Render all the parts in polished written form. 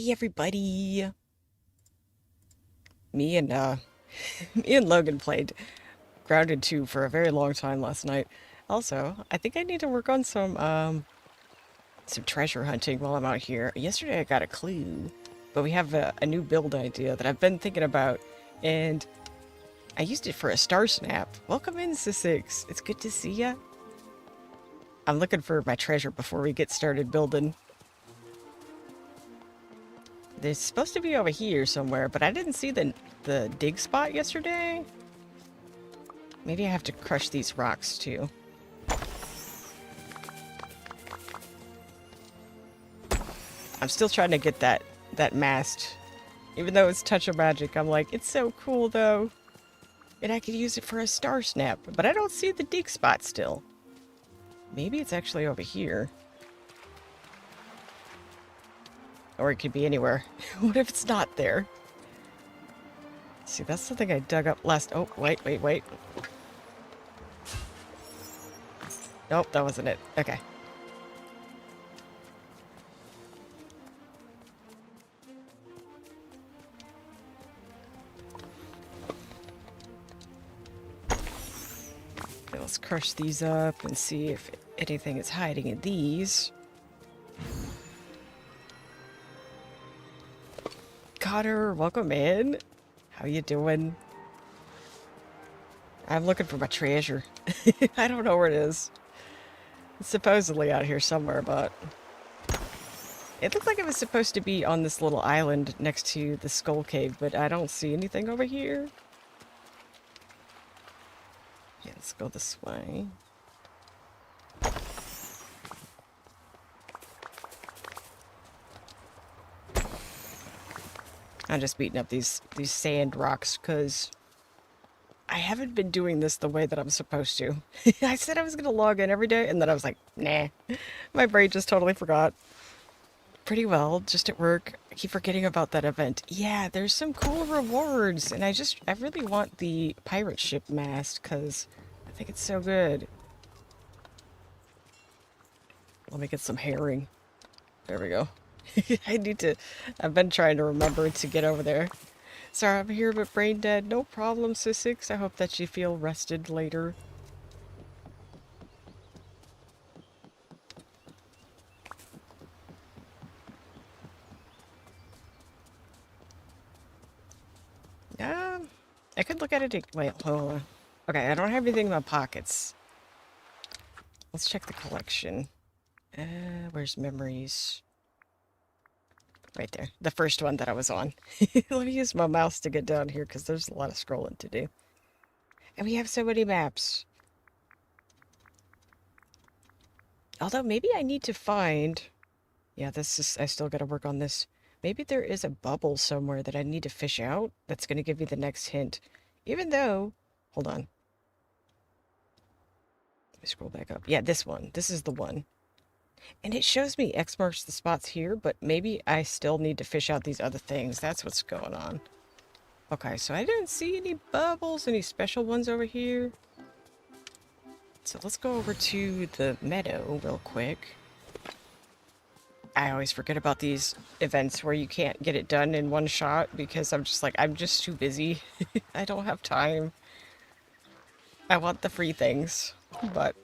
Hey everybody. Me and me and Logan played Grounded 2 for a very long time last night. Also, I think I need to work on some treasure hunting while I'm out here. Yesterday I got a clue, but we have a new build idea that I've been thinking about, and I used it for a star snap. Welcome in, Sissix. It's good to see ya. I'm looking for my treasure before we get started building. They're supposed to be over here somewhere, but I didn't see the dig spot yesterday. Maybe I have to crush these rocks too. I'm still trying to get that mast. Even though it's touch of magic, I'm like, it's so cool though. And I could use it for a star snap, but I don't see the dig spot still. Maybe it's actually over here. Or it could be anywhere. What if it's not there? See, that's the thing I dug up last. Oh, wait. Nope, that wasn't it. Okay. Okay, let's crush these up and see if anything is hiding in these. Cotter, welcome in. How you doing? I'm looking for my treasure. I don't know where it is. It's supposedly out here somewhere, but it looked like it was supposed to be on this little island next to the skull cave, but I don't see anything over here. Yeah, let's go this way. I'm just beating up these sand rocks because I haven't been doing this the way that I'm supposed to. I said I was going to log in every day, and then I was like, nah. My brain just totally forgot. Pretty well, just at work. I keep forgetting about that event. Yeah, there's some cool rewards, and I really want the pirate ship mast, because I think it's so good. Let me get some herring. There we go. I've been trying to remember to get over there. Sorry, I'm here but brain dead. No problem, Sissix. I hope that you feel rested later. I could look at it. Wait, hold on. Okay, I don't have anything in my pockets. Let's check the collection. Where's memories? Right there. The first one that I was on. Let me use my mouse to get down here because there's a lot of scrolling to do. And we have so many maps. Although maybe I need to find... Yeah, I still gotta work on this. Maybe there is a bubble somewhere that I need to fish out that's gonna give me the next hint. Even though... Hold on. Let me scroll back up. Yeah, this one. This is the one. And it shows me X marks the spots here, but maybe I still need to fish out these other things. That's what's going on. Okay, so I didn't see any bubbles, any special ones over here. So let's go over to the meadow real quick. I always forget about these events where you can't get it done in one shot because I'm just too busy. I don't have time. I want the free things, but...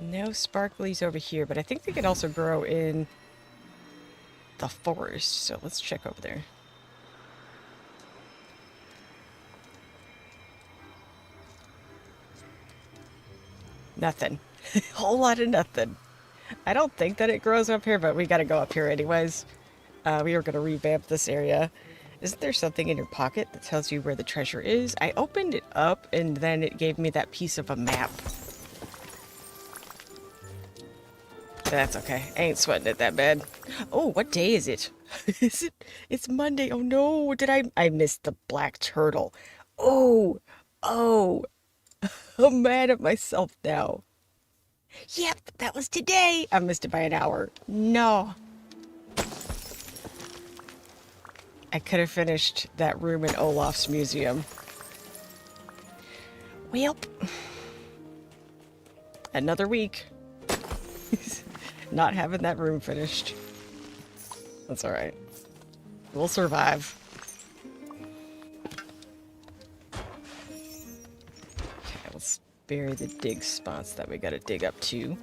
No sparklies over here, but I think they can also grow in the forest, so let's check over there. Nothing. Whole lot of nothing. I don't think that it grows up here, but we gotta go up here anyways. We are gonna revamp this area. Isn't there something in your pocket that tells you where the treasure is? I opened it up, and then it gave me that piece of a map. That's okay. I ain't sweating it that bad. Oh, what day is it? It's Monday. Oh no, I missed the black turtle. Oh, oh, I'm mad at myself now. Yep, that was today. I missed it by an hour. No. I could have finished that room in Olaf's museum. Well, another week. Not having that room finished. That's alright. We'll survive. Okay, let's bury the dig spots that we gotta dig up to.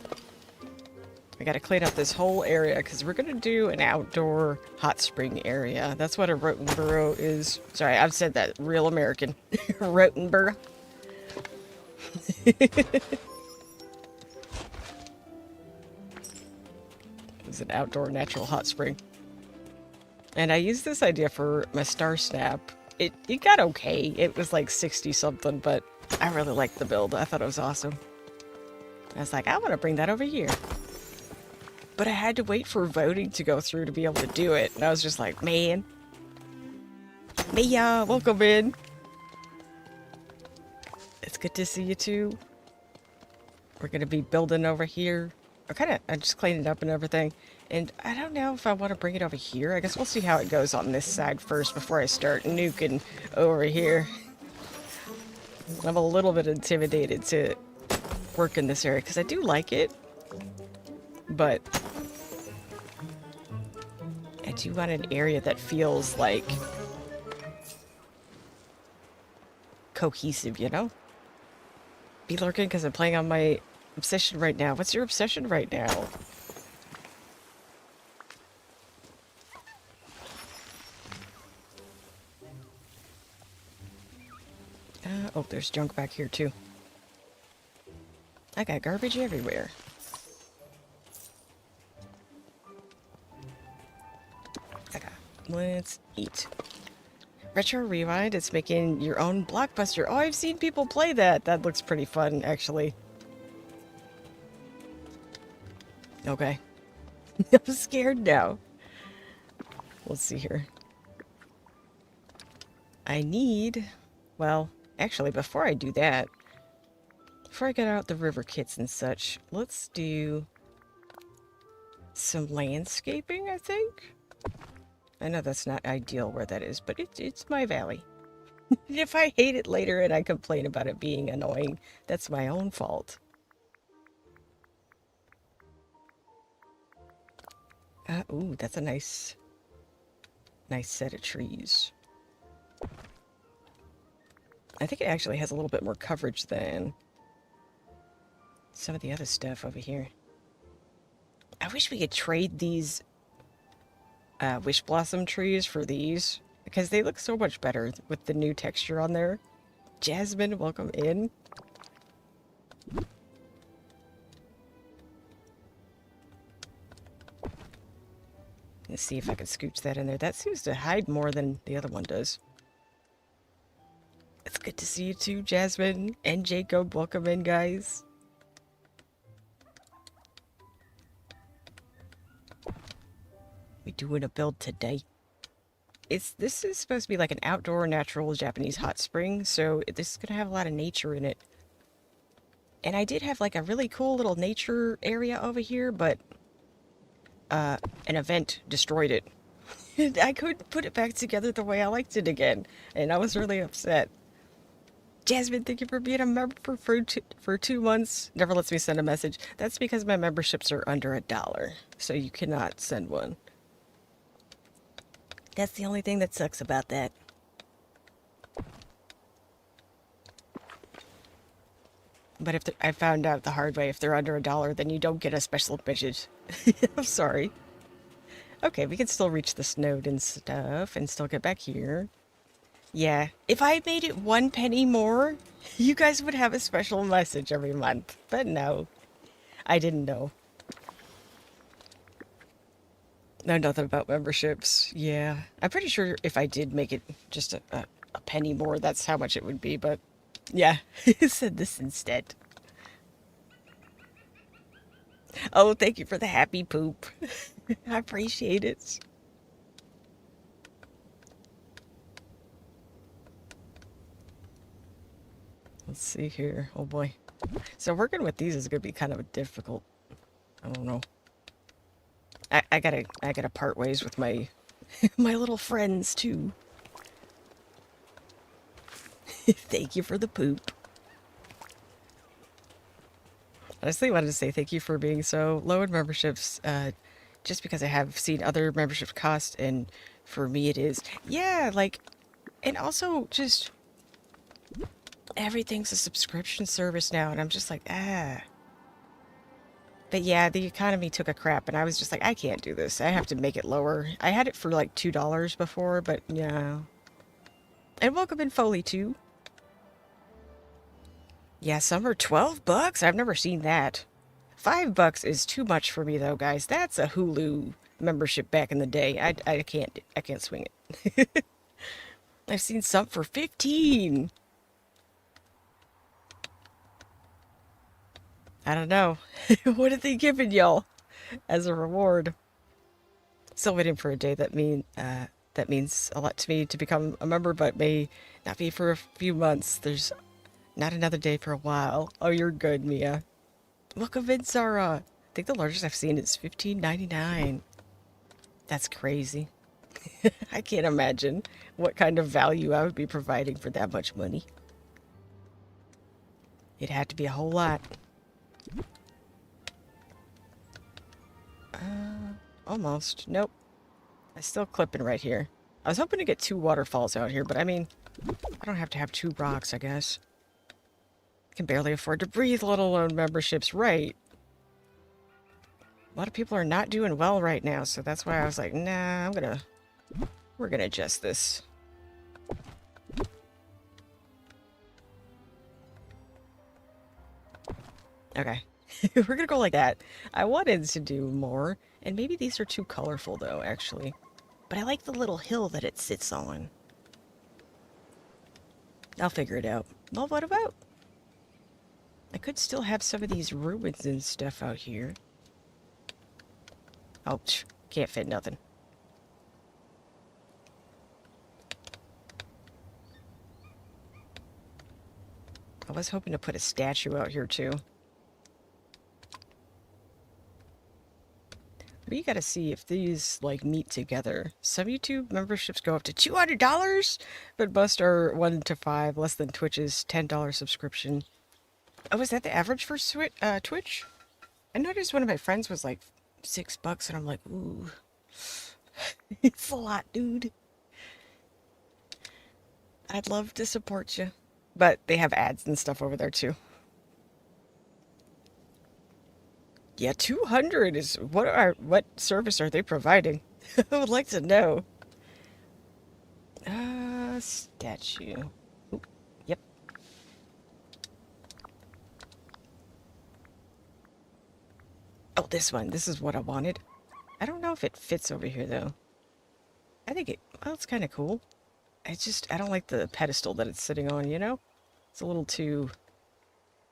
I gotta clean up this whole area because we're gonna do an outdoor hot spring area. That's what a Rotenburo is. Sorry, I've said that real American. Rotenburo. It's an outdoor natural hot spring. And I used this idea for my Star Snap. It got okay. It was like 60 something, but I really liked the build. I thought it was awesome. I was like, I want to bring that over here. But I had to wait for voting to go through to be able to do it. And I was just like, man. Mia, welcome in. It's good to see you too. We're going to be building over here. I just cleaned it up and everything. And I don't know if I want to bring it over here. I guess we'll see how it goes on this side first before I start nuking over here. I'm a little bit intimidated to work in this area because I do like it. But I do want an area that feels like cohesive, you know? Be lurking because I'm playing on my obsession right now. What's your obsession right now? Oh, there's junk back here too. I got garbage everywhere. Okay, let's eat. Retro Rewind, it's making your own blockbuster. Oh, I've seen people play that. That looks pretty fun, actually. Okay. I'm scared now. Let's see here. I need... Well, actually, before I do that, before I get out the river kits and such, let's do some landscaping, I think. I know that's not ideal where that is, but it's my valley. If I hate it later and I complain about it being annoying, that's my own fault. Ooh, that's a nice set of trees. I think it actually has a little bit more coverage than some of the other stuff over here. I wish we could trade these wish blossom trees for these, because they look so much better with the new texture on there. Jasmine, welcome in. Let's see if I can scooch that in there. That seems to hide more than the other one does. It's good to see you too, Jasmine and Jacob. Welcome in, guys. We doing a build today. This is supposed to be like an outdoor natural Japanese hot spring, so this is gonna have a lot of nature in it. And I did have like a really cool little nature area over here, but an event destroyed it. I couldn't put it back together the way I liked it again, and I was really upset. Jasmine, thank you for being a member for 2 months. Never lets me send a message. That's because my memberships are under $1, so you cannot send one. That's the only thing that sucks about that. But if I found out the hard way, if they're under $1, then you don't get a special message. I'm sorry. Okay, we can still reach this node and stuff and still get back here. Yeah, if I made it 1 penny more, you guys would have a special message every month. But no, I didn't know. Know nothing about memberships. Yeah, I'm pretty sure if I did make it just a penny more, that's how much it would be. But yeah, said this instead. Oh, thank you for the happy poop. I appreciate it. Let's see here. Oh boy. So working with these is going to be kind of difficult. I don't know. I gotta part ways with my My little friends, too. Thank you for the poop. Honestly, I wanted to say thank you for being so low in memberships, just because I have seen other memberships cost, and for me it is. Yeah, like, and also just everything's a subscription service now, and I'm just like, ah. But yeah, the economy took a crap, and I was just like, I can't do this. I have to make it lower. I had it for like $2 before, but yeah. And welcome in Foley too. Yeah, some are $12. I've never seen that. $5 is too much for me though, guys. That's a Hulu membership back in the day. I can't swing it. I've seen some for 15. I don't know. What are they giving y'all as a reward? Still waiting for a day that means a lot to me to become a member, but may not be for a few months. There's not another day for a while. Oh, you're good, Mia. Welcome in, Zara. I think the largest I've seen is $15.99. That's crazy. I can't imagine what kind of value I would be providing for that much money. It had to be a whole lot. Almost. Nope. I'm still clipping right here. I was hoping to get 2 waterfalls out here, but I mean, I don't have to have 2 rocks, I guess. I can barely afford to breathe, let alone memberships, right? A lot of people are not doing well right now, so that's why I was like, nah, we're gonna adjust this. Okay. We're gonna go like that. I wanted to do more, and maybe these are too colorful though, actually. But I like the little hill that it sits on. I'll figure it out. Well, what about? I could still have some of these ruins and stuff out here. Oh, can't fit nothing. I was hoping to put a statue out here too. But you gotta see if these, like, meet together. Some YouTube memberships go up to $200, but most are 1 to 5, less than Twitch's $10 subscription. Oh, is that the average for Twitch? I noticed one of my friends was like $6, and I'm like, ooh. It's a lot, dude. I'd love to support you. But they have ads and stuff over there too. Yeah, 200 is what service are they providing? I would like to know. Statue. Oop, yep. Oh, this one. This is what I wanted. I don't know if it fits over here though. I think well, it's kind of cool. I don't like the pedestal that it's sitting on, you know? It's a little too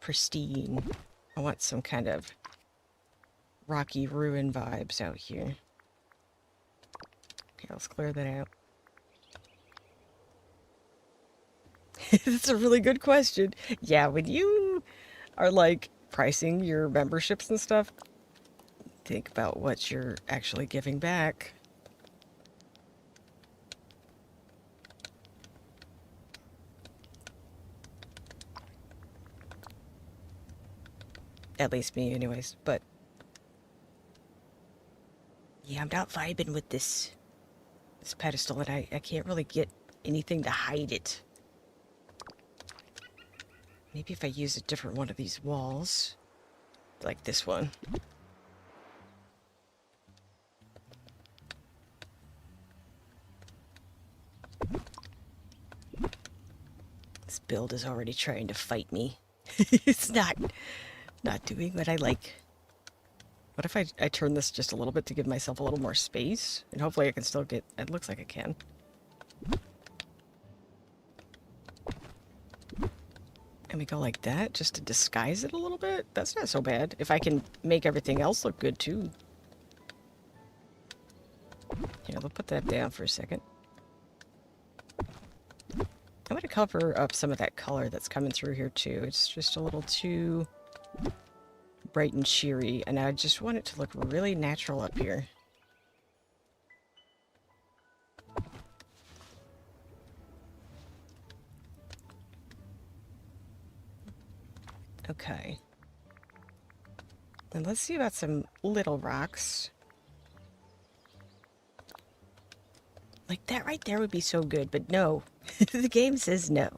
pristine. I want some kind of rocky ruin vibes out here. Okay, let's clear that out. That's a really good question. Yeah, when you are like pricing your memberships and stuff, think about what you're actually giving back. At least me anyways, but yeah, I'm not vibing with this pedestal, and I can't really get anything to hide it. Maybe if I use a different one of these walls, like this one. This build is already trying to fight me. It's not doing what I like. What if I turn this just a little bit to give myself a little more space? And hopefully I can still get... It looks like I can. And we go like that, just to disguise it a little bit? That's not so bad. If I can make everything else look good, too. Here, we'll put that down for a second. I'm going to cover up some of that color that's coming through here, too. It's just a little too bright and cheery, and I just want it to look really natural up here. Okay. And let's see about some little rocks. Like that right there would be so good, but no. The game says no.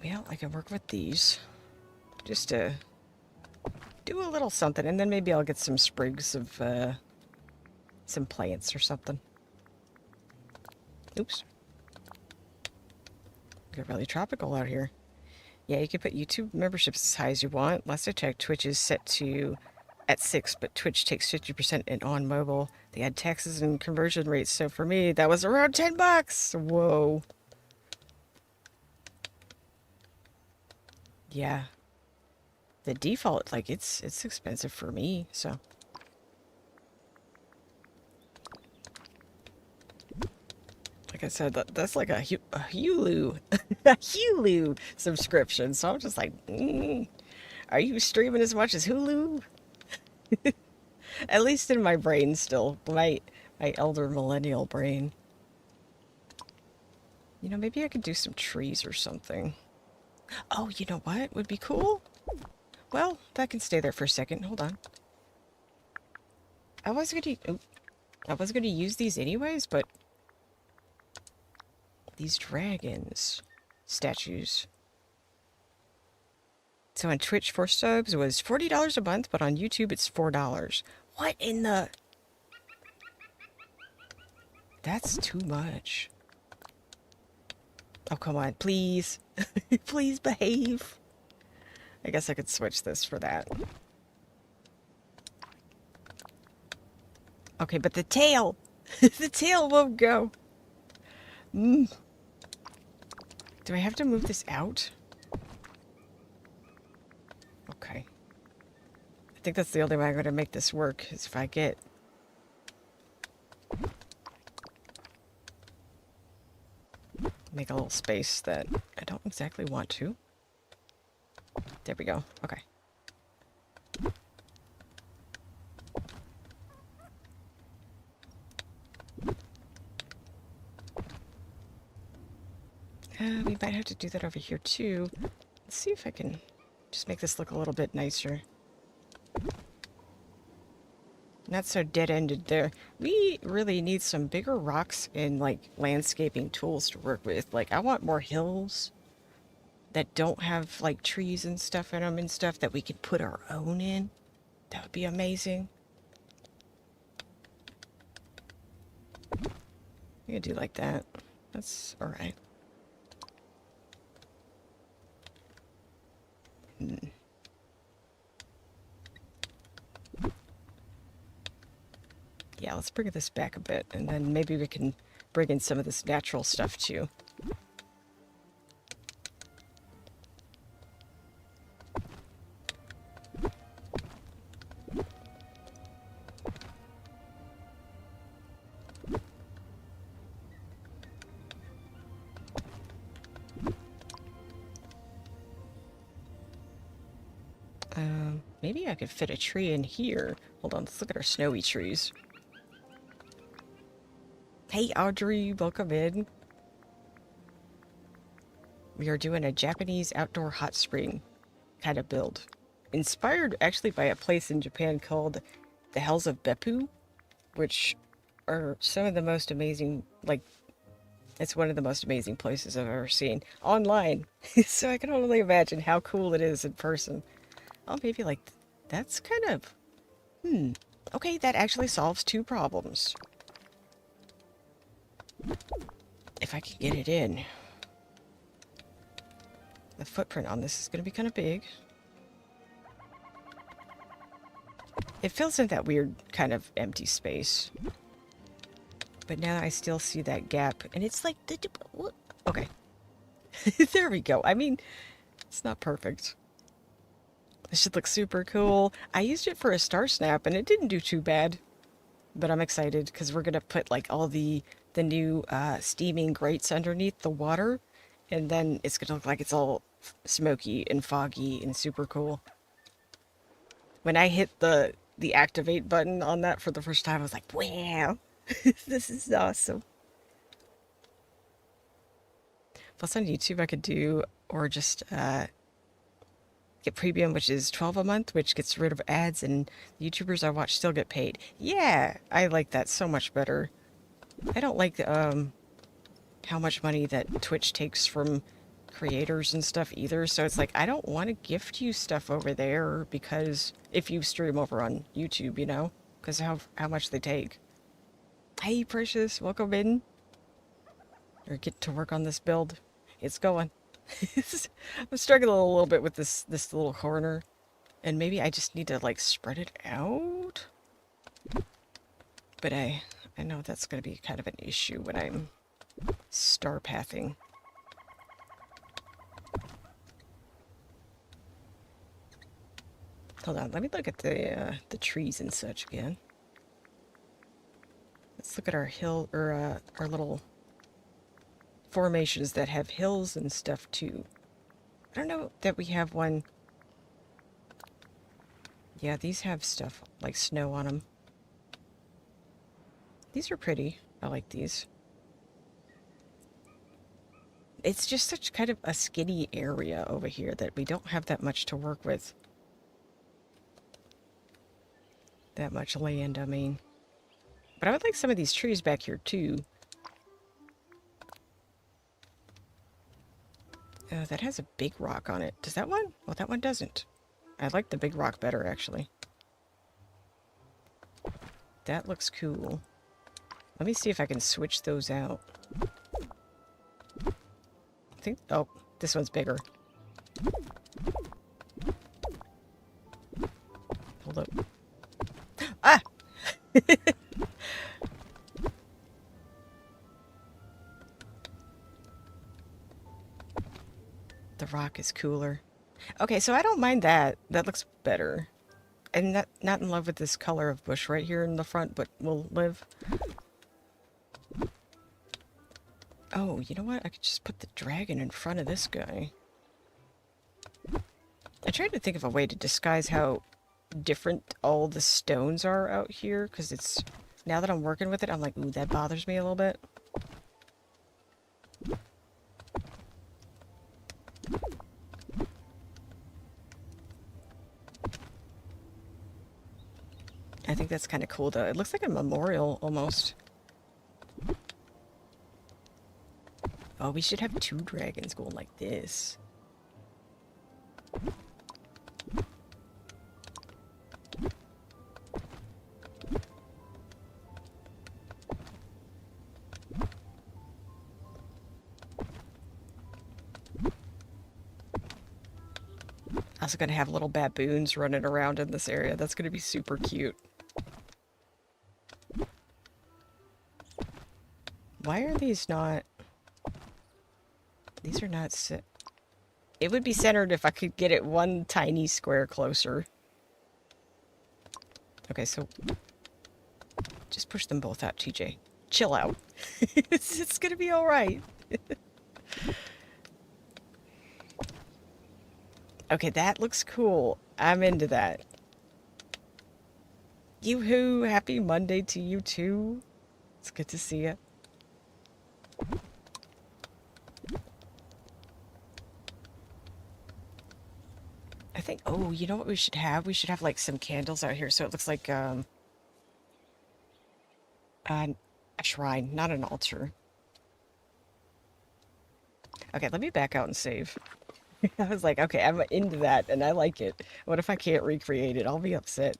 Well, I can work with these. Just to do a little something, and then maybe I'll get some sprigs of some plants or something. Oops. Get really tropical out here. Yeah, you can put YouTube memberships as high as you want. Last I checked, Twitch is set to at 6, but Twitch takes 50% and on mobile. They add taxes and conversion rates, so for me, that was around $10. Whoa. Yeah. The default, like, it's expensive for me, so. Like I said, that's like a Hulu, a Hulu subscription. So I'm just like, are you streaming as much as Hulu? At least in my brain still, my elder millennial brain. You know, maybe I could do some trees or something. Oh, you know what would be cool? Well, that can stay there for a second. Hold on. I was gonna use these anyways, but these dragons statues. So on Twitch, 4 subs was $40 a month, but on YouTube it's $4. What in the... That's too much. Oh, come on, please. Please behave. I guess I could switch this for that. Okay, but the tail! The tail won't go. Do I have to move this out? Okay. I think that's the only way I'm going to make this work, is if I get... make a little space that I don't exactly want to. There we go. Okay. We might have to do that over here too. Let's see if I can just make this look a little bit nicer. Not so dead-ended there. We really need some bigger rocks and like landscaping tools to work with. Like I want more hills that don't have like trees and stuff in them and stuff that we could put our own in. That would be amazing. I'm gonna do like that. That's alright. Yeah, let's bring this back a bit, and then maybe we can bring in some of this natural stuff too. Maybe I could fit a tree in here. Hold on, let's look at our snowy trees. Hey Audrey, welcome in. We are doing a Japanese outdoor hot spring kind of build. Inspired actually by a place in Japan called the Hells of Beppu, which are some of the most amazing, like, it's one of the most amazing places I've ever seen online. So I can only imagine how cool it is in person. Oh, maybe like, that's kind of, okay, that actually solves 2 problems. If I can get it in. The footprint on this is going to be kind of big. It fills in that weird kind of empty space. But now I still see that gap, and it's like, what? Okay. There we go. I mean, it's not perfect. This should look super cool. I used it for a star snap, and it didn't do too bad. But I'm excited, because we're going to put, like, all the new steaming grates underneath the water. And then it's going to look like it's all smoky and foggy and super cool. When I hit the the activate button on that for the first time, I was like, wow, this is awesome. Plus on YouTube I could do, or just get premium, which is 12 a month, which gets rid of ads, and the YouTubers I watch still get paid. Yeah, I like that so much better. I don't like how much money that Twitch takes from creators and stuff either. So it's like, I don't want to gift you stuff over there because if you stream over on YouTube, you know, because how much they take. Hey, Precious, welcome in. Or get to work on this build. It's going. I'm struggling a little bit with this little corner, and maybe I just need to like spread it out. But I know that's going to be kind of an issue when I'm star pathing. Hold on, let me look at the trees and such again. Let's look at our hill, or our little formations that have hills and stuff too. I don't know that we have one. Yeah, these have stuff like snow on them. These are pretty. I like these. It's just such kind of a skinny area over here that we don't have that much to work with. That much land, I mean. But I would like some of these trees back here too. Oh, that has a big rock on it. Does that one? Well, that one doesn't. I like the big rock better, actually. That looks cool. Let me see if I can switch those out. I think... Oh, this one's bigger. Hold up. Ah! The rock is cooler. Okay, so I don't mind that. That looks better. And not in love with this color of bush right here in the front, but will live. Oh, you know what? I could just put the dragon in front of this guy. I tried to think of a way to disguise how different all the stones are out here, because it's... Now that I'm working with it, I'm like, ooh, that bothers me a little bit. I think that's kind of cool, though. It looks like a memorial, almost. Oh, we should have 2 dragons going like this. Also gonna have little baboons running around in this area. That's gonna be super cute. Why are these not... These are not set... It would be centered if I could get it one tiny square closer. Okay, so... Just push them both out, TJ. Chill out. It's gonna be alright. Okay, that looks cool. I'm into that. Yoo-hoo! Happy Monday to you too. It's good to see you. I think, oh, you know what we should have? We should have like some candles out here so it looks like a shrine, not an altar. Okay, let me back out and save. I was like, okay, I'm into that and I like it. What if I can't recreate it? I'll be upset.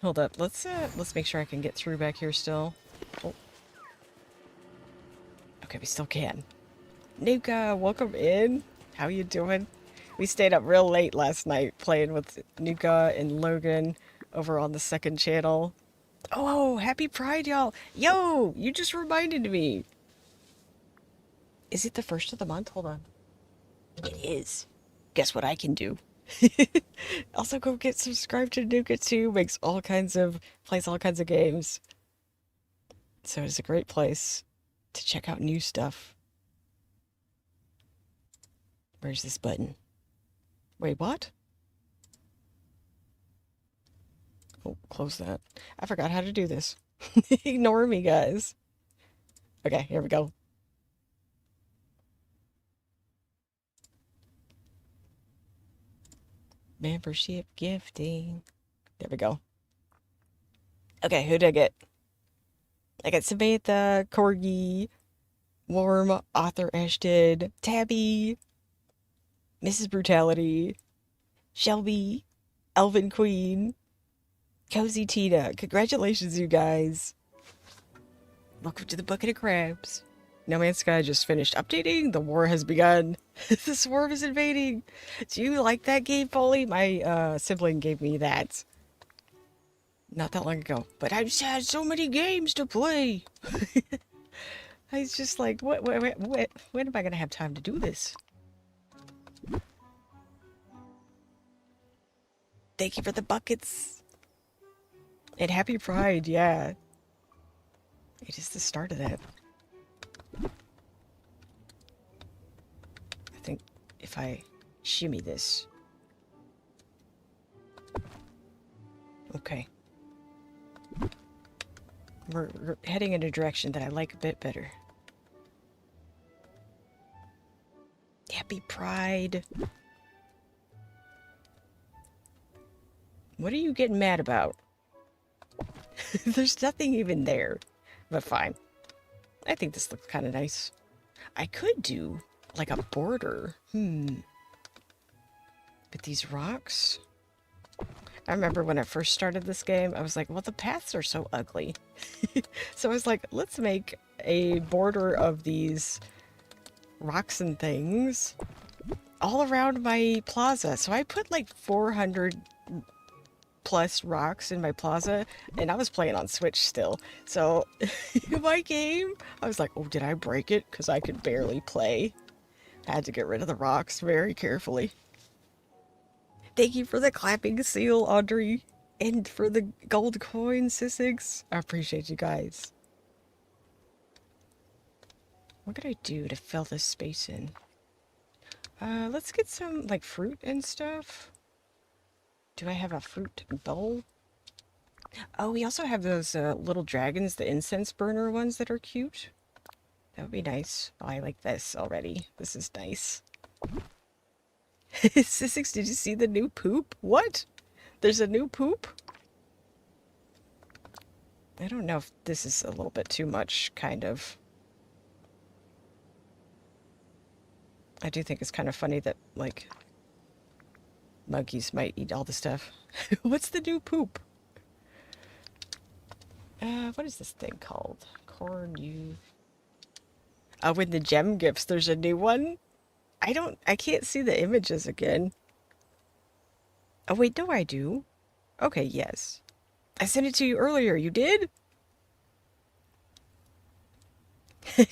Hold up, let's make sure I can get through back here still. Oh. Okay, we still can. Nuka, welcome in. How you doing? We stayed up real late last night playing with Nuka and Logan over on the second channel. Oh, happy Pride, y'all. Yo, you just reminded me. Is it the first of the month? Hold on. It is. Guess what I can do? Also, go get subscribed to Nuka too. Plays all kinds of games. So it's a great place to check out new stuff. Where's this button? Wait, what? Oh, close that. I forgot how to do this. Ignore me, guys. Okay, here we go. Membership gifting. There we go. Okay, who did I get? I got Samantha, Corgi, Warm, Author Ashton, Tabby, Mrs. Brutality, Shelby, Elvin Queen, Cozy Tina. Congratulations, you guys. Welcome to the Bucket of Crabs. No Man's Sky just finished updating. The war has begun. The swarm is invading. Do you like that game, Foley? My sibling gave me that not that long ago. But I've had so many games to play. I was just like, when am I going to have time to do this? Thank you for the buckets. And happy Pride, yeah. It is the start of that. I think if I shimmy this. Okay. We're heading in a direction that I like a bit better. Happy Pride. What are you getting mad about? There's nothing even there. But fine. I think this looks kind of nice. I could do like a border. With these rocks. I remember when I first started this game, I was like, well, the paths are so ugly. So I was like, let's make a border of these rocks and things all around my plaza. So I put like 400 plus rocks in my plaza, and I was playing on Switch still. So my game, I was like, oh, did I break it? Because I could barely play. I had to get rid of the rocks very carefully. Thank you for the clapping seal, Audrey, and for the gold coin, Sissix. I appreciate you guys. What could I do to fill this space in? Let's get some, like, fruit and stuff. Do I have a fruit bowl? Oh, we also have those little dragons, the incense burner ones that are cute. That would be nice. Oh, I like this already. This is nice. Sissix, did you see the new poop? What? There's a new poop? I don't know if this is a little bit too much, kind of. I do think it's kind of funny that, like, monkeys might eat all the stuff. What's the new poop? What is this thing called? Corn you. Oh, with the gem gifts, there's a new one? I can't see the images again. Oh, wait, no, I do. Okay, yes. I sent it to you earlier. You did?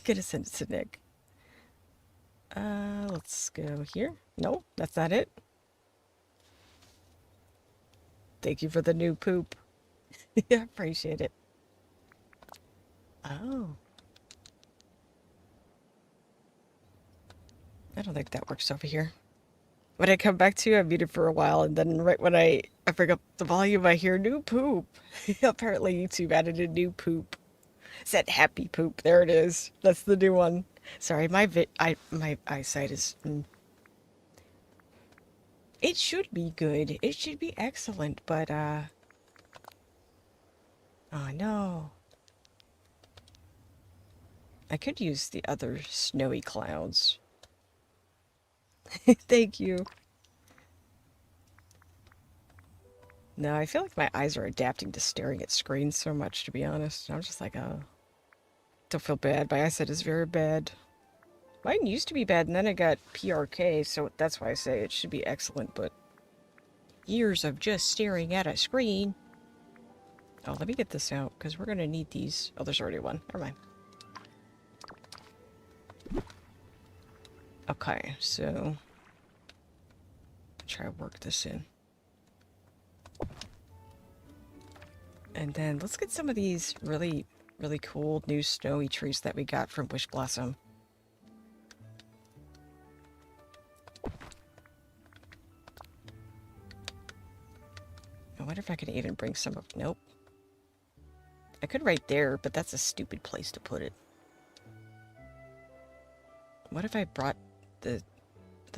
Gonna send it to Nick. Let's go here. No, that's not it. Thank you for the new poop. I appreciate it. Oh. I don't think that works over here. When I come back to, I muted for a while, and then right when I bring up the volume, I hear new poop. Apparently YouTube added a new poop. Said happy poop. There it is. That's the new one. Sorry, my eyesight is... It should be good. It should be excellent, but, oh, no. I could use the other snowy clouds. Thank you. No, I feel like my eyes are adapting to staring at screens so much, to be honest. I'm just like, oh. Don't feel bad. My eyesight is very bad. Mine used to be bad, and then I got PRK, so that's why I say it should be excellent, but years of just staring at a screen. Oh, let me get this out, because we're going to need these. Oh, there's already one. Never mind. Okay, so... try to work this in. And then let's get some of these really, really cool new snowy trees that we got from Wish Blossom. I wonder if if I could even bring some of... Nope. I could right there, but that's a stupid place to put it. What if I brought the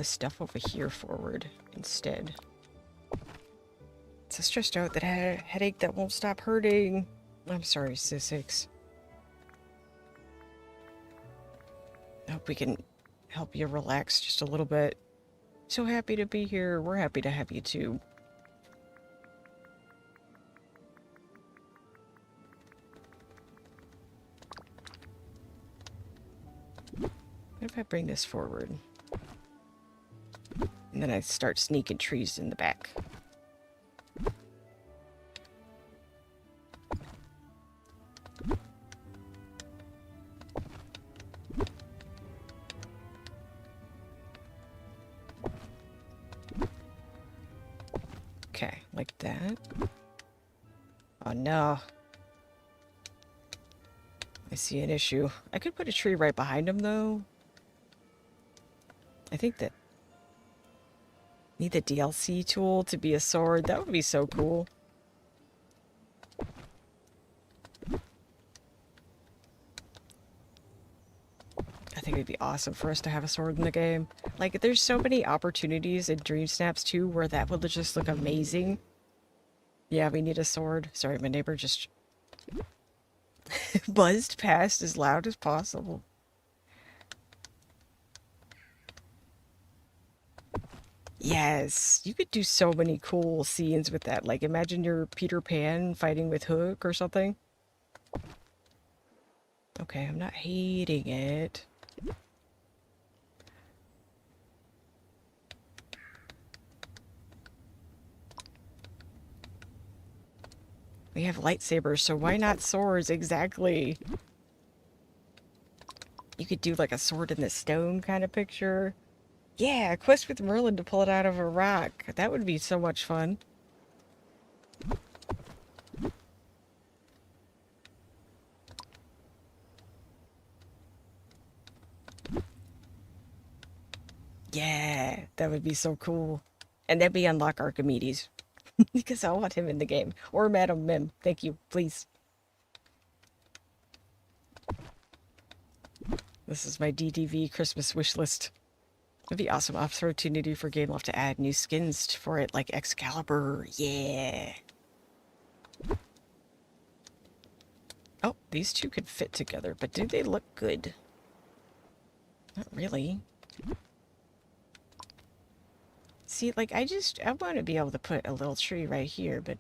stuff over here forward instead? So stressed out that I had a headache that won't stop hurting. I'm sorry, Sis6. I hope we can help you relax just a little bit. So happy to be here. We're happy to have you too. What if I bring this forward? And then I start sneaking trees in the back. Okay, like that. Oh no. I see an issue. I could put a tree right behind him though. I think that... Need the DLC tool to be a sword. That would be so cool. I think it'd be awesome for us to have a sword in the game. Like, there's so many opportunities in Dream Snaps too where that would just look amazing. Yeah, we need a sword. Sorry, my neighbor just buzzed past as loud as possible. Yes, you could do so many cool scenes with that. Like, imagine you're Peter Pan fighting with Hook or something. Okay, I'm not hating it. We have lightsabers, so why not swords? Exactly. You could do like a sword in the stone kind of picture. Yeah, a quest with Merlin to pull it out of a rock. That would be so much fun. Yeah, that would be so cool. And then we unlock Archimedes. Because I want him in the game. Or Madam Mim. Thank you, please. This is my DDV Christmas wish list. It'd be awesome opportunity for Game Loft to add new skins for it, like Excalibur. Yeah. Oh, these two could fit together, but do they look good? Not really. See, like, I want to be able to put a little tree right here, but...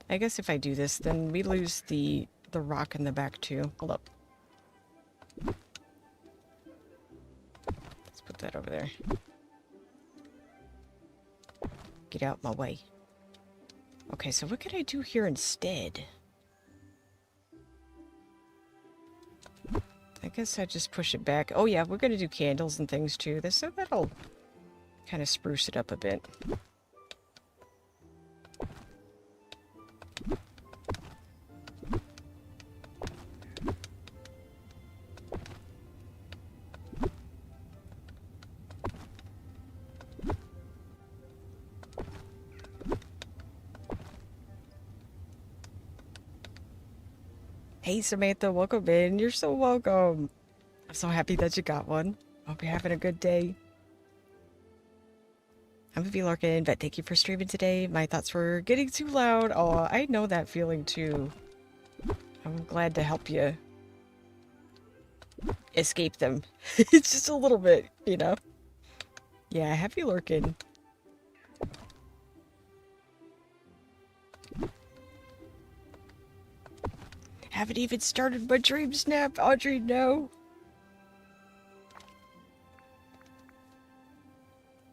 I guess if I do this, then we lose the rock in the back, too. Hold up. Let's put that over there. Get out my way. Okay, so what could I do here instead? I guess I just push it back. Oh yeah, we're gonna do candles and things too. So that'll kind of spruce it up a bit. Hey Samantha, welcome in. You're so welcome. I'm so happy that you got one. Hope you're having a good day. I'm gonna be lurking, but thank you for streaming today. My thoughts were getting too loud. Oh, I know that feeling too. I'm glad to help you escape them. It's just a little bit, you know? Yeah, happy lurking. Haven't even started my dream snap, Audrey, no.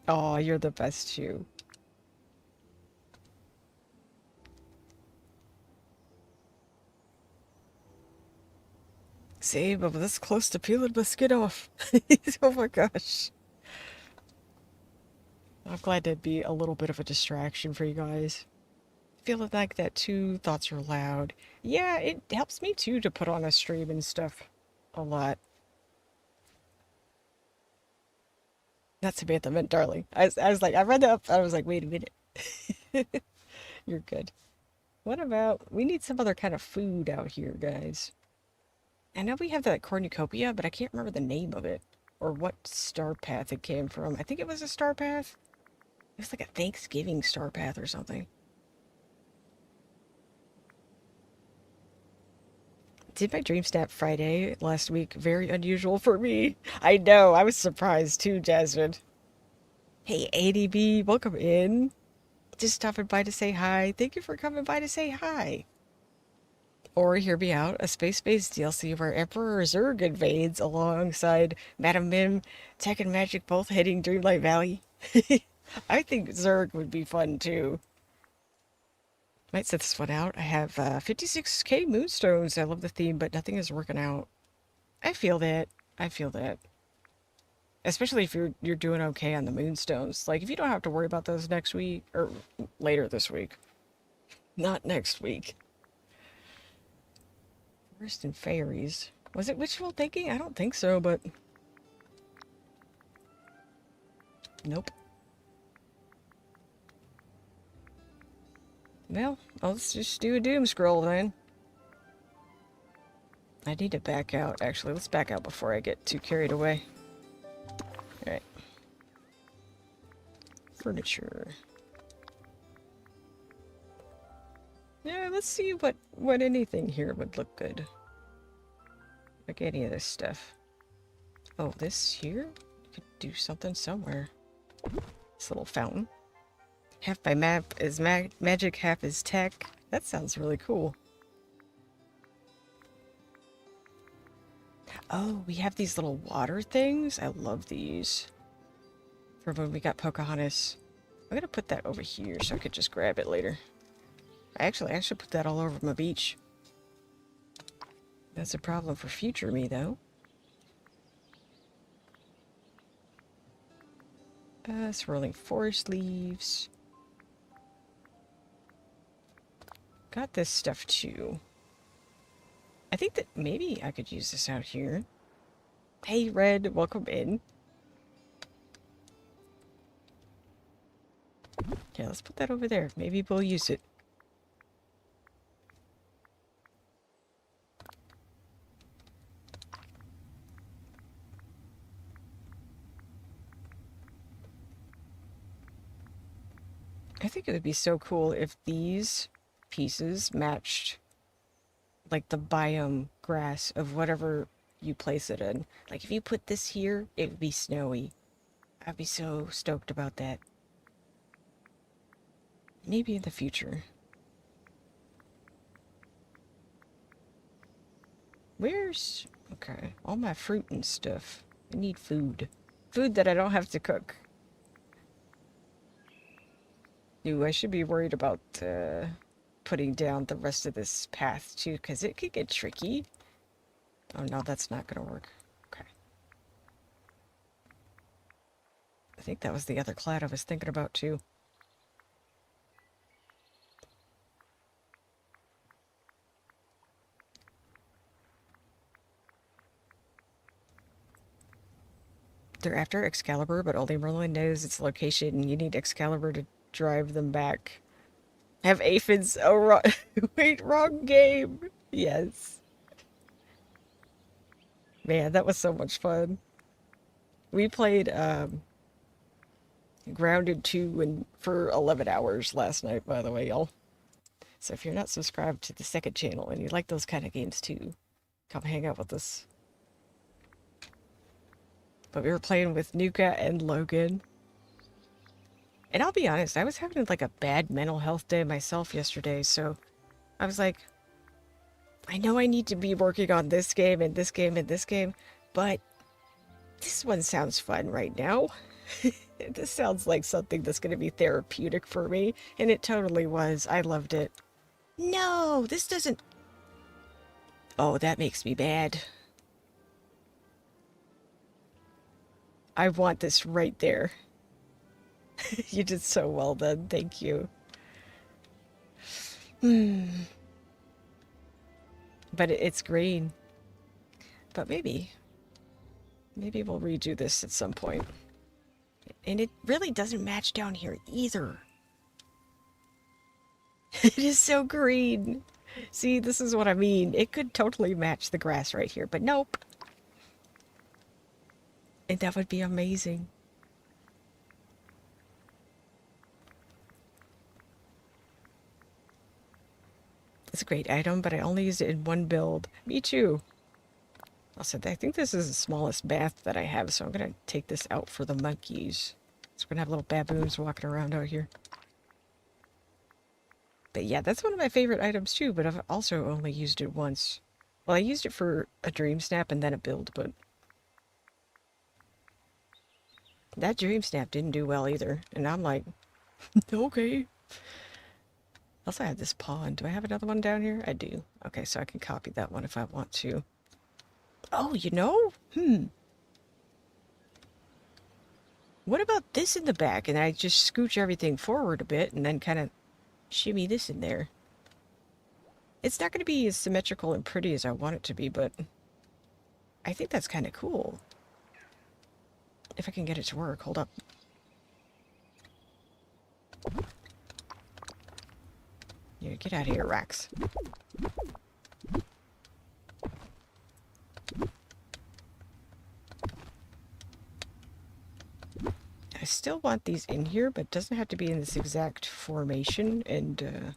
Oh, you're the best too. Same, I'm this close to peeling my skin off. Oh my gosh. I'm glad to be a little bit of a distraction for you guys. Feeling like that too, thoughts are loud. Yeah, it helps me too to put on a stream and stuff a lot. Not Samantha, meant darling. I was like, I read that up. I was like, wait a minute. You're good. What about, we need some other kind of food out here, guys. I know we have that cornucopia, but I can't remember the name of it. Or what star path it came from. I think it was a star path. It was like a Thanksgiving star path or something. Did my dream snap Friday last week. Very unusual for me. I know. I was surprised too, Jasmine. Hey, ADB, welcome in. Just stopping by to say hi. Thank you for coming by to say hi. Or hear me out, a space-based DLC where Emperor Zurg invades alongside Madam Mim, Tech and Magic both hitting Dreamlight Valley. I think Zurg would be fun too. Might set this one out. I have 56k moonstones. I love the theme, but nothing is working out. I feel that. I feel that. Especially if you're doing okay on the moonstones. Like if you don't have to worry about those next week or later this week. Not next week. Forest and fairies. Was it wishful thinking? I don't think so, but nope. Well, let's just do a doom scroll then. I need to back out. Actually, let's back out before I get too carried away. Alright. Furniture. Yeah, let's see what anything here would look good. Like any of this stuff. Oh, this here? Could do something somewhere. This little fountain. Half my map is magic, half is tech. That sounds really cool. Oh, we have these little water things. I love these. For when we got Pocahontas. I'm gonna put that over here so I could just grab it later. I should put that all over my beach. That's a problem for future me, though. Swirling forest leaves. Got this stuff, too. I think that maybe I could use this out here. Hey, Red, welcome in. Yeah, let's put that over there. Maybe we'll use it. I think it would be so cool if these pieces matched like the biome grass of whatever you place it in. Like if you put this here, it would be snowy. I'd be so stoked about that. Maybe in the future. Where's... Okay, all my fruit and stuff. I need food. Food that I don't have to cook. Ooh, I should be worried about putting down the rest of this path too, because it could get tricky. Oh no, that's not gonna work. Okay. I think that was the other clad I was thinking about too. They're after Excalibur, but only Merlin knows its location, and you need Excalibur to drive them back. Have aphids. Oh, wait, wrong game. Yes. Man, that was so much fun. We played Grounded 2 for 11 hours last night, by the way, y'all. So if you're not subscribed to the second channel and you like those kind of games too, come hang out with us. But we were playing with Nuka and Logan. And I'll be honest, I was having like a bad mental health day myself yesterday, so I was like, I know I need to be working on this game and this game and this game, but this one sounds fun right now. This sounds like something that's going to be therapeutic for me, and it totally was. I loved it. No, this doesn't... Oh, that makes me mad. I want this right there. You did so well then. Thank you. But it's green. But maybe we'll redo this at some point. And it really doesn't match down here either. It is so green. See, this is what I mean. It could totally match the grass right here, but nope. And that would be amazing. It's a great item, but I only used it in one build. Me too. Also, I think this is the smallest bath that I have, so I'm going to take this out for the monkeys. So we're going to have little baboons walking around out here. But yeah, that's one of my favorite items too, but I've also only used it once. Well, I used it for a dream snap and then a build, but that dream snap didn't do well either. And I'm like, okay. Also, I have this pond. Do I have another one down here? I do. Okay, so I can copy that one if I want to. Oh, you know? What about this in the back? And I just scooch everything forward a bit and then kind of shimmy this in there. It's not going to be as symmetrical and pretty as I want it to be, but I think that's kind of cool. If I can get it to work. Hold up. Yeah, get out of here, Rex. I still want these in here, but it doesn't have to be in this exact formation, and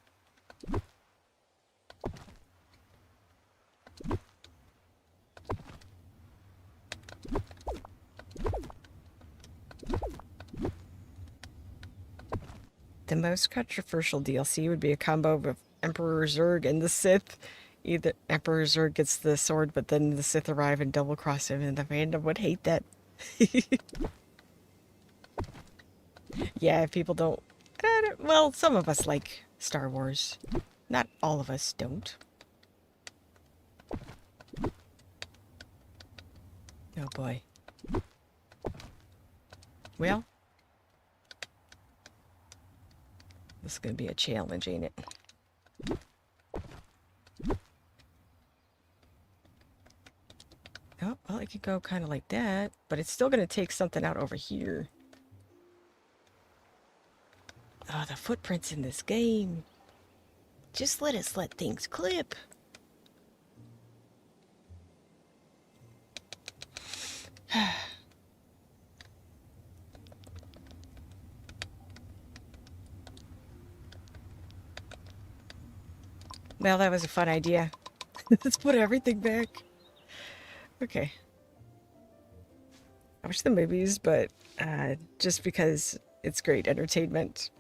the most controversial DLC would be a combo of Emperor Zurg and the Sith. Either Emperor Zurg gets the sword, but then the Sith arrive and double cross him, and the fandom would hate that. Yeah, people don't. Well, some of us like Star Wars. Not all of us don't. Oh boy. Well, this is gonna be a challenge, ain't it? Oh, well, it could go kind of like that, but it's still gonna take something out over here. Oh, the footprints in this game. Just let us let things clip. Well, that was a fun idea. Let's put everything back. Okay. I watch the movies, but just because it's great entertainment.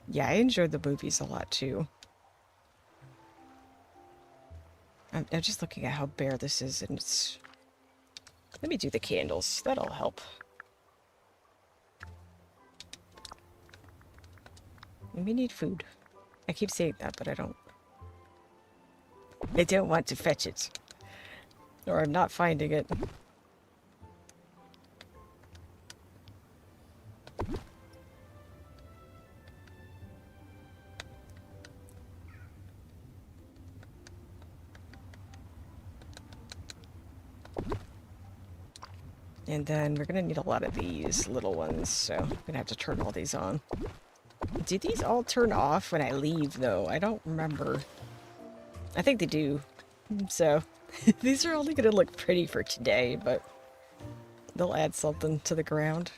Yeah, I enjoyed the movies a lot too. I'm just looking at how bare this is, and it's... Let me do the candles. That'll help. We need food. I keep saying that, but I don't. I don't want to fetch it. Or I'm not finding it. And then we're gonna need a lot of these little ones, so I'm gonna have to turn all these on. Do these all turn off when I leave, though? I don't remember. I think they do. So, these are only gonna look pretty for today, but they'll add something to the ground.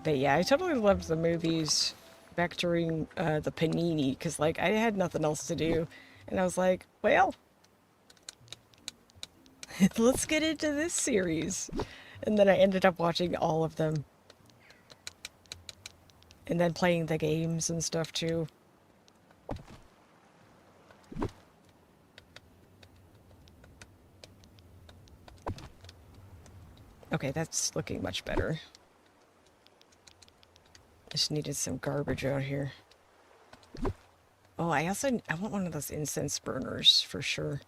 But yeah, I totally loved the movies back during the Panini, because, like, I had nothing else to do. And I was like, well, let's get into this series. And then I ended up watching all of them. And then playing the games and stuff, too. Okay, that's looking much better. Just needed some garbage out here. Oh, I want one of those incense burners for sure.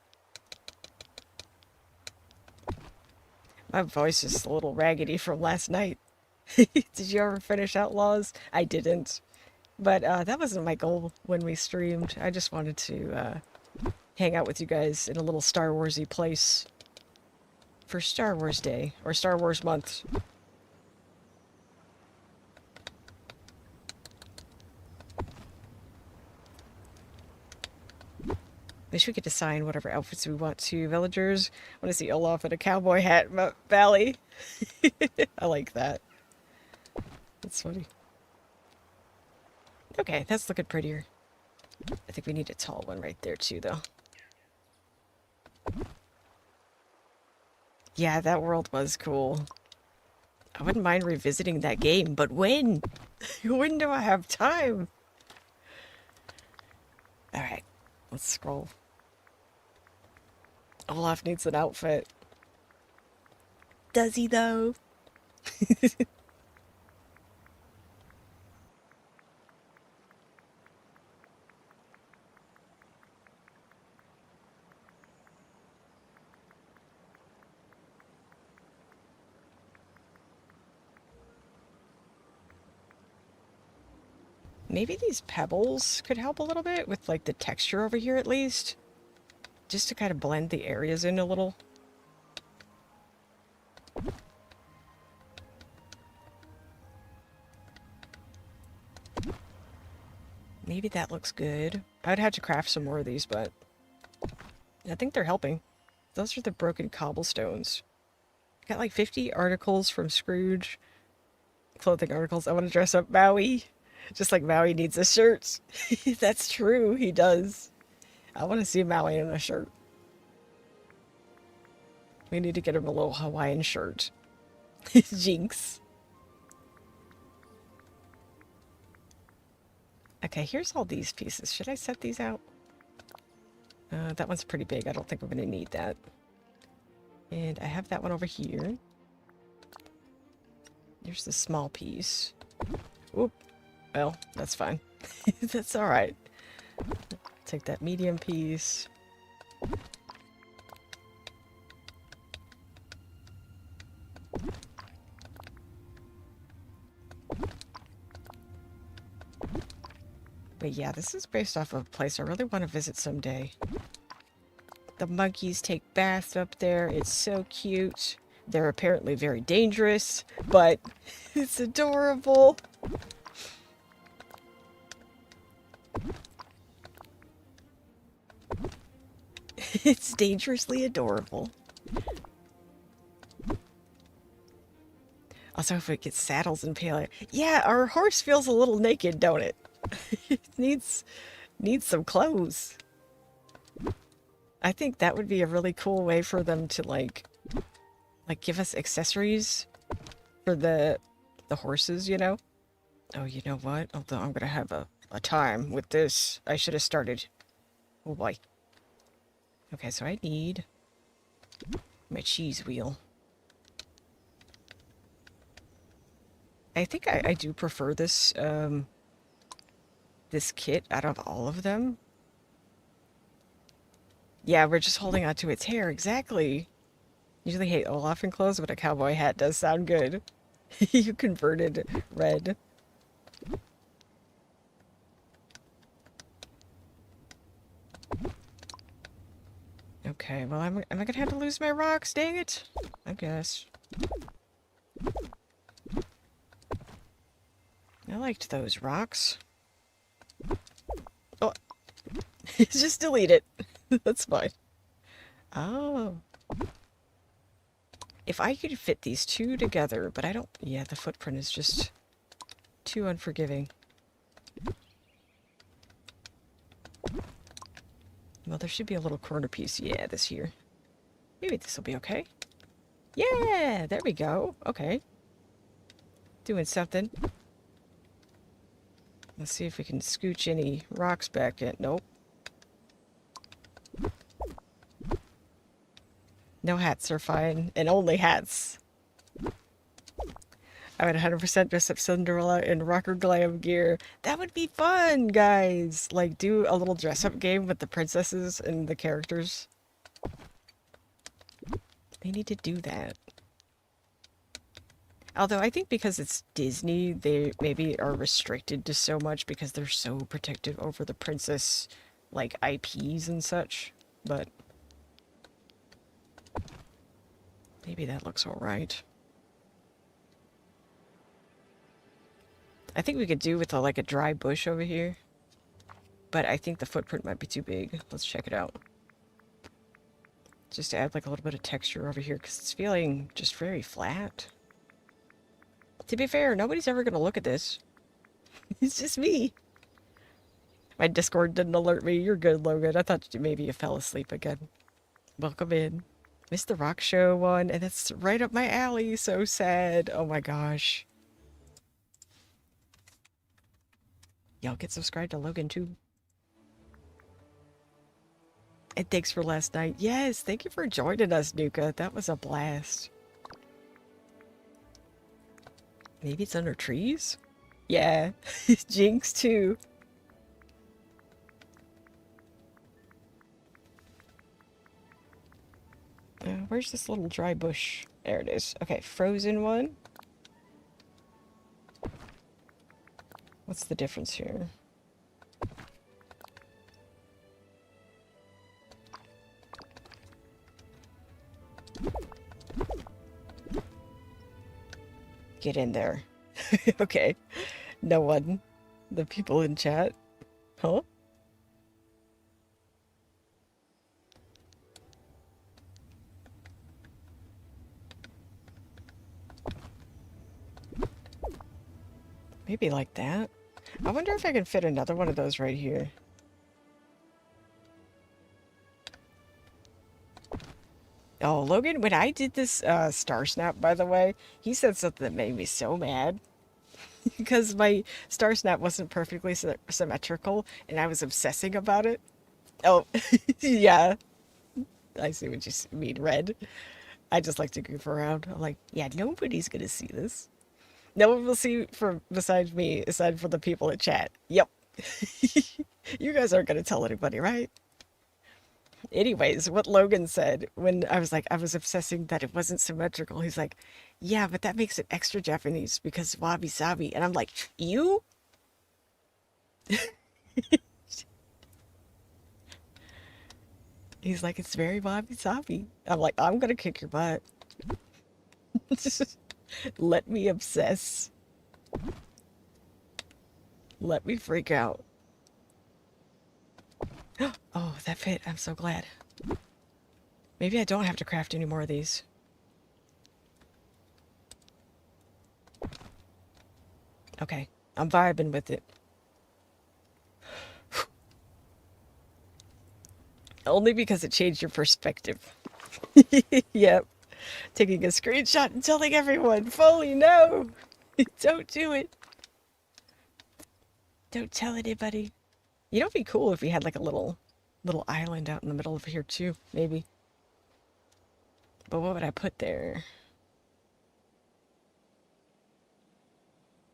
My voice is a little raggedy from last night. Did you ever finish Outlaws? I didn't. But that wasn't my goal when we streamed. I just wanted to hang out with you guys in a little Star Warsy place for Star Wars Day or Star Wars Month. Wish we could assign whatever outfits we want to villagers. I want to see Olaf in a cowboy hat in Valley. I like that. That's funny. Okay, that's looking prettier. I think we need a tall one right there too, though. Yeah, that world was cool. I wouldn't mind revisiting that game, but when? When do I have time? Alright, let's scroll. Olaf needs an outfit. Does he, though? Maybe these pebbles could help a little bit with, like, the texture over here at least. Just to kind of blend the areas in a little. Maybe that looks good. I would have to craft some more of these, but I think they're helping. Those are the broken cobblestones. Got like 50 articles from Scrooge. Clothing articles. I want to dress up Maui. Just like Maui needs a shirt. That's true, he does. I want to see Maui in a shirt. We need to get him a little Hawaiian shirt. Jinx. Okay, here's all these pieces. Should I set these out? That one's pretty big. I don't think we're going to need that. And I have that one over here. Here's the small piece. Oop. Well, that's fine. That's alright. Take that medium piece. But yeah, this is based off of a place I really want to visit someday. The monkeys take baths up there. It's so cute. They're apparently very dangerous, but it's adorable. It's dangerously adorable. Also, if it gets saddles and pale. Yeah, our horse feels a little naked, don't it? It needs some clothes. I think that would be a really cool way for them to like give us accessories for the horses, you know? Oh, you know what? Although I'm gonna have a time with this. I should have started. Oh boy. Okay, so I need my cheese wheel. I think I do prefer this this kit out of all of them. Yeah, we're just holding on to its hair, exactly. Usually hate Olaf in clothes, but a cowboy hat does sound good. You converted red. Okay, well, am I gonna have to lose my rocks? Dang it. I guess. I liked those rocks. Oh, just delete it. That's fine. Oh. If I could fit these two together, but I don't... Yeah, the footprint is just too unforgiving. Well, there should be a little corner piece. Yeah, this here. Maybe this will be okay. Yeah, there we go. Okay. Doing something. Let's see if we can scooch any rocks back in. Nope. No hats are fine, and only hats. I would 100% dress up Cinderella in rocker glam gear. That would be fun, guys! Like, do a little dress-up game with the princesses and the characters. They need to do that. Although I think because it's Disney, they maybe are restricted to so much because they're so protective over the princess, like, IPs and such. But maybe that looks alright. I think we could do with like a dry bush over here. But I think the footprint might be too big. Let's check it out. Just to add like a little bit of texture over here because it's feeling just very flat. To be fair, nobody's ever going to look at this. It's just me. My Discord didn't alert me. You're good, Logan. I thought maybe you fell asleep again. Welcome in. Missed the rock show one, and that's right up my alley. So sad. Oh my gosh. Y'all get subscribed to Logan too. And thanks for last night. Yes, thank you for joining us, Nuka. That was a blast. Maybe it's under trees? Yeah. Jinx too. Where's this little dry bush? There it is. Okay, frozen one. What's the difference here? Get in there. Okay. No one. The people in chat. Huh? Maybe like that. I wonder if I can fit another one of those right here. Oh, Logan, when I did this star snap, by the way, he said something that made me so mad. Because my star snap wasn't perfectly symmetrical, and I was obsessing about it. Oh, yeah. I see what you mean, Red. I just like to goof around. I'm like, yeah, nobody's gonna see this. No one will see besides me, aside from the people in chat. Yep. You guys aren't gonna tell anybody, right? Anyways, what Logan said when I was like, I was obsessing that it wasn't symmetrical. He's like, yeah, but that makes it extra Japanese because wabi sabi. And I'm like, you? He's like, it's very wabi sabi. I'm like, I'm gonna kick your butt. Let me obsess. Let me freak out. Oh, that fit. I'm so glad. Maybe I don't have to craft any more of these. Okay, I'm vibing with it. Only because it changed your perspective. Yep. Taking a screenshot and telling everyone, Foley, no! Don't do it. Don't tell anybody. You know, it'd be cool if we had like a little island out in the middle of here too, maybe. But what would I put there?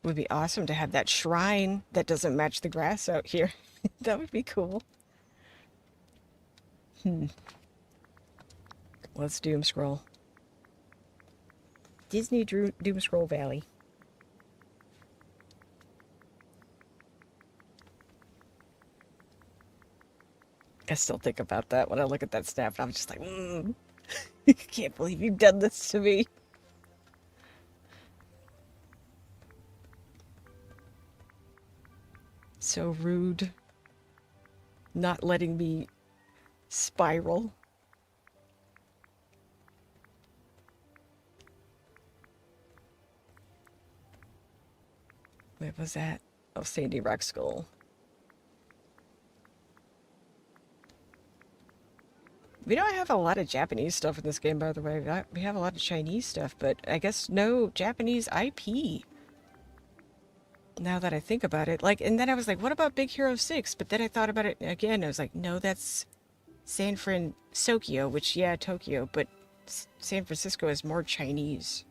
It would be awesome to have that shrine that doesn't match the grass out here. That would be cool. Let's doom scroll. Disney doom scroll Valley. I still think about that when I look at that snap, and I'm just like, I can't believe you've done this to me. So rude. Not letting me spiral. Where was that? Oh, Sandy Rock Skull. We don't have a lot of Japanese stuff in this game, by the way. We have a lot of Chinese stuff, but I guess no Japanese IP. Now that I think about it. Like, and then I was like, what about Big Hero 6? But then I thought about it again. I was like, no, that's San Francisco, which, yeah, Tokyo, but San Francisco is more Chinese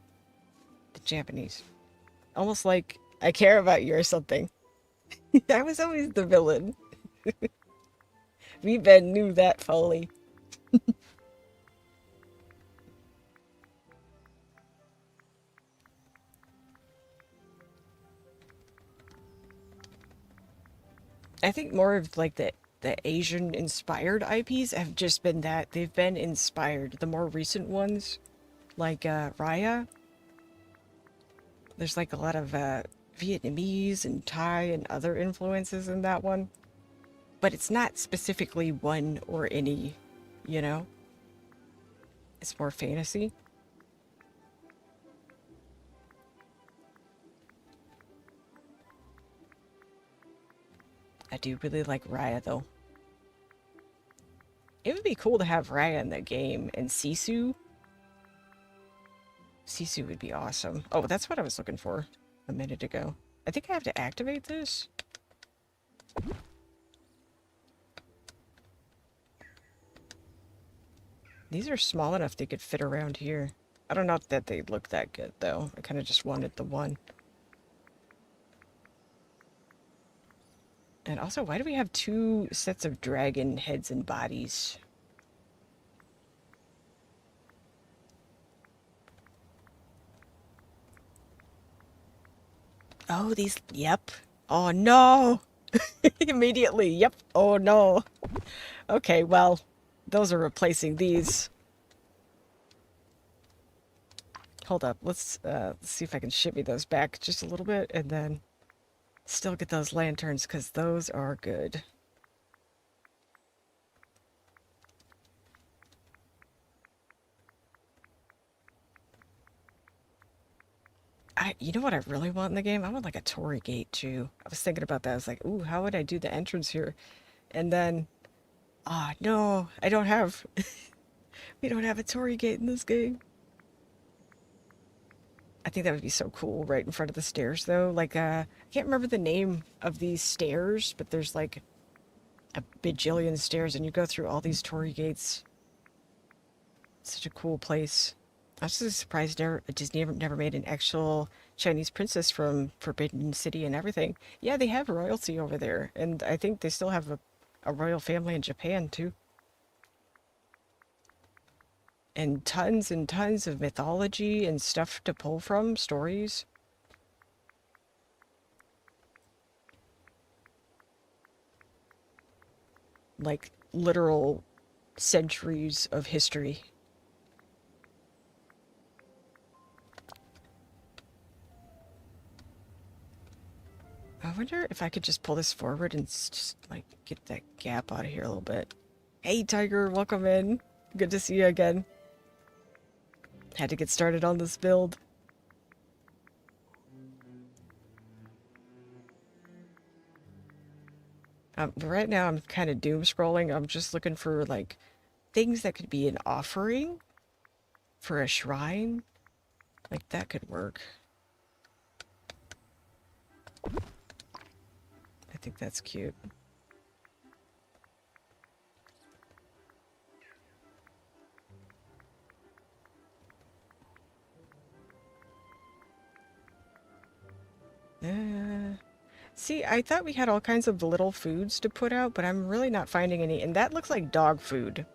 than Japanese. Almost like I care about you or something. I was always the villain. V-Ben knew that, Foley. I think more of like the Asian inspired IPs have just been that they've been inspired. The more recent ones, like Raya, there's like a lot of Vietnamese and Thai and other influences in that one. But it's not specifically one or any, you know? It's more fantasy. I do really like Raya though. It would be cool to have Raya in the game and Sisu. Sisu would be awesome. Oh, that's what I was looking for a minute ago. I think I have to activate this. These are small enough they could fit around here. I don't know if that they look that good though. I kind of just wanted the one. And also, why do we have two sets of dragon heads and bodies? Oh, these, yep. Oh no! Immediately, yep. Oh no. Okay, well, those are replacing these. Hold up, let's see if I can shimmy those back just a little bit and then still get those lanterns because those are good. You know what I really want in the game? I want like a Torii gate too. I was thinking about that. I was like, ooh, how would I do the entrance here? And then, no, I don't have, we don't have a Torii gate in this game. I think that would be so cool right in front of the stairs though. Like, I can't remember the name of these stairs, but there's like a bajillion stairs and you go through all these Torii gates. It's such a cool place. I was just surprised Disney never made an actual Chinese princess from Forbidden City and everything. Yeah, they have royalty over there, and I think they still have a royal family in Japan too. And tons of mythology and stuff to pull from, stories. Like literal centuries of history. I wonder if I could just pull this forward and just like get that gap out of here a little bit. Hey Tiger, welcome in. Good to see you again. Had to get started on this build. Right now I'm kind of doom scrolling. I'm just looking for like things that could be an offering for a shrine. Like that could work. I think that's cute. See, I thought we had all kinds of little foods to put out, but I'm really not finding any. And that looks like dog food.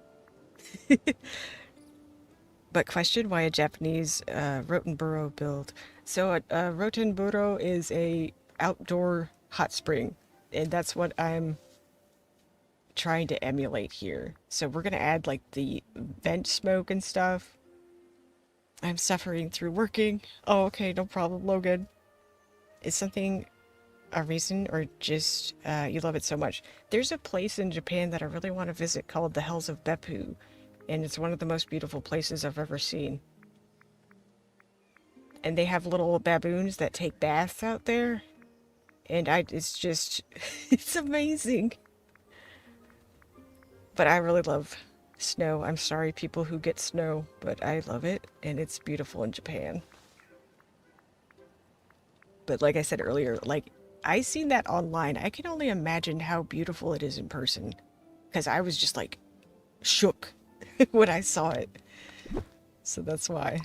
But question why a Japanese Rotenburo build. So a Rotenburo is a outdoor hot spring, and that's what I'm trying to emulate here. So we're gonna add like the vent smoke and stuff. I'm suffering through working. Oh, okay, no problem, Logan. Is something a reason or just you love it so much? There's a place in Japan that I really want to visit called the Hells of Beppu, and it's one of the most beautiful places I've ever seen. And they have little baboons that take baths out there, and it's just, it's amazing. But I really love snow. I'm sorry, people who get snow, but I love it, and it's beautiful in Japan. But like I said earlier, like, I seen that online. I can only imagine how beautiful it is in person, because I was just like shook when I saw it. So that's why.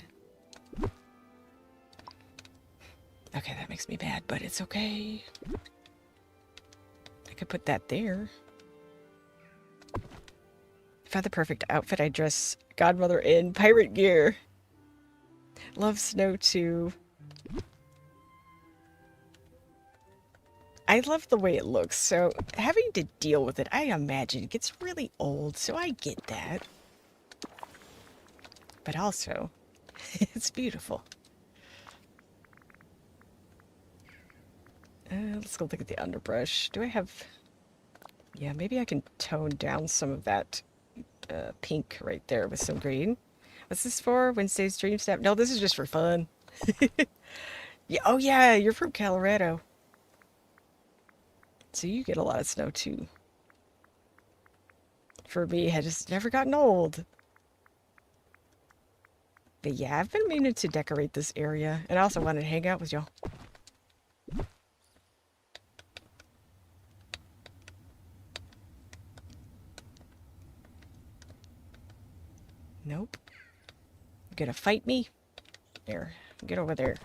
Okay, that makes me mad, but it's okay. I could put that there. If I had the perfect outfit, I'd dress Godmother in pirate gear. Love snow too. I love the way it looks, so having to deal with it, I imagine, gets really old, so I get that. But also, it's beautiful. Let's go look at the underbrush. Do I have... Yeah, maybe I can tone down some of that pink right there with some green. What's this for? Wednesday's Dream Snap? No, this is just for fun. Yeah, oh yeah, you're from Colorado. So you get a lot of snow too. For me, it has just never gotten old. But yeah, I've been meaning to decorate this area. And I also wanted to hang out with y'all. Nope. You gonna fight me? There. Get over there.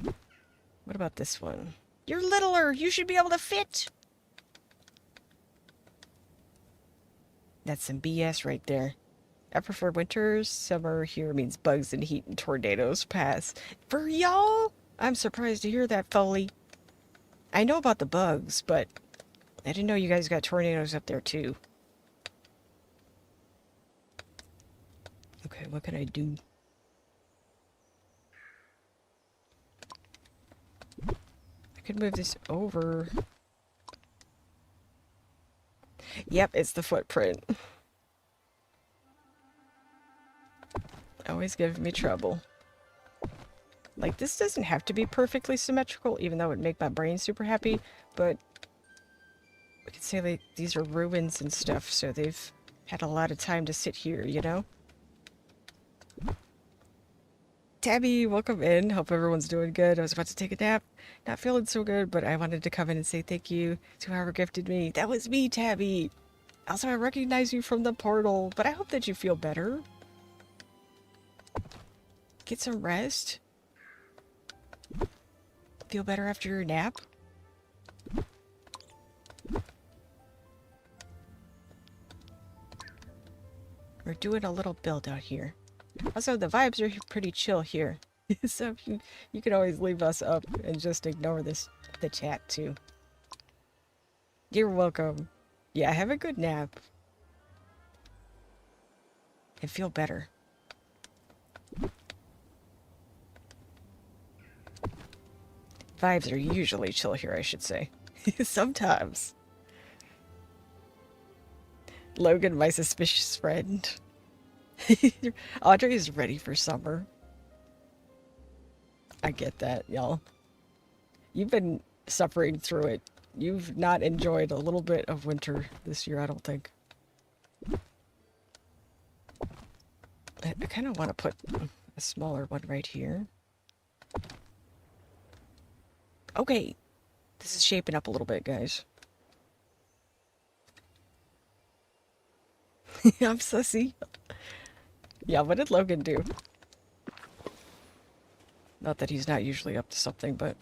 What about this one? You're littler. You should be able to fit. That's some BS right there. I prefer winters. Summer here means bugs and heat and tornadoes pass. For y'all? I'm surprised to hear that, Foley. I know about the bugs, but I didn't know you guys got tornadoes up there too. Okay, what can I do? I could move this over. Yep, it's the footprint. Always giving me trouble. Like, this doesn't have to be perfectly symmetrical, even though it would make my brain super happy, but we could say like these are ruins and stuff, so they've had a lot of time to sit here, you know? Tabby, welcome in. Hope everyone's doing good. I was about to take a nap. Not feeling so good, but I wanted to come in and say thank you to whoever gifted me. That was me, Tabby. Also, I recognize you from the portal, but I hope that you feel better. Get some rest. Feel better after your nap. We're doing a little build out here. Also, the vibes are pretty chill here. So you can always leave us up and just ignore the chat too. You're welcome. Yeah, have a good nap. And feel better. Vibes are usually chill here, I should say. Sometimes. Logan, my suspicious friend. Audrey is ready for summer. I get that, y'all. You've been suffering through it. You've not enjoyed a little bit of winter this year, I don't think. I kind of want to put a smaller one right here. Okay. This is shaping up a little bit, guys. I'm sussy. Yeah, what did Logan do? Not that he's not usually up to something, but...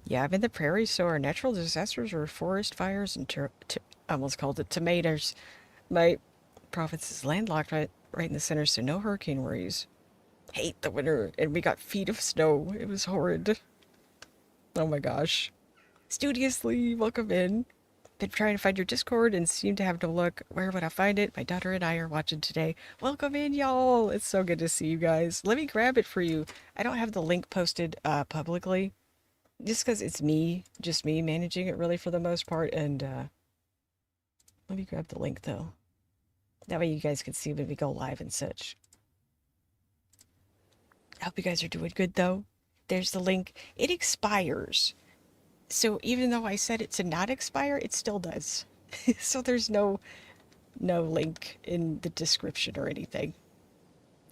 Yeah, I'm in the prairie, so our natural disasters are forest fires and I almost called it tomatoes. My province is landlocked right in the center, so no hurricane worries. Hate the winter, and we got feet of snow. It was horrid. Oh my gosh. Studiously, welcome in. Been trying to find your Discord and seem to have no luck. Where would I find it? My daughter and I are watching today. Welcome in, y'all. It's so good to see you guys. Let me grab it for you. I don't have the link posted publicly. Just because it's just me managing it really for the most part. And let me grab the link though. That way you guys can see when we go live and such. I hope you guys are doing good though. There's the link. It expires. So even though I set it to not expire, it still does. So there's no link in the description or anything.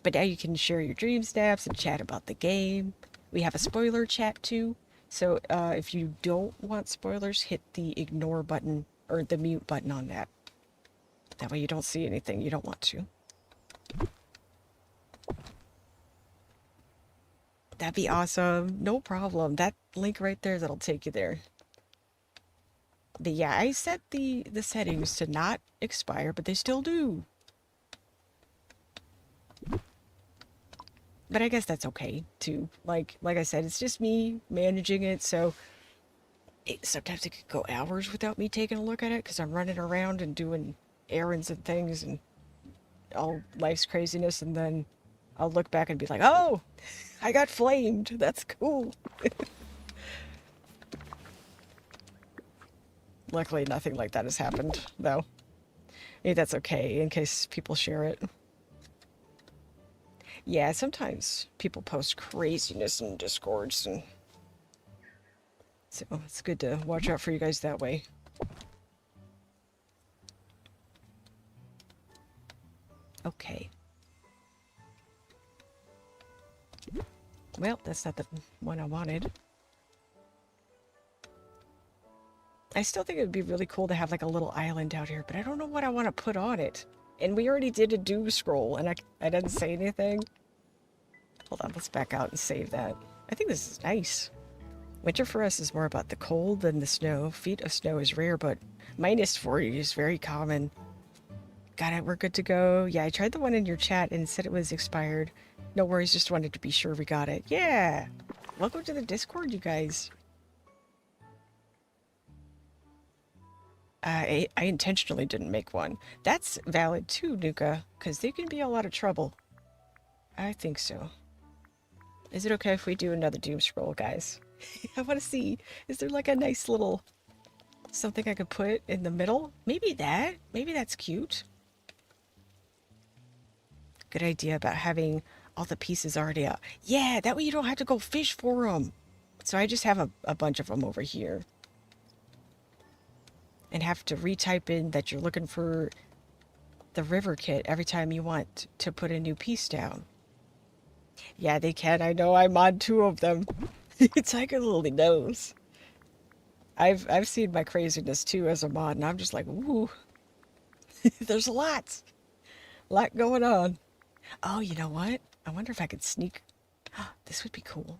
But now you can share your dream snaps and chat about the game. We have a spoiler chat too. So if you don't want spoilers, hit the ignore button or the mute button on that. That way you don't see anything you don't want to. That'd be awesome. No problem. That link right there, that'll take you there. But yeah, I set the settings to not expire, but they still do. But I guess that's okay too. Like I said, it's just me managing it, so sometimes it could go hours without me taking a look at it because I'm running around and doing errands and things and all life's craziness, and then I'll look back and be like, "Oh, I got flamed. That's cool." Luckily, nothing like that has happened, though. Maybe that's okay in case people share it. Yeah, sometimes people post craziness in Discords, and so it's good to watch out for you guys that way. Okay. Well, that's not the one I wanted. I still think it would be really cool to have like a little island out here, but I don't know what I want to put on it. And we already did a doom scroll, and I didn't say anything. Hold on, let's back out and save that. I think this is nice. Winter for us is more about the cold than the snow. Feet of snow is rare, but -40 is very common. Got it, we're good to go. Yeah, I tried the one in your chat and it said it was expired. No worries, just wanted to be sure we got it. Yeah! Welcome to the Discord, you guys. I intentionally didn't make one. That's valid too, Nuka, because they can be a lot of trouble. I think so. Is it okay if we do another doom scroll, guys? I want to see. Is there like a nice little something I could put in the middle? Maybe that. Maybe that's cute. Good idea about having all the pieces already out. Yeah, that way you don't have to go fish for them. So I just have a bunch of them over here. And have to retype in that you're looking for the river kit every time you want to put a new piece down. Yeah, they can. I know I'm on 2 of them. Tiger Lily knows. I've seen my craziness too as a mod, and I'm just like, ooh, there's a lot going on. Oh, you know what? I wonder if I could sneak. This would be cool.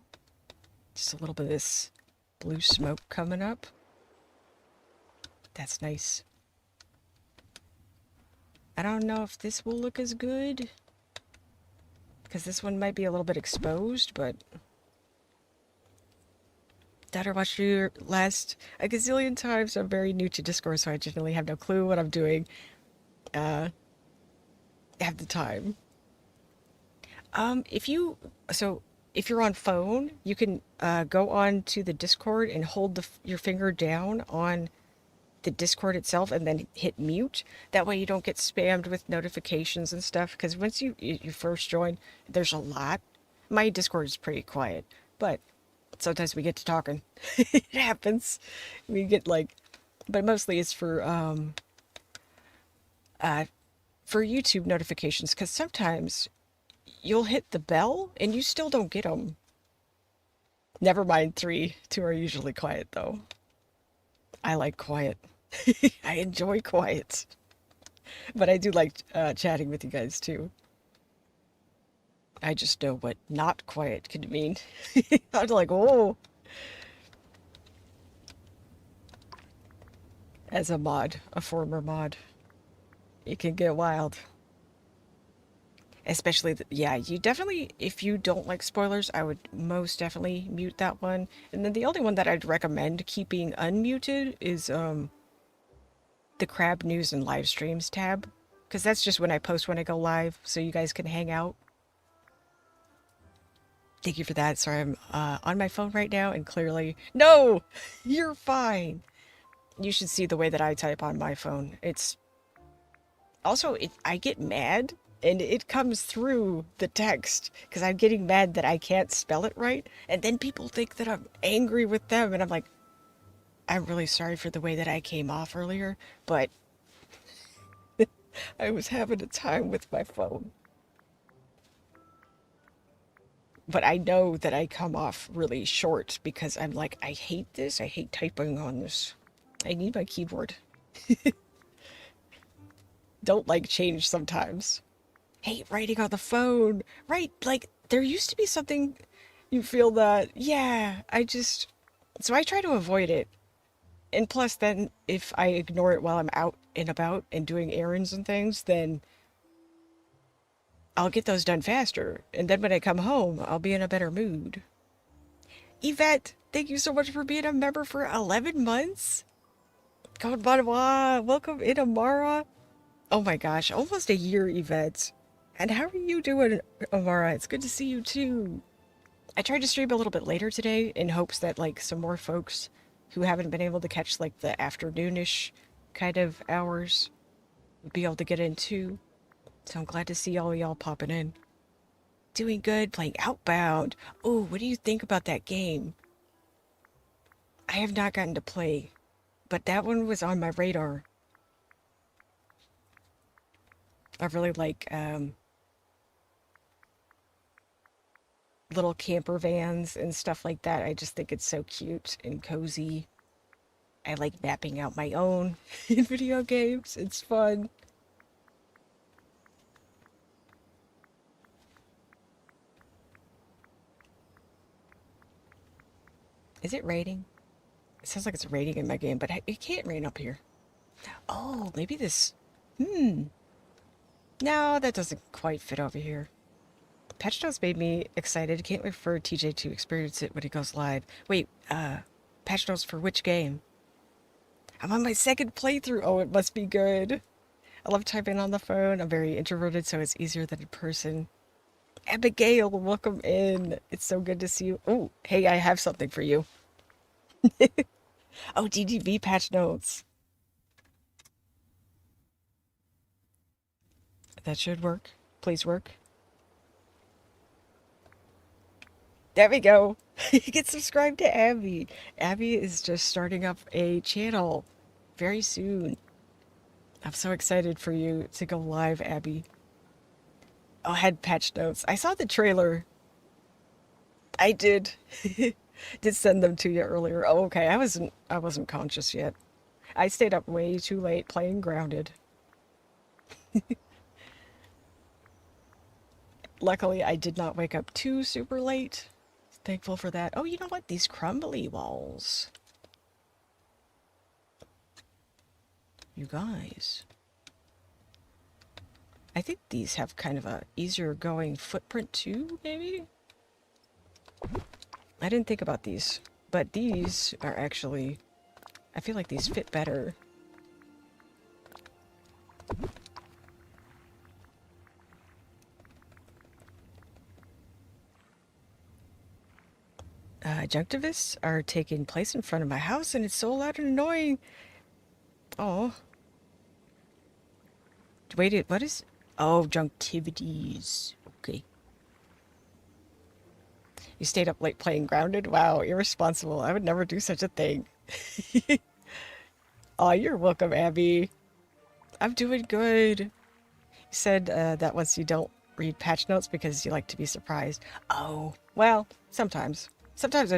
Just a little bit of this blue smoke coming up. That's nice. I don't know if this will look as good, because this one might be a little bit exposed, but daughter watched you last a gazillion times. I'm very new to Discord, so I generally have no clue what I'm doing at the time. If you're on phone, you can go on to the Discord and hold your finger down on the Discord itself and then hit mute. That way you don't get spammed with notifications and stuff, because once you first join, there's a lot. My Discord is pretty quiet, but sometimes we get to talking. It happens. We get but mostly it's for YouTube notifications, because sometimes you'll hit the bell and you still don't get them. Never mind 3. 2 are usually quiet though. I like quiet. I enjoy quiet. But I do like chatting with you guys too. I just know what not quiet could mean. I'm like, oh. As a mod, a former mod, it can get wild. Especially, yeah, you definitely, if you don't like spoilers, I would most definitely mute that one. And then the only one that I'd recommend keeping unmuted is the Crab News and Live Streams tab, because that's just when I post when I go live, so you guys can hang out. Thank you for that. Sorry, I'm on my phone right now, and clearly... No! You're fine! You should see the way that I type on my phone. It's... Also, I get mad, and it comes through the text, because I'm getting mad that I can't spell it right, and then people think that I'm angry with them, and I'm like, I'm really sorry for the way that I came off earlier, but I was having a time with my phone. But I know that I come off really short because I'm like, I hate this. I hate typing on this. I need my keyboard. Don't like change sometimes. Hate writing on the phone. Right, like, there used to be something you feel that, yeah, so I try to avoid it. And plus, then, if I ignore it while I'm out and about and doing errands and things, then I'll get those done faster. And then when I come home, I'll be in a better mood. Yvette, thank you so much for being a member for 11 months. Konbanwa, welcome in, Amara. Oh my gosh, almost a year, Yvette. And how are you doing, Amara? It's good to see you too. I tried to stream a little bit later today in hopes that like some more folks who haven't been able to catch like the afternoonish kind of hours would be able to get in too. So I'm glad to see all y'all popping in. Doing good, playing Outbound. Oh, what do you think about that game? I have not gotten to play, but that one was on my radar. I really like little camper vans and stuff like that. I just think it's so cute and cozy. I like mapping out my own in video games. It's fun. Is it raining? It sounds like it's raining in my game, but it can't rain up here. Oh, maybe this... No, that doesn't quite fit over here. Patch Notes made me excited. Can't wait for TJ to experience it when it goes live. Wait, Patch Notes for which game? I'm on my second playthrough. Oh, it must be good. I love typing on the phone. I'm very introverted, so it's easier than in person. Abigail, welcome in. It's so good to see you. Oh, hey, I have something for you. Oh, DDV Patch Notes. That should work. Please work. There we go. You can subscribe to Abby. Abby is just starting up a channel very soon. I'm so excited for you to go live, Abby. Oh, I had Patch Notes. I saw the trailer. I did. Did send them to you earlier. Oh, okay. I wasn't conscious yet. I stayed up way too late playing Grounded. Luckily, I did not wake up too super late. Thankful for that. Oh, you know what? These crumbly walls. You guys. I think these have kind of a easier going footprint too, maybe? I didn't think about these, but these are actually, I feel like these fit better. Adjunctivists are taking place in front of my house and it's so loud and annoying. Oh. Wait, what is... Oh, junctivities. Okay. You stayed up late playing Grounded? Wow, irresponsible. I would never do such a thing. Oh, you're welcome, Abby. I'm doing good. You said that once you don't read patch notes because you like to be surprised. Oh, well, sometimes. Sometimes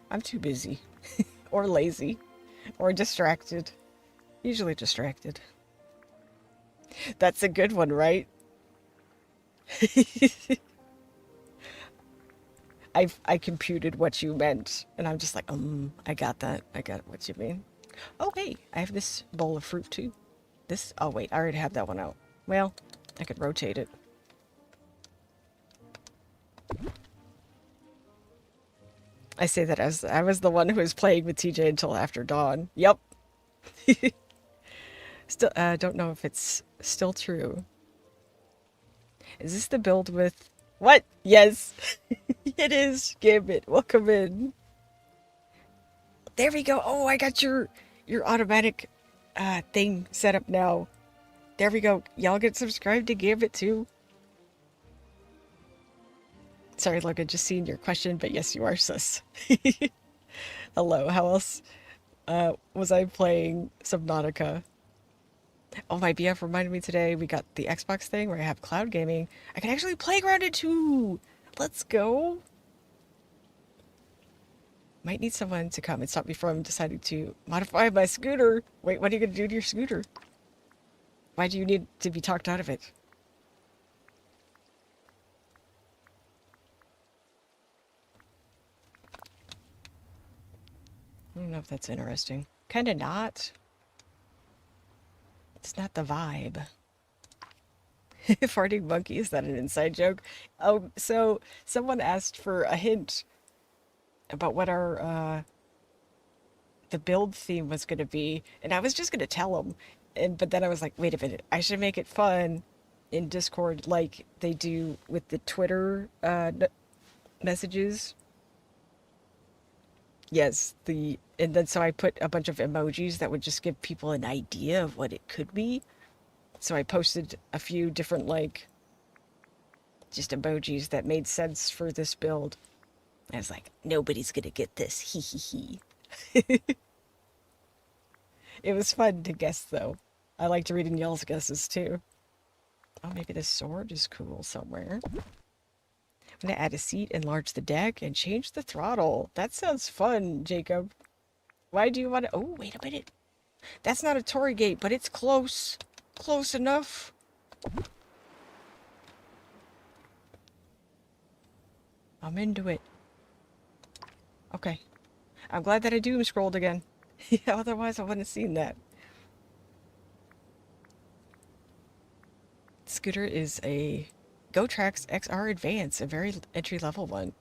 I'm too busy. Or lazy. Or distracted. Usually distracted. That's a good one, right? I computed what you meant, and I'm just like, I got that. I got what you mean. Oh, hey, I have this bowl of fruit too. This, oh wait, I already have that one out. Well, I could rotate it. I say that as I was the one who was playing with TJ until after dawn. Yep. Still, don't know if it's still true. Is this the build with... What? Yes. It is. Gambit. Welcome in. There we go. Oh, I got your automatic thing set up now. There we go. Y'all get subscribed to Gambit too. Sorry, Logan, just seeing your question, but yes, you are sus. Hello, how else was I playing Subnautica? Oh, my BF reminded me today we got the Xbox thing where I have cloud gaming. I can actually play Grounded too! Let's go! Might need someone to come and stop me from deciding to modify my scooter. Wait, what are you going to do to your scooter? Why do you need to be talked out of it? I don't know if that's interesting. Kinda not. It's not the vibe. Farting monkey, is that an inside joke? Oh, so someone asked for a hint about what our the build theme was going to be, and I was just going to tell them, and but then I was like, wait a minute, I should make it fun in Discord like they do with the Twitter messages. Yes, the and then so I put a bunch of emojis that would just give people an idea of what it could be. So I posted a few different like just emojis that made sense for this build. I was like, nobody's gonna get this. Hee hee hee. It was fun to guess though. I liked reading y'all's guesses too. Oh, maybe the sword is cool somewhere. I'm gonna add a seat, enlarge the deck, and change the throttle. That sounds fun, Jacob. Why do you want to? Oh, wait a minute. That's not a Torii gate, but it's close. Close enough. I'm into it. Okay. I'm glad that I doom scrolled again. Otherwise, I wouldn't have seen that. Scooter is a GoTrax XR Advance, a very entry-level one.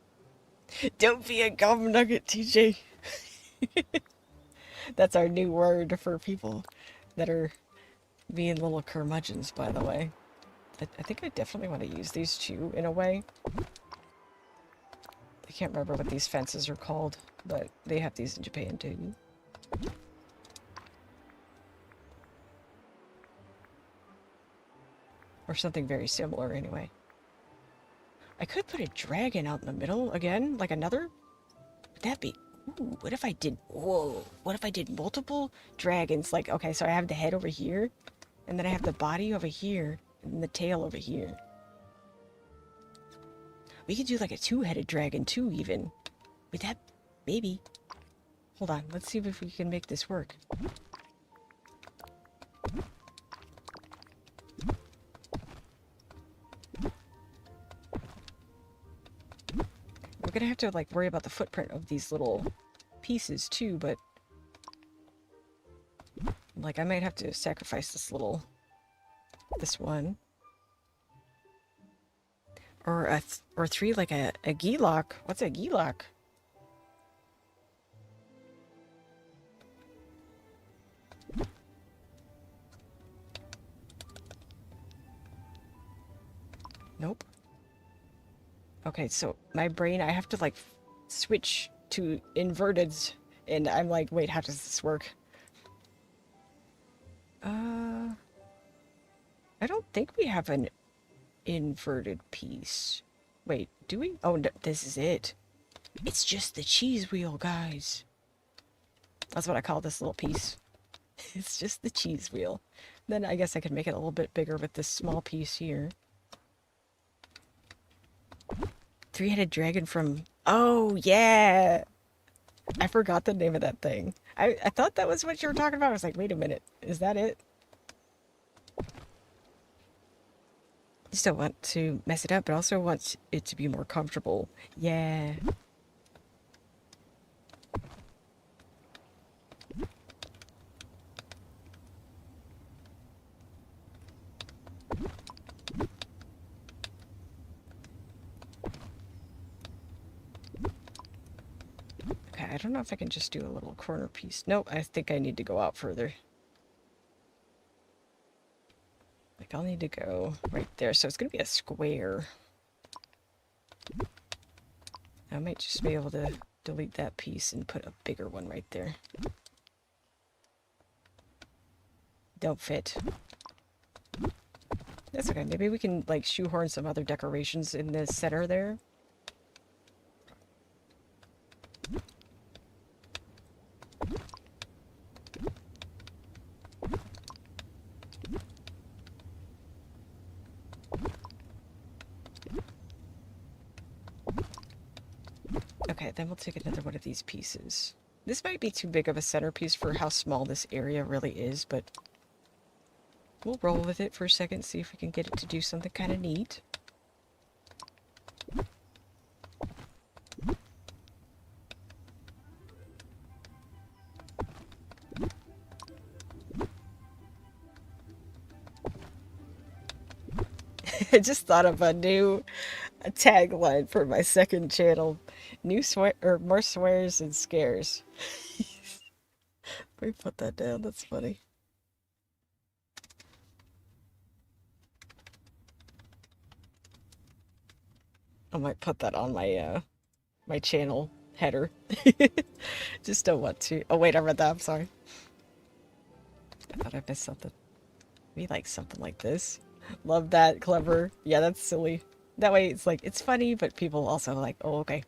Don't be a gum nugget, TJ. That's our new word for people that are being little curmudgeons, by the way. I think I definitely want to use these two in a way. I can't remember what these fences are called, but they have these in Japan too. Or something very similar anyway. I could put a dragon out in the middle again, like another. Would that be... Ooh, what if I did... Whoa. What if I did multiple dragons? Like, okay, so I have the head over here, and then I have the body over here, and the tail over here. We could do like a two-headed dragon too, even. Would that... Maybe. Hold on, let's see if we can make this work. We're gonna have to like worry about the footprint of these little pieces too, but like I might have to sacrifice this one. Or or three, like a Geelok. What's a Geelok? Nope. Okay, so my brain, I have to like switch to inverted, and I'm like, wait, how does this work? I don't think we have an inverted piece. Wait, do we? Oh, no, this is it. It's just the cheese wheel, guys. That's what I call this little piece. It's just the cheese wheel. Then I guess I could make it a little bit bigger with this small piece here. Three-headed dragon from... Oh, yeah! I forgot the name of that thing. I thought that was what you were talking about. I was like, wait a minute. Is that it? Just don't want to mess it up, but also want it to be more comfortable. Yeah. Okay, I don't know if I can just do a little corner piece. Nope, I think I need to go out further. Like, I'll need to go right there. So it's going to be a square. I might just be able to delete that piece and put a bigger one right there. Don't fit. That's okay. Maybe we can, like, shoehorn some other decorations in the center there. Okay, then we'll take another one of these pieces. This might be too big of a centerpiece for how small this area really is, but we'll roll with it for a second, see if we can get it to do something kind of neat. I just thought of a tagline for my second channel. New swear or more swears and scares. Let me put that down. That's funny. I might put that on my channel header. Just don't want to. Oh wait, I read that. I'm sorry. I thought I missed something. We like something like this. Love that. Clever. Yeah, that's silly. That way it's like it's funny, but people also like, oh okay.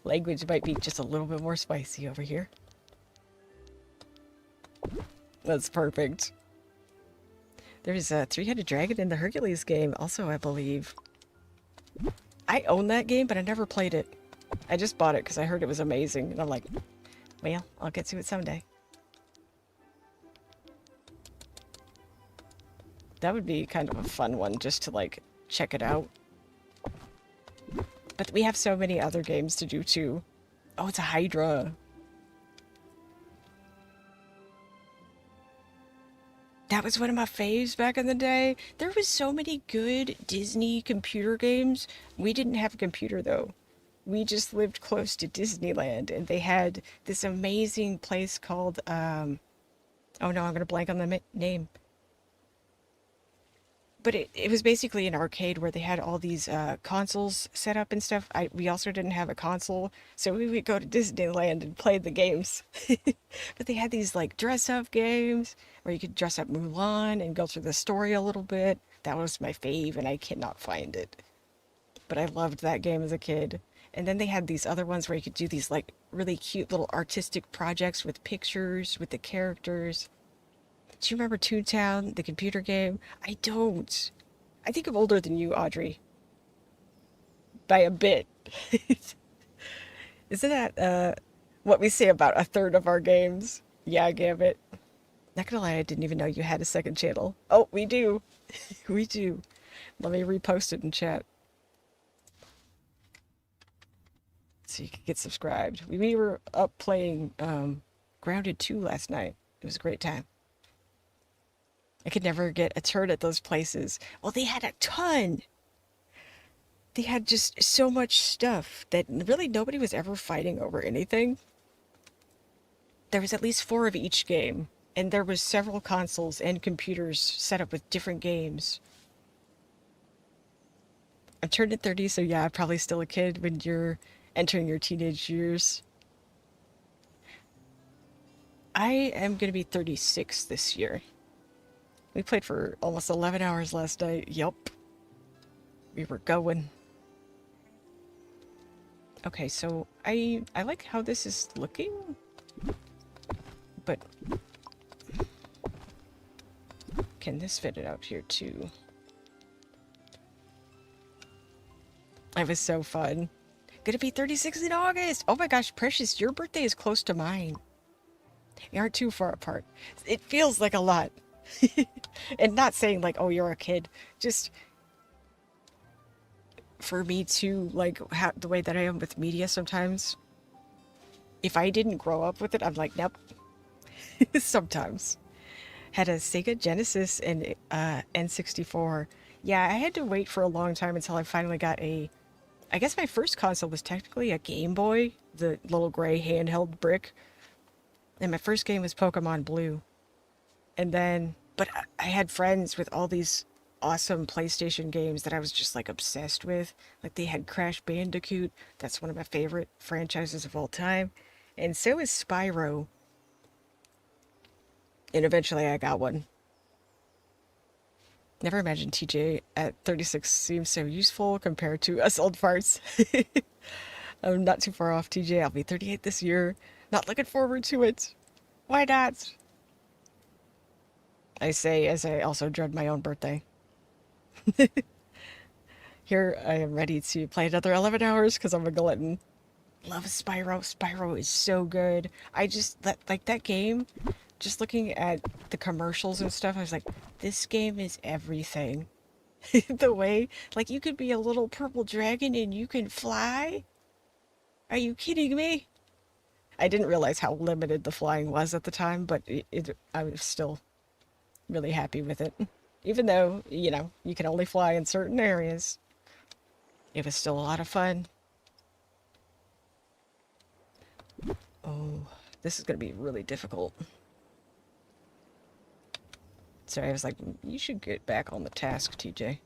Language might be just a little bit more spicy over here. That's perfect. There's a three-headed dragon in the Hercules game also, I believe. I own that game, but I never played it. I just bought it because I heard it was amazing. And I'm like, well, I'll get to it someday. That would be kind of a fun one just to like check it out. But we have so many other games to do too. Oh, it's a Hydra. That was one of my faves back in the day. There was so many good Disney computer games. We didn't have a computer though. We just lived close to Disneyland and they had this amazing place called oh no, I'm gonna blank on the name. But it was basically an arcade where they had all these consoles set up and stuff. We also didn't have a console, so we would go to Disneyland and play the games. But they had these like dress up games where you could dress up Mulan and go through the story a little bit. That was my fave, and I cannot find it. But I loved that game as a kid. And then they had these other ones where you could do these like really cute little artistic projects with pictures, with the characters. Do you remember Toontown, the computer game? I don't. I think I'm older than you, Audrey. By a bit. Isn't that what we say about a third of our games? Yeah, Gambit. Not gonna lie, I didn't even know you had a second channel. Oh, we do. We do. Let me repost it in chat so you can get subscribed. We were up playing Grounded 2 last night. It was a great time. I could never get a turn at those places. Well, they had a ton. They had just so much stuff that really nobody was ever fighting over anything. There was at least 4 of each game, and there was several consoles and computers set up with different games. I'm turning 30, so yeah, I'm probably still a kid when you're entering your teenage years. I am going to be 36 this year. We played for almost 11 hours last night. Yup. We were going. Okay, so I like how this is looking, but can this fit it out here too? It was so fun. Gonna be 36 in August. Oh my gosh, Precious, your birthday is close to mine. We aren't too far apart. It feels like a lot. And not saying like, oh, you're a kid. Just for me too, like how, the way that I am with media sometimes. If I didn't grow up with it, I'm like, nope. Sometimes. Had a Sega Genesis and N64. Yeah, I had to wait for a long time until I finally got a... I guess my first console was technically a Game Boy, the little gray handheld brick. And my first game was Pokemon Blue. And then, but I had friends with all these awesome PlayStation games that I was just like obsessed with. Like they had Crash Bandicoot. That's one of my favorite franchises of all time. And so is Spyro. And eventually I got one. Never imagined TJ at 36 seems so useful compared to us old farts. I'm not too far off, TJ. I'll be 38 this year. Not looking forward to it. Why not? I say as I also dread my own birthday. Here I am ready to play another 11 hours because I'm a glutton. Love Spyro. Spyro is so good. I just, like that game, just looking at the commercials and stuff, I was like, this game is everything. The way, like you could be a little purple dragon and you can fly? Are you kidding me? I didn't realize how limited the flying was at the time, but I was still really happy with it. Even though, you know, you can only fly in certain areas, it was still a lot of fun. Oh, this is going to be really difficult. Sorry, I was like, you should get back on the task, TJ.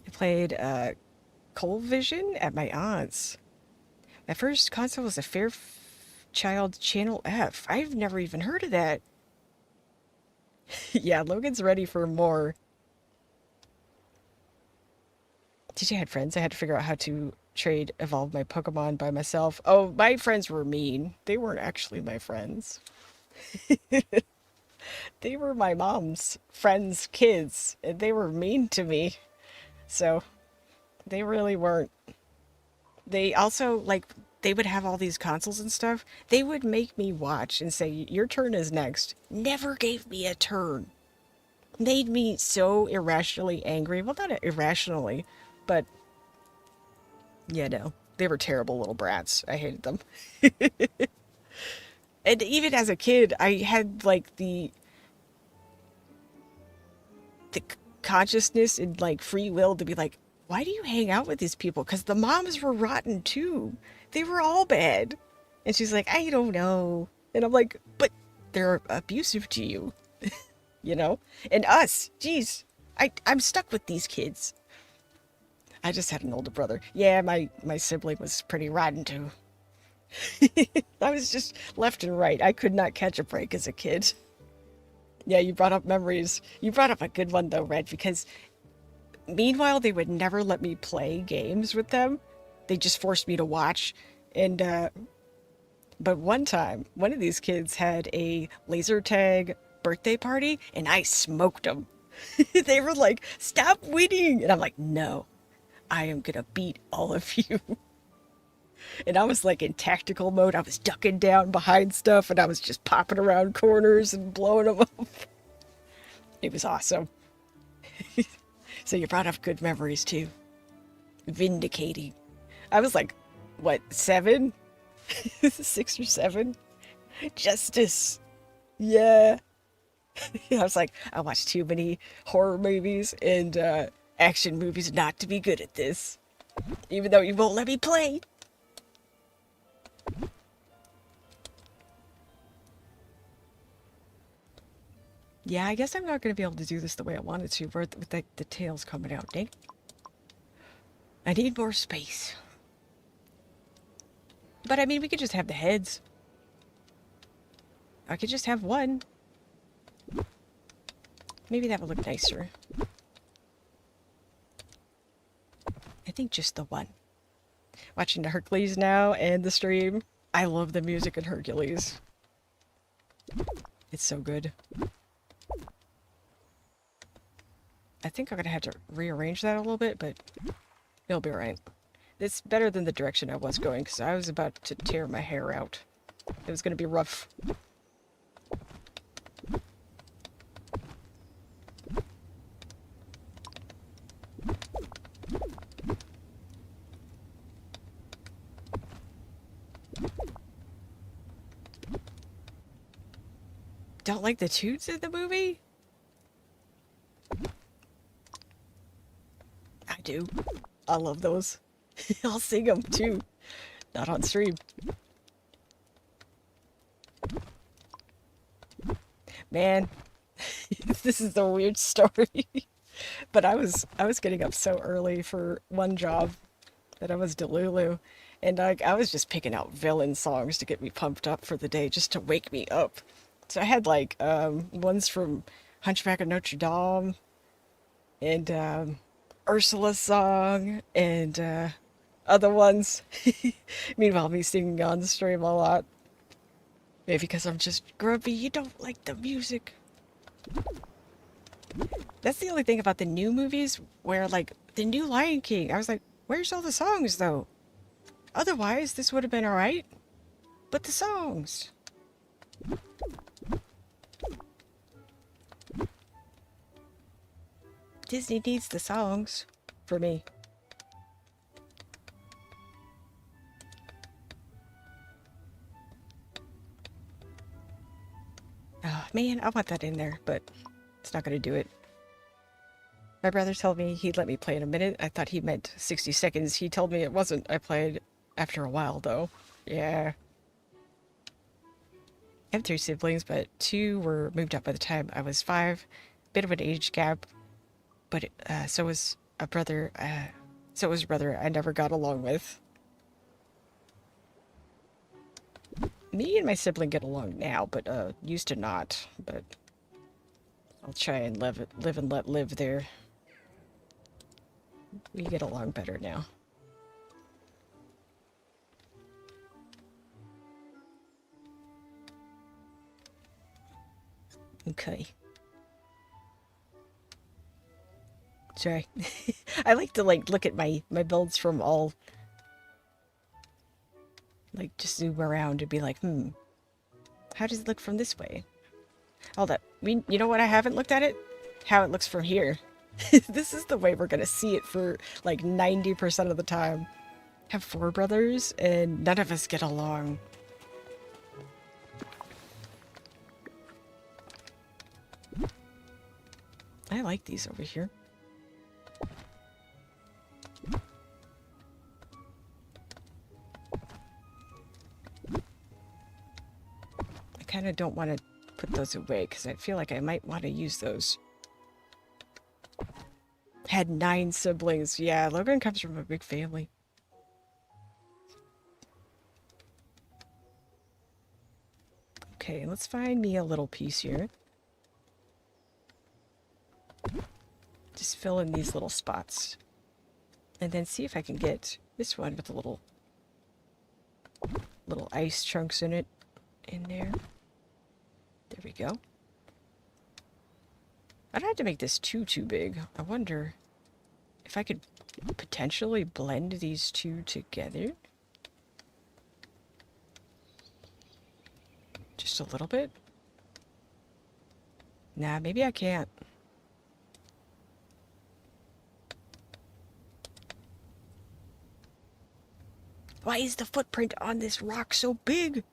I played Cold Vision at my aunt's. My first console was a Fairchild Channel F. I've never even heard of that. Yeah, Logan's ready for more. TJ had friends. I had to figure out how to trade evolve my Pokemon by myself. Oh, my friends were mean. They weren't actually my friends. They were my mom's friends' kids, and they were mean to me. So they really weren't. They also, like, they would have all these consoles and stuff. They would make me watch and say, your turn is next. Never gave me a turn. Made me so irrationally angry. Well, not irrationally, but, yeah, no. They were terrible little brats. I hated them. And even as a kid, I had, like, the consciousness and, like, free will to be like, why do you hang out with these people? Because the moms were rotten too. They were all bad. And she's like, I don't know. And I'm like, but they're abusive to you, you know? And us, geez, I'm stuck with these kids. I just had an older brother. Yeah, my sibling was pretty rotten too. I was just left and right. I could not catch a break as a kid. Yeah, you brought up memories. You brought up a good one though, Red, because meanwhile, they would never let me play games with them. They just forced me to watch. And, but one time, one of these kids had a laser tag birthday party, and I smoked them. They were like, stop winning. And I'm like, no, I am going to beat all of you. And I was like in tactical mode. I was ducking down behind stuff, and I was just popping around corners and blowing them up. It was awesome. So you brought up good memories too. Vindicating. I was like, what, 7? 6 or 7? Justice. Yeah. I was like, I watched too many horror movies and action movies not to be good at this. Even though you won't let me play. Yeah, I guess I'm not going to be able to do this the way I wanted to with the tails coming out. Dang. I need more space. But I mean, we could just have the heads. I could just have one. Maybe that would look nicer. I think just the one. Watching the Hercules now and the stream. I love the music in Hercules. It's so good. I think I'm going to have to rearrange that a little bit, but it'll be alright. It's better than the direction I was going, because I was about to tear my hair out. It was going to be rough. Don't like the toots in the movie? I do. I love those. I'll sing them too. Not on stream. Man, this is a weird story. But I was getting up so early for one job that I was Delulu. And I was just picking out villain songs to get me pumped up for the day, just to wake me up. So I had like ones from Hunchback of Notre Dame and Ursula's song and other ones. Meanwhile, me singing on the stream a lot. Maybe because I'm just grumpy, you don't like the music. That's the only thing about the new movies where, like, the new Lion King, I was like, where's all the songs, though? Otherwise, this would have been alright. But the songs. Disney needs the songs for me. man, I want that in there, but it's not going to do it. My brother told me he'd let me play in a minute. I thought he meant 60 seconds. He told me it wasn't. I played after a while, though. Yeah. I have 3 siblings, but 2 were moved out by the time I was 5. Bit of an age gap, but so was a brother. So was a brother I never got along with. Me and my sibling get along now, but used to not. But I'll try and live and let live there. We get along better now. Okay. Sorry. I like to look at my builds from all, just zoom around and be like, how does it look from this way? Hold up. You know what? I haven't looked at it? How it looks from here. This is the way we're gonna see it for like 90% of the time. I have 4 brothers and none of us get along. I like these over here. I kind of don't want to put those away because I feel like I might want to use those. Had 9 siblings. Yeah, Logan comes from a big family. Okay, let's find me a little piece here. Just fill in these little spots. And then see if I can get this one with the little ice chunks in it in there. There we go. I don't have to make this too big. I wonder if I could potentially blend these 2 together. Just a little bit. Nah, maybe I can't. Why is the footprint on this rock so big?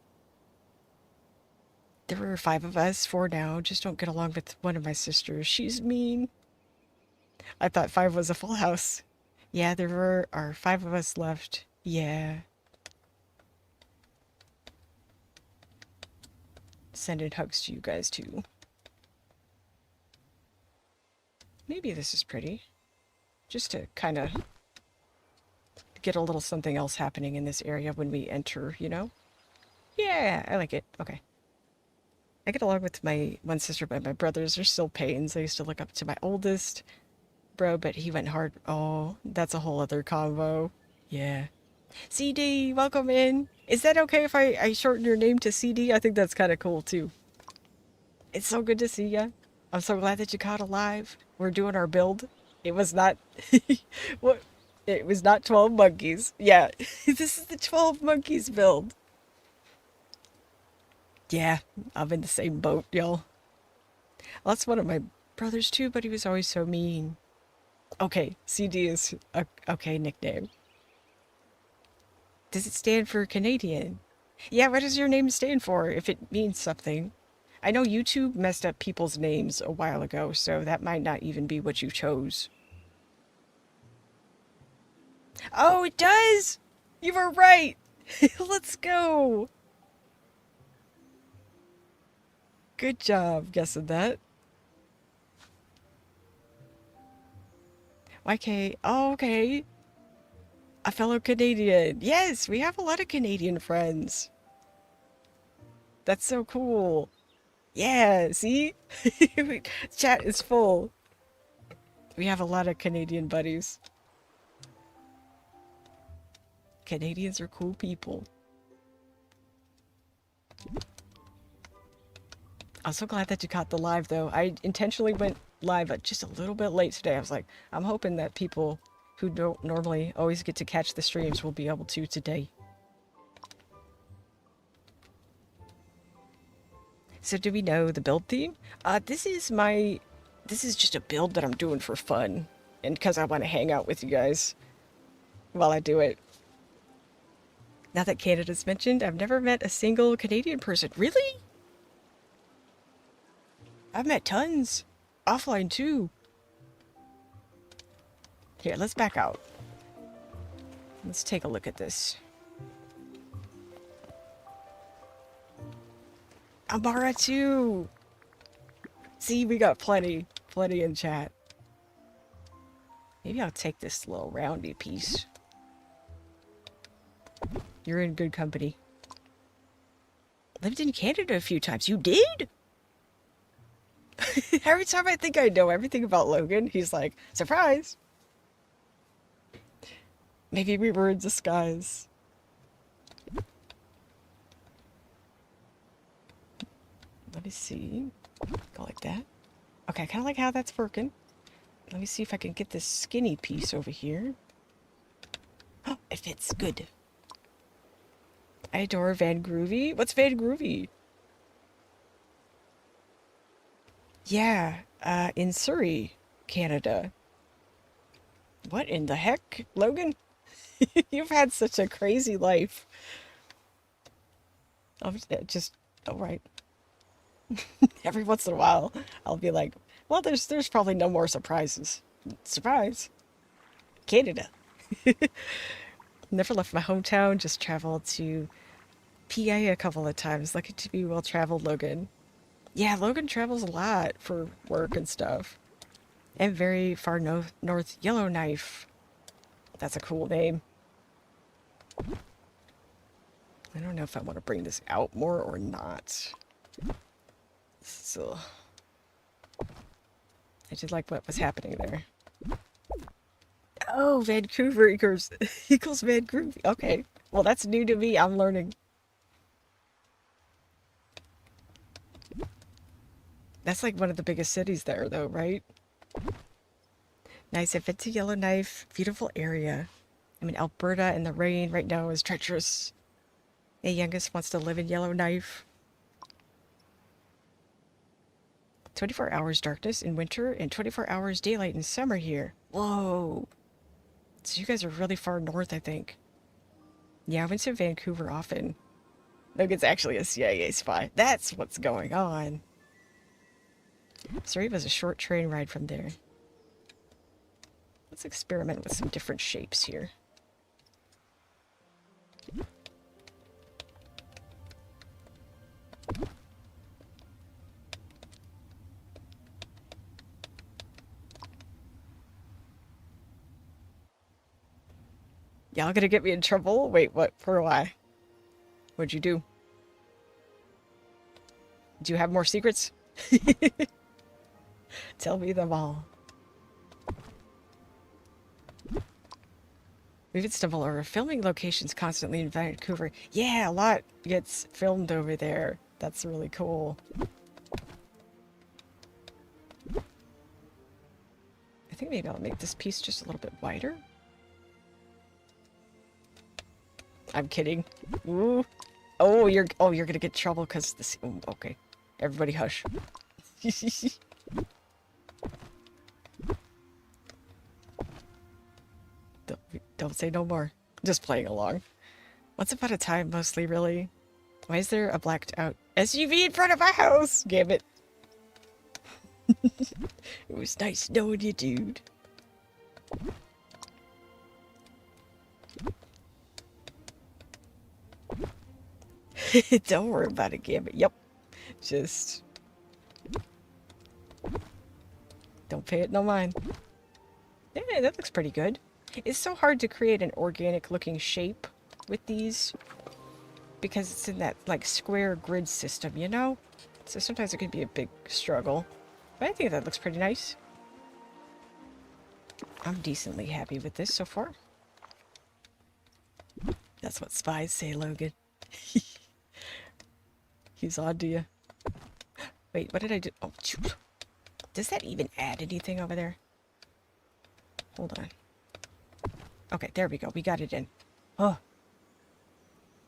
There were 5 of us, 4 now. Just don't get along with one of my sisters. She's mean. I thought 5 was a full house. Yeah, there are 5 of us left. Yeah. Sending hugs to you guys too. Maybe this is pretty. Just to kind of get a little something else happening in this area when we enter, you know? Yeah, I like it. Okay. I get along with my one sister, but my brothers are still pains. I used to look up to my oldest bro, but he went hard. Oh, that's a whole other combo. Yeah. CD, welcome in. Is that okay if I shorten your name to CD? I think that's kind of cool too. It's so good to see ya. I'm so glad that you caught alive. We're doing our build. It was not what it was not 12 monkeys. Yeah. This is the 12 monkeys build. Yeah, I'm in the same boat, y'all. Well, that's one of my brothers too, but he was always so mean. Okay, CD is a okay nickname. Does it stand for Canadian? Yeah, what does your name stand for if it means something? I know YouTube messed up people's names a while ago, so that might not even be what you chose. Oh, it does! You were right! Let's go! Good job guessing that. YK, oh, okay. A fellow Canadian. Yes, we have a lot of Canadian friends. That's so cool. Yeah, see? Chat is full. We have a lot of Canadian buddies. Canadians are cool people. I'm so glad that you caught the live, though. I intentionally went live just a little bit late today. I was like, I'm hoping that people who don't normally always get to catch the streams will be able to today. So do we know the build theme? This is just a build that I'm doing for fun. And because I want to hang out with you guys while I do it. Now that Canada's mentioned, I've never met a single Canadian person. Really? I've met tons. Offline too. Here, let's back out. Let's take a look at this. Amara too. See, we got plenty in chat. Maybe I'll take this little roundy piece. You're in good company. Lived in Canada a few times. You did? Every time I think I know everything about Logan, he's like, surprise! Maybe we were in disguise. Let me see. Go like that. Okay, I kind of like how that's working. Let me see if I can get this skinny piece over here. Oh, it fits. Good. I adore Van Groovy. What's Van Groovy? Yeah, in Surrey, Canada. What in the heck, Logan? You've had such a crazy life. I'm just, all right. Every once in a while, I'll be like, well, there's probably no more surprises. Surprise. Canada. Never left my hometown, just traveled to PA a couple of times. Lucky to be well-traveled, Logan. Yeah, Logan travels a lot for work and stuff. And very far north, Yellowknife. That's a cool name. I don't know if I want to bring this out more or not. So, I did like what was happening there. Oh, Vancouver equals Vancouver. Okay, well that's new to me. I'm learning. That's like one of the biggest cities there, though, right? Nice. I've been to Yellowknife. Beautiful area. I mean, Alberta and the rain right now is treacherous. The youngest wants to live in Yellowknife. 24 hours darkness in winter and 24 hours daylight in summer here. Whoa. So you guys are really far north, I think. Yeah, I went to Vancouver often. Logan's actually a CIA spy. That's what's going on. Surrey was a short train ride from there. Let's experiment with some different shapes here. Y'all gonna get me in trouble? Wait, what? For why? What'd you do? Do you have more secrets? Tell me them all. We would stumble over filming locations constantly in Vancouver. Yeah, a lot gets filmed over there. That's really cool. I think maybe I'll make this piece just a little bit wider. I'm kidding. Ooh. Oh, you're gonna get in trouble because this. Oh, okay, everybody, hush. Don't say no more. Just playing along. Once upon a time, mostly, really. Why is there a blacked out SUV in front of my house? Damn it. It was nice knowing you, dude. Don't worry about it, Gambit. Yep. Just don't pay it no mind. Yeah, that looks pretty good. It's so hard to create an organic looking shape with these because it's in that like square grid system, you know? So sometimes it can be a big struggle. But I think that looks pretty nice. I'm decently happy with this so far. That's what spies say, Logan. He's on to you. Wait, what did I do? Oh, shoot. Does that even add anything over there? Hold on. Okay, there we go. We got it in. Oh.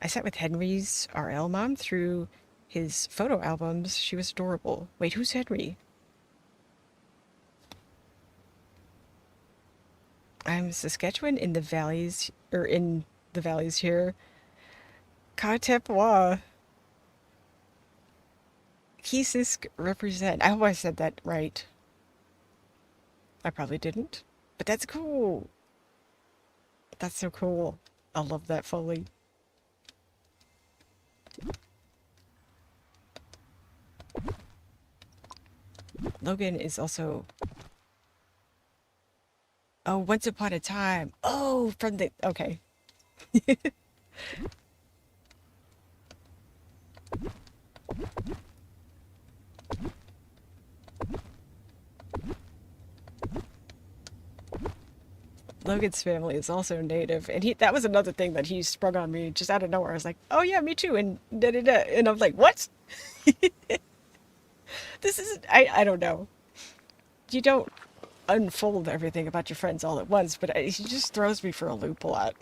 I sat with Henry's RL mom through his photo albums. She was adorable. Wait, who's Henry? I'm Saskatchewan in the valleys, here. Katepoa. Kisisk represent. I hope I said that right. I probably didn't. But that's cool. That's so cool. I love that Foley. Logan is also... Oh, Once Upon a Time. Oh, from the... Okay. Logan's family is also native, and that was another thing that he sprung on me just out of nowhere. I was like, "Oh yeah, me too," and da da da, and I'm like, "What? This isn't." I don't know. You don't unfold everything about your friends all at once, but he just throws me for a loop a lot.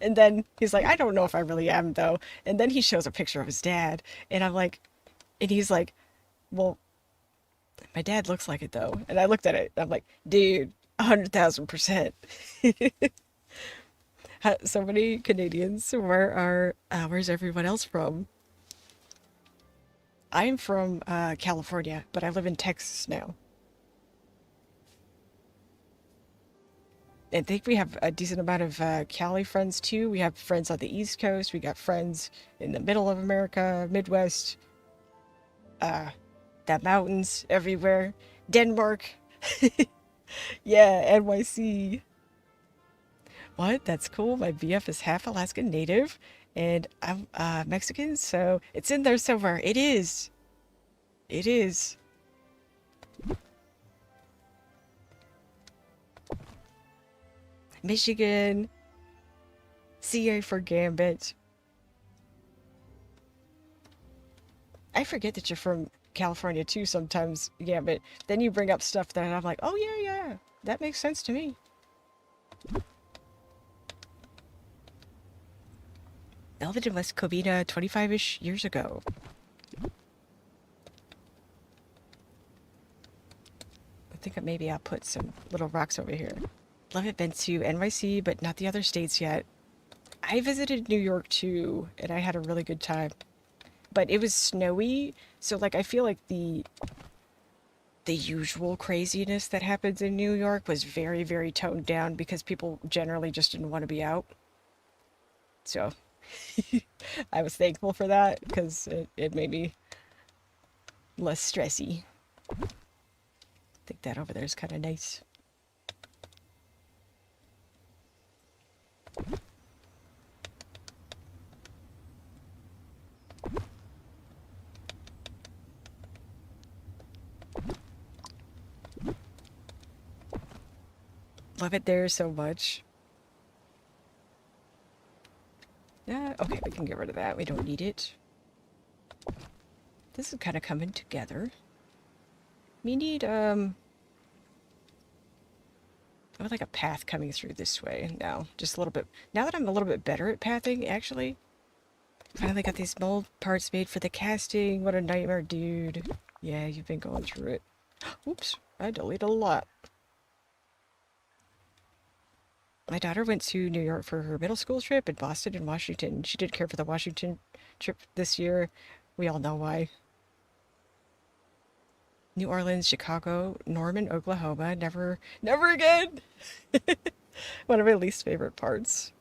And then he's like, "I don't know if I really am though," and then he shows a picture of his dad, and I'm like, and he's like, "Well, my dad looks like it though," and I looked at it, and I'm like, "Dude, 100,000%." So many Canadians. Where's everyone else from? I'm from California, but I live in Texas now. I think we have a decent amount of Cali friends too. We have friends on the East Coast. We got friends in the middle of America, Midwest, the mountains everywhere. Denmark. Yeah, NYC. What? That's cool. My BF is half Alaskan Native, and I'm Mexican, so it's in there somewhere. It is. It is. Michigan. CA for Gambit. I forget that you're from California too sometimes, Gambit. Then you bring up stuff that I'm like, oh yeah, yeah, that makes sense to me. I lived in West Covina 25-ish years ago. I think maybe I'll put some little rocks over here. Haven't been to NYC, but not the other states yet. I visited New York too, and I had a really good time. But it was snowy, so like I feel like the usual craziness that happens in New York was very, very toned down because people generally just didn't want to be out. So I was thankful for that because it made me less stressy. I think that over there is kind of nice. Love it there so much. Yeah, okay, we can get rid of that. We don't need it. This is kind of coming together. We need, I would like a path coming through this way now. Just a little bit. Now that I'm a little bit better at pathing, actually. Finally got these mold parts made for the casting. What a nightmare, dude. Yeah, you've been going through it. Oops, I deleted a lot. My daughter went to New York for her middle school trip in Boston and Washington. She didn't care for the Washington trip this year. We all know why. New Orleans, Chicago, Norman, Oklahoma. Never again! One of my least favorite parts.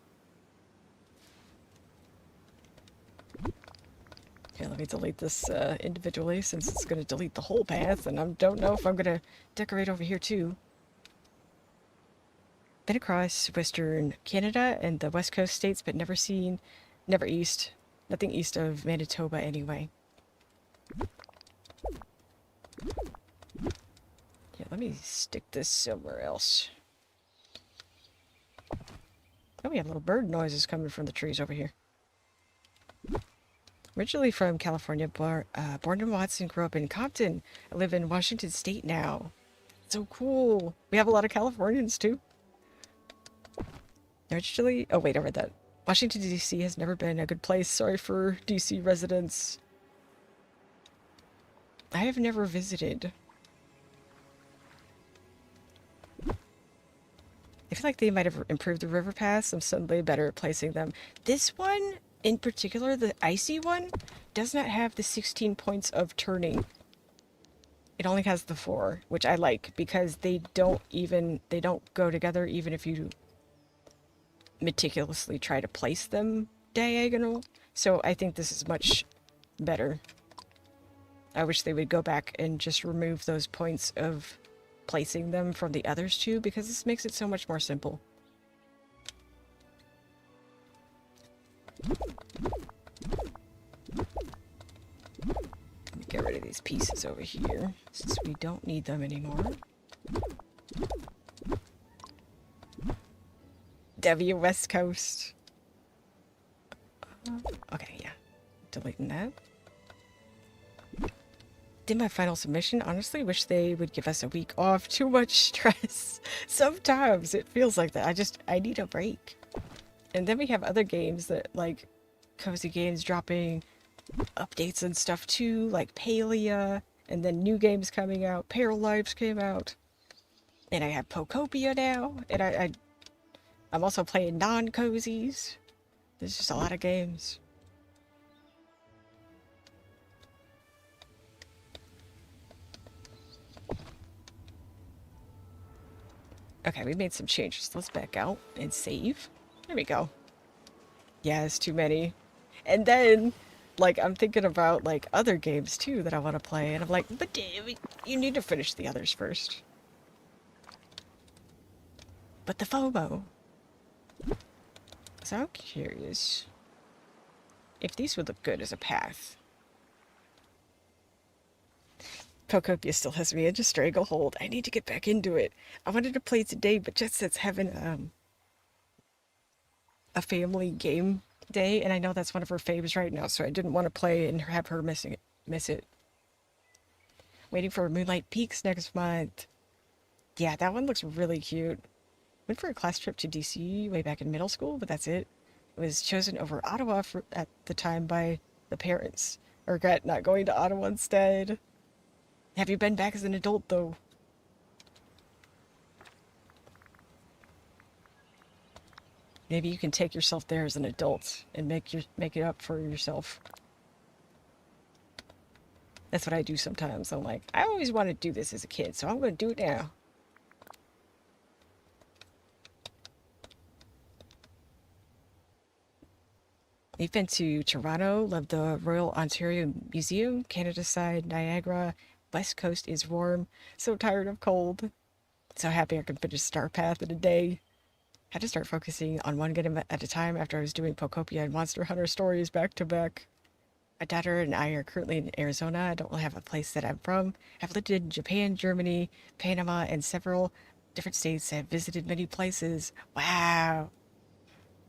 Here, let me delete this individually since it's going to delete the whole path, and I don't know if I'm going to decorate over here too. Been across Western Canada and the West Coast states, but never east. Nothing east of Manitoba anyway. Yeah, let me stick this somewhere else. Oh, we have little bird noises coming from the trees over here. Originally from California, born in Watson, grew up in Compton. I live in Washington State now. So cool. We have a lot of Californians too. Originally, oh wait, I read that. Washington, D.C. has never been a good place. Sorry for D.C. residents. I have never visited. I feel like they might have improved the river paths. I'm suddenly better at placing them. This one, In particular, the icy one does not have the 16 points of turning. It only has the 4, which I like because they don't go together even if you meticulously try to place them diagonal. So I think this is much better. I wish they would go back and just remove those points of placing them from the others too, because this makes it so much more simple. Let me get rid of these pieces over here, since we don't need them anymore. W West Coast. Okay, yeah. Deleting that. Did my final submission. Honestly, wish they would give us a week off. Too much stress. Sometimes it feels like that. I need a break. And then we have other games that, like, Cozy Games dropping updates and stuff too, like Palia, and then new games coming out. Paralives came out. And I have Pokopia now. And I'm also playing non-cozies. There's just a lot of games. Okay, we made some changes. Let's back out and save. There we go. Yeah, it's too many. And then, like, I'm thinking about, like, other games, too, that I want to play. And I'm like, but you need to finish the others first. But the FOMO. So I'm curious if these would look good as a path. Pokopia still has me in a stranglehold. I need to get back into it. I wanted to play today, but Jet having a family game day, and I know that's one of her faves right now, so I didn't want to play and have her miss it. Waiting for Moonlight Peaks next month. Yeah, that one looks really cute. Went for a class trip to DC way back in middle school, but that's it. It was chosen over Ottawa at the time by the parents. I regret not going to Ottawa instead. Have you been back as an adult, though? Maybe you can take yourself there as an adult and make it up for yourself. That's what I do sometimes. I'm like, I always wanted to do this as a kid, so I'm going to do it now. We've been to Toronto, loved the Royal Ontario Museum, Canada side, Niagara. West Coast is warm. So tired of cold. So happy I can finish Star Path in a day. Had to start focusing on one game at a time after I was doing Pokopia and Monster Hunter stories back to back. My daughter and I are currently in Arizona. I don't really have a place that I'm from. I've lived in Japan, Germany, Panama, and several different states. I've visited many places. Wow.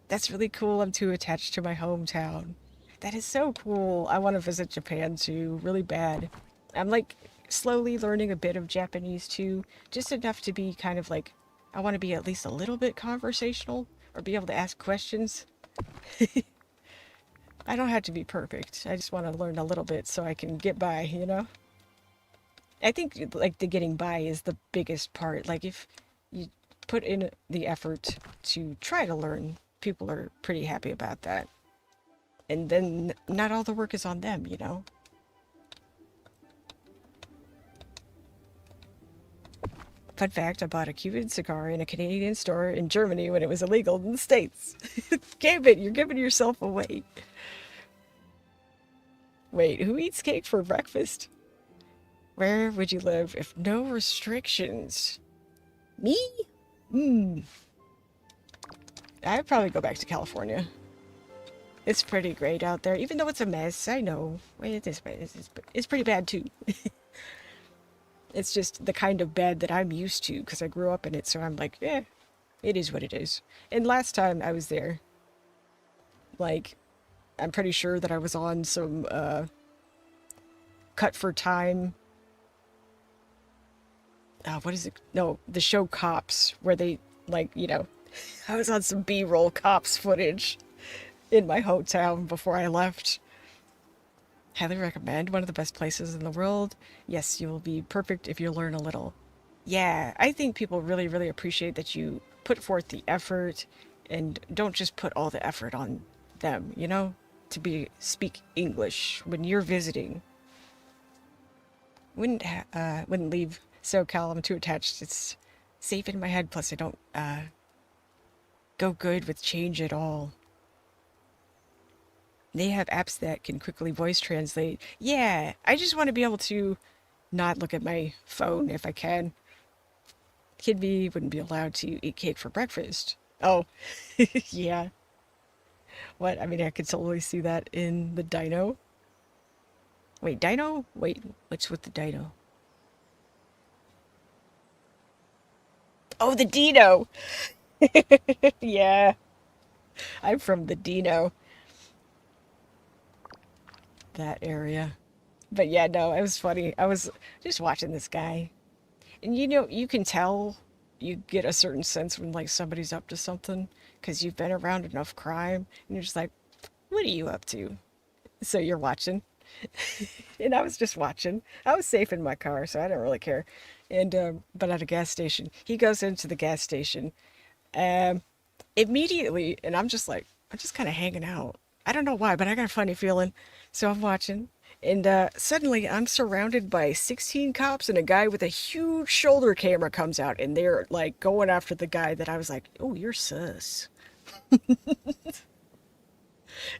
That's really cool. I'm too attached to my hometown. That is so cool. I want to visit Japan too, really bad. I'm like slowly learning a bit of Japanese too, just enough to be kind of like, I want to be at least a little bit conversational or be able to ask questions. I don't have to be perfect. I just want to learn a little bit so I can get by, you know? I think like the getting by is the biggest part. Like if you put in the effort to try to learn, people are pretty happy about that. And then not all the work is on them, you know? Fun fact, I bought a Cuban cigar in a Canadian store in Germany when it was illegal in the States. Damn it, you're giving yourself away. Wait, who eats cake for breakfast? Where would you live if no restrictions? Me? I'd probably go back to California. It's pretty great out there, even though it's a mess. I know. It's pretty bad too. It's just the kind of bad that I'm used to because I grew up in it. So I'm like, yeah, it is what it is. And last time I was there, like, I'm pretty sure that I was on some cut for time. What is it? No, the show Cops, where they, like, you know, I was on some B-roll Cops footage in my hometown before I left. Highly recommend. One of the best places in the world. Yes, you will be perfect if you learn a little. Yeah, I think people really, really appreciate that you put forth the effort and don't just put all the effort on them, you know, to speak English when you're visiting. Wouldn't leave SoCal. I'm too attached. It's safe in my head. Plus, I don't go good with change at all. They have apps that can quickly voice translate. Yeah, I just want to be able to not look at my phone if I can. Kid me wouldn't be allowed to eat cake for breakfast. Oh, yeah. What? I mean, I could totally see that in the dino. Wait, dino? Wait, what's with the dino? Oh, the dino! Yeah, I'm from the dino, that area. But yeah, no, it was funny. I was just watching this guy. And you know, you can tell, you get a certain sense when like somebody's up to something because you've been around enough crime and you're just like, what are you up to? So you're watching. And I was just watching. I was safe in my car, so I didn't really care. And but at a gas station, he goes into the gas station um immediately, and I'm just like, I'm just kind of hanging out. I don't know why, but I got a funny feeling. So I'm watching, and suddenly I'm surrounded by 16 cops, and a guy with a huge shoulder camera comes out, and they're like going after the guy that I was like, oh, you're sus.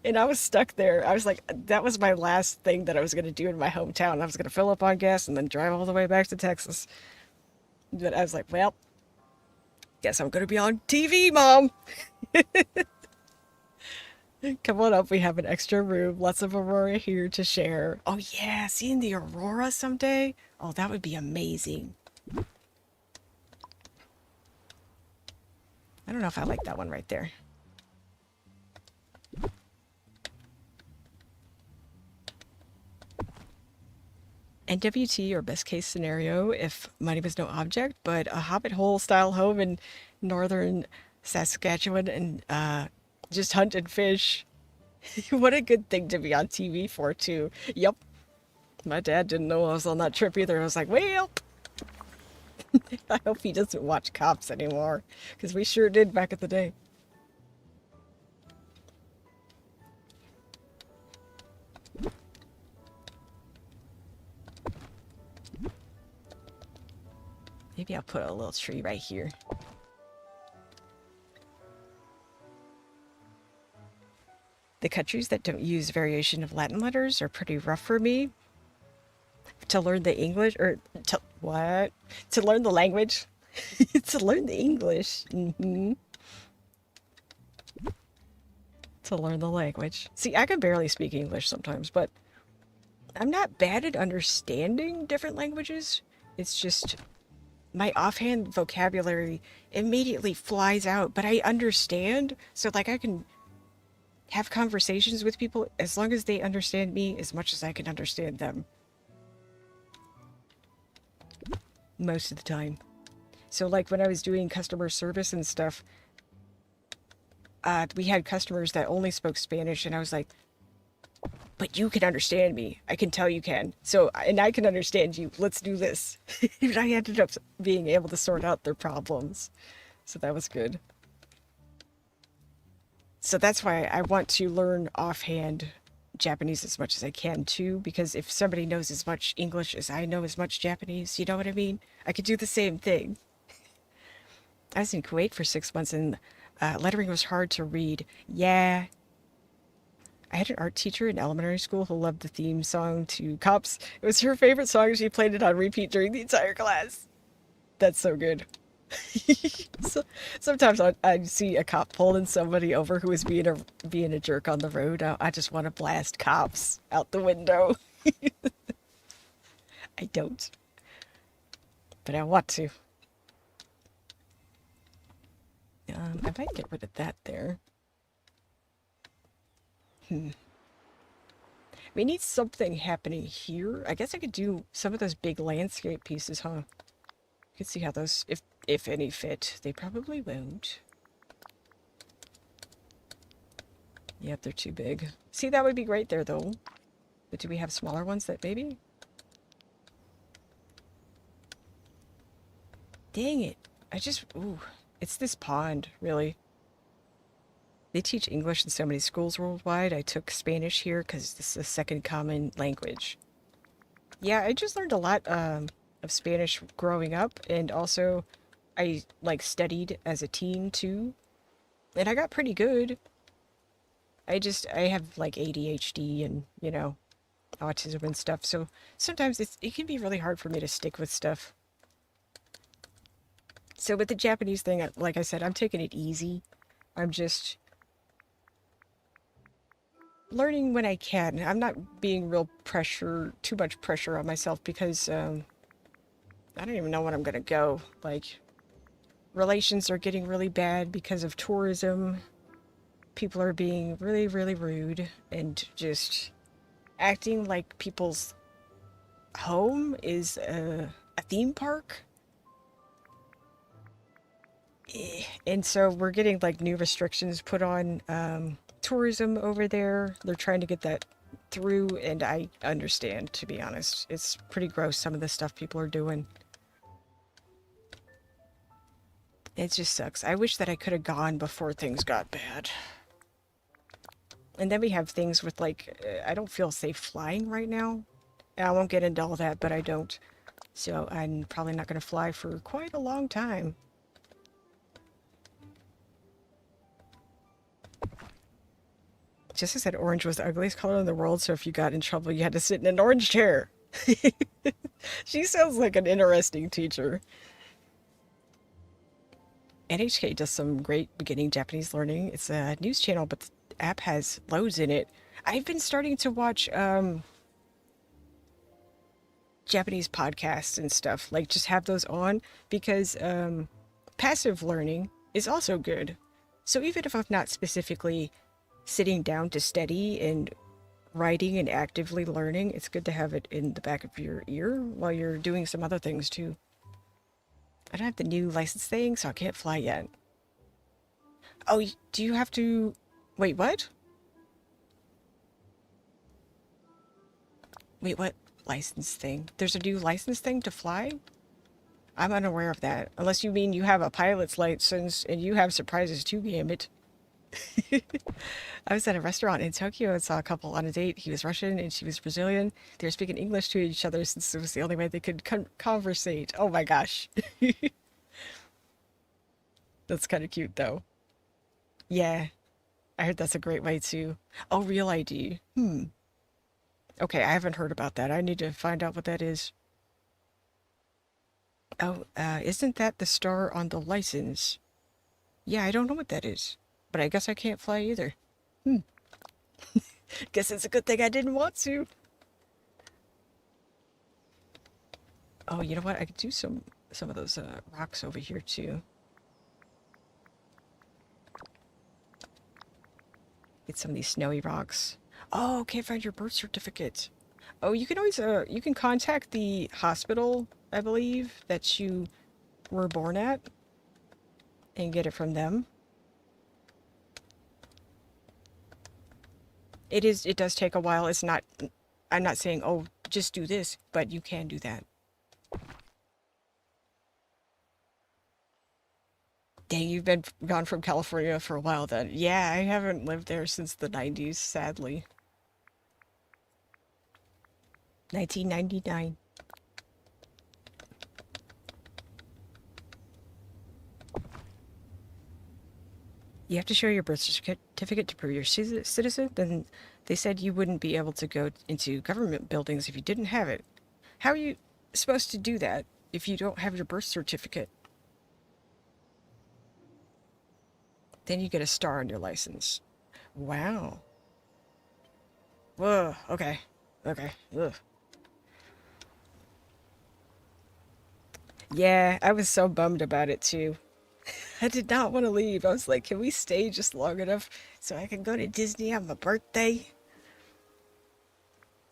And I was stuck there. I was like, that was my last thing that I was going to do in my hometown. I was going to fill up on gas and then drive all the way back to Texas. But I was like, well, guess I'm going to be on TV, Mom. Come on up. We have an extra room. Lots of Aurora here to share. Oh, yeah. Seeing the Aurora someday. Oh, that would be amazing. I don't know if I like that one right there. NWT, or best case scenario, if money was no object, but a hobbit hole style home in northern Saskatchewan and just hunt and fish. What a good thing to be on TV for, too. Yep. My dad didn't know I was on that trip either. I was like, well, I hope he doesn't watch Cops anymore, because we sure did back in the day. Maybe I'll put a little tree right here. The countries that don't use variation of Latin letters are pretty rough for me. To learn the English, or to what? To learn the language? To learn the English. To learn the language. See, I can barely speak English sometimes, but I'm not bad at understanding different languages. It's just my offhand vocabulary immediately flies out, but I understand. So, like, I can have conversations with people as long as they understand me as much as I can understand them. Most of the time. So, like, when I was doing customer service and stuff, we had customers that only spoke Spanish, and I was like, but you can understand me. I can tell you can. So, and I can understand you. Let's do this. And I ended up being able to sort out their problems. So that was good. So that's why I want to learn offhand Japanese as much as I can too, because if somebody knows as much English as I know as much Japanese, you know what I mean? I could do the same thing. I was in Kuwait for 6 months, and lettering was hard to read. Yeah. I had an art teacher in elementary school who loved the theme song to Cops. It was her favorite song, and she played it on repeat during the entire class. That's so good. So, sometimes I'd see a cop pulling somebody over who was being a jerk on the road. I just want to blast Cops out the window. I don't, but I want to. I might get rid of that there. We need something happening here. I guess I could do some of those big landscape pieces, huh? You can see how those, if any, fit. They probably won't. Yep, they're too big. See, that would be great there, though. But do we have smaller ones that maybe? Dang it. Ooh, it's this pond, really. They teach English in so many schools worldwide. I took Spanish here because this is a second common language. Yeah, I just learned a lot of Spanish growing up, and also I like studied as a teen too, and I got pretty good. I have like ADHD and, autism and stuff, so sometimes it can be really hard for me to stick with stuff. So with the Japanese thing, like I said, I'm taking it easy. I'm just learning when I can. I'm not being too much pressure on myself because I don't even know when I'm gonna go. Like, relations are getting really bad because of tourism. People are being really, really rude and just acting like people's home is a theme park. And so we're getting like new restrictions put on tourism over there. They're trying to get that through, and I understand, to be honest. It's pretty gross, some of the stuff people are doing. It just sucks. I wish that I could have gone before things got bad. And then we have things with like, I don't feel safe flying right now. And I won't get into all that, but I don't. So I'm probably not going to fly for quite a long time. Jessica said orange was the ugliest color in the world, so if you got in trouble, you had to sit in an orange chair. She sounds like an interesting teacher. NHK does some great beginning Japanese learning. It's a news channel, but the app has loads in it. I've been starting to watch Japanese podcasts and stuff, like just have those on because passive learning is also good. So even if I'm not specifically sitting down to study and writing and actively learning, it's good to have it in the back of your ear while you're doing some other things too. I don't have the new license thing, so I can't fly yet. Oh, do you have to... Wait, what? Wait, what license thing? There's a new license thing to fly? I'm unaware of that. Unless you mean you have a pilot's license and you have surprises too, damn it. I was at a restaurant in Tokyo and saw a couple on a date. He was Russian and she was Brazilian. They were speaking English to each other since it was the only way they could conversate. Oh my gosh. That's kind of cute though. Yeah, I heard that's a great way to... Oh, real ID. Okay, I haven't heard about that. I need to find out what that is. Oh, isn't that the star on the license? Yeah, I don't know what that is. But I guess I can't fly either. Guess it's a good thing I didn't want to. Oh, you know what? I could do some of those rocks over here too. Get some of these snowy rocks. Oh, can't find your birth certificate. Oh, you can always you can contact the hospital, I believe, that you were born at and get it from them. It does take a while. It's not, I'm not saying, oh, just do this, but you can do that. Dang, you've been gone from California for a while then. Yeah, I haven't lived there since the 90s, sadly. 1999. You have to show your birth certificate to prove you're a citizen. Then they said you wouldn't be able to go into government buildings if you didn't have it. How are you supposed to do that if you don't have your birth certificate? Then you get a star on your license. Wow. Whoa, okay. Okay. Ugh. Yeah, I was so bummed about it too. I did not want to leave. I was like, can we stay just long enough so I can go to Disney on my birthday?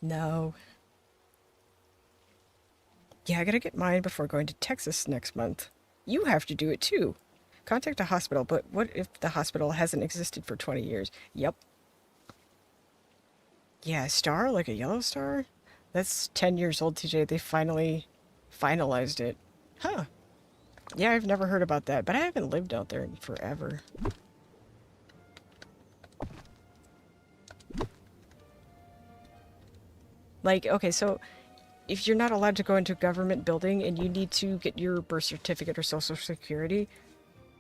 No. Yeah, I gotta get mine before going to Texas next month. You have to do it too. Contact a hospital, but what if the hospital hasn't existed for 20 years? Yep. Yeah, a star? Like a yellow star? That's 10 years old, TJ. They finally finalized it. Huh. Yeah, I've never heard about that, but I haven't lived out there in forever. Like, okay, so if you're not allowed to go into a government building and you need to get your birth certificate or social security,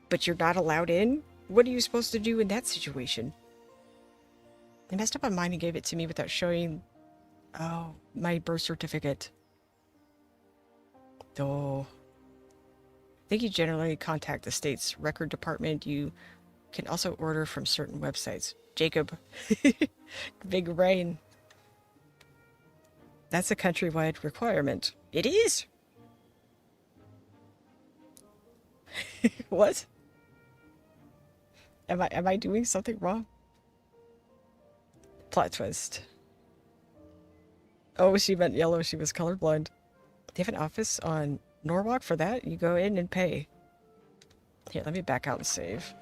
but you're not allowed in, what are you supposed to do in that situation? They messed up on mine and gave it to me without showing, oh, my birth certificate. Oh. I think you generally contact the state's record department. You can also order from certain websites. Jacob. Big brain. That's a countrywide requirement. It is? What? Am I doing something wrong? Plot twist. Oh, she meant yellow. She was colorblind. They have an office on Norwalk for that? You go in and pay. Here, let me back out and save.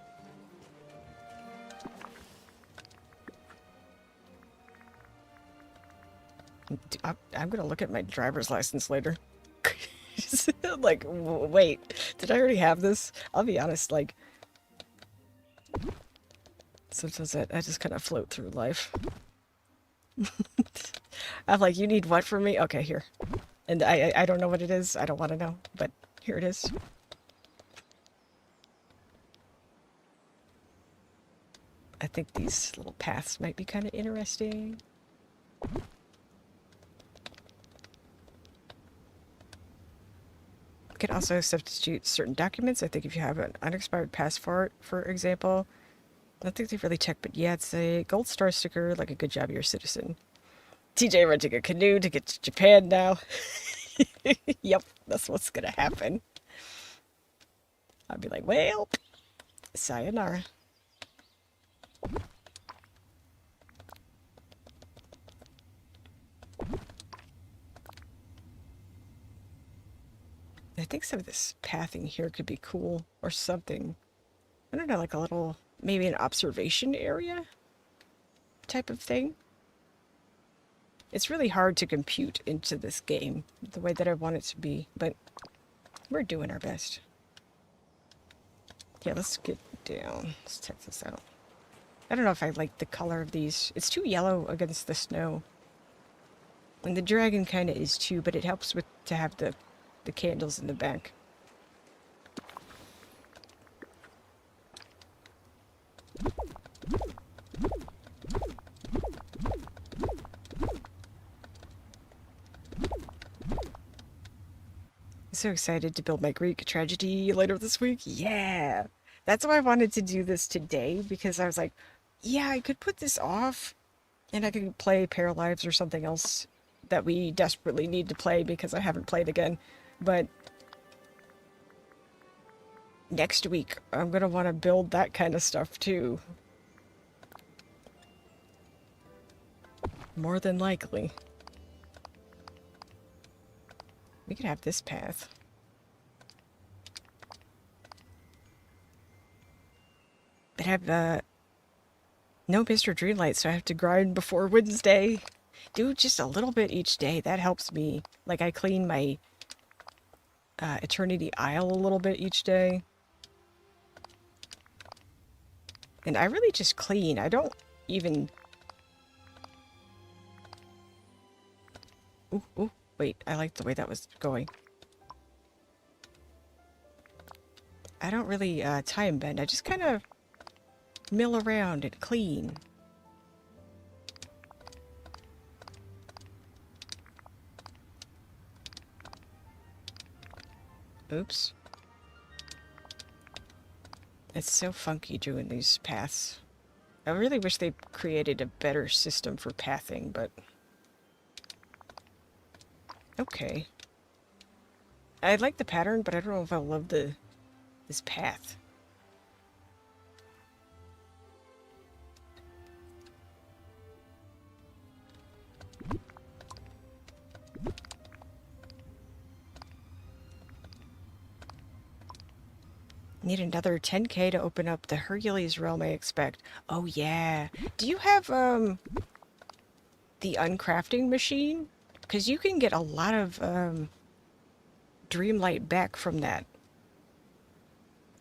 I'm gonna look at my driver's license later. Like, wait, did I already have this? I'll be honest, like, sometimes I just kind of float through life. I'm like, you need what from me? Okay, here. And I don't know what it is. I don't want to know, but here it is. I think these little paths might be kind of interesting. You can also substitute certain documents. I think if you have an unexpired passport, for example, I don't think they've really checked, but yeah, it's a gold star sticker, like a good job, you're a citizen. TJ renting a canoe to get to Japan now. Yep, that's what's gonna happen. I'll be like, well, sayonara. I think some of this pathing here could be cool, or something. I don't know, like a little, maybe an observation area type of thing. It's really hard to compute into this game the way that I want it to be, but we're doing our best. Yeah, let's get down. Let's check this out. I don't know if I like the color of these. It's too yellow against the snow. And the dragon kind of is too, but it helps with to have the candles in the back. So excited to build my Greek tragedy later this week. Yeah! That's why I wanted to do this today, because I was like, yeah, I could put this off, and I could play Paralives or something else that we desperately need to play because I haven't played again. But next week, I'm going to want to build that kind of stuff too. More than likely. We could have this path. But I have no Mr. Dreamlight, so I have to grind before Wednesday. Do just a little bit each day. That helps me. Like, I clean my Eternity Isle a little bit each day. And I really just clean. I don't even... Ooh, ooh. Wait, I like the way that was going. I don't really time bend. I just kind of mill around and clean. Oops. It's so funky doing these paths. I really wish they created a better system for pathing, but... Okay. I like the pattern, but I don't know if I love this path. Need another 10k to open up the Hercules realm, I expect. Oh yeah. Do you have the uncrafting machine? Because you can get a lot of Dreamlight back from that.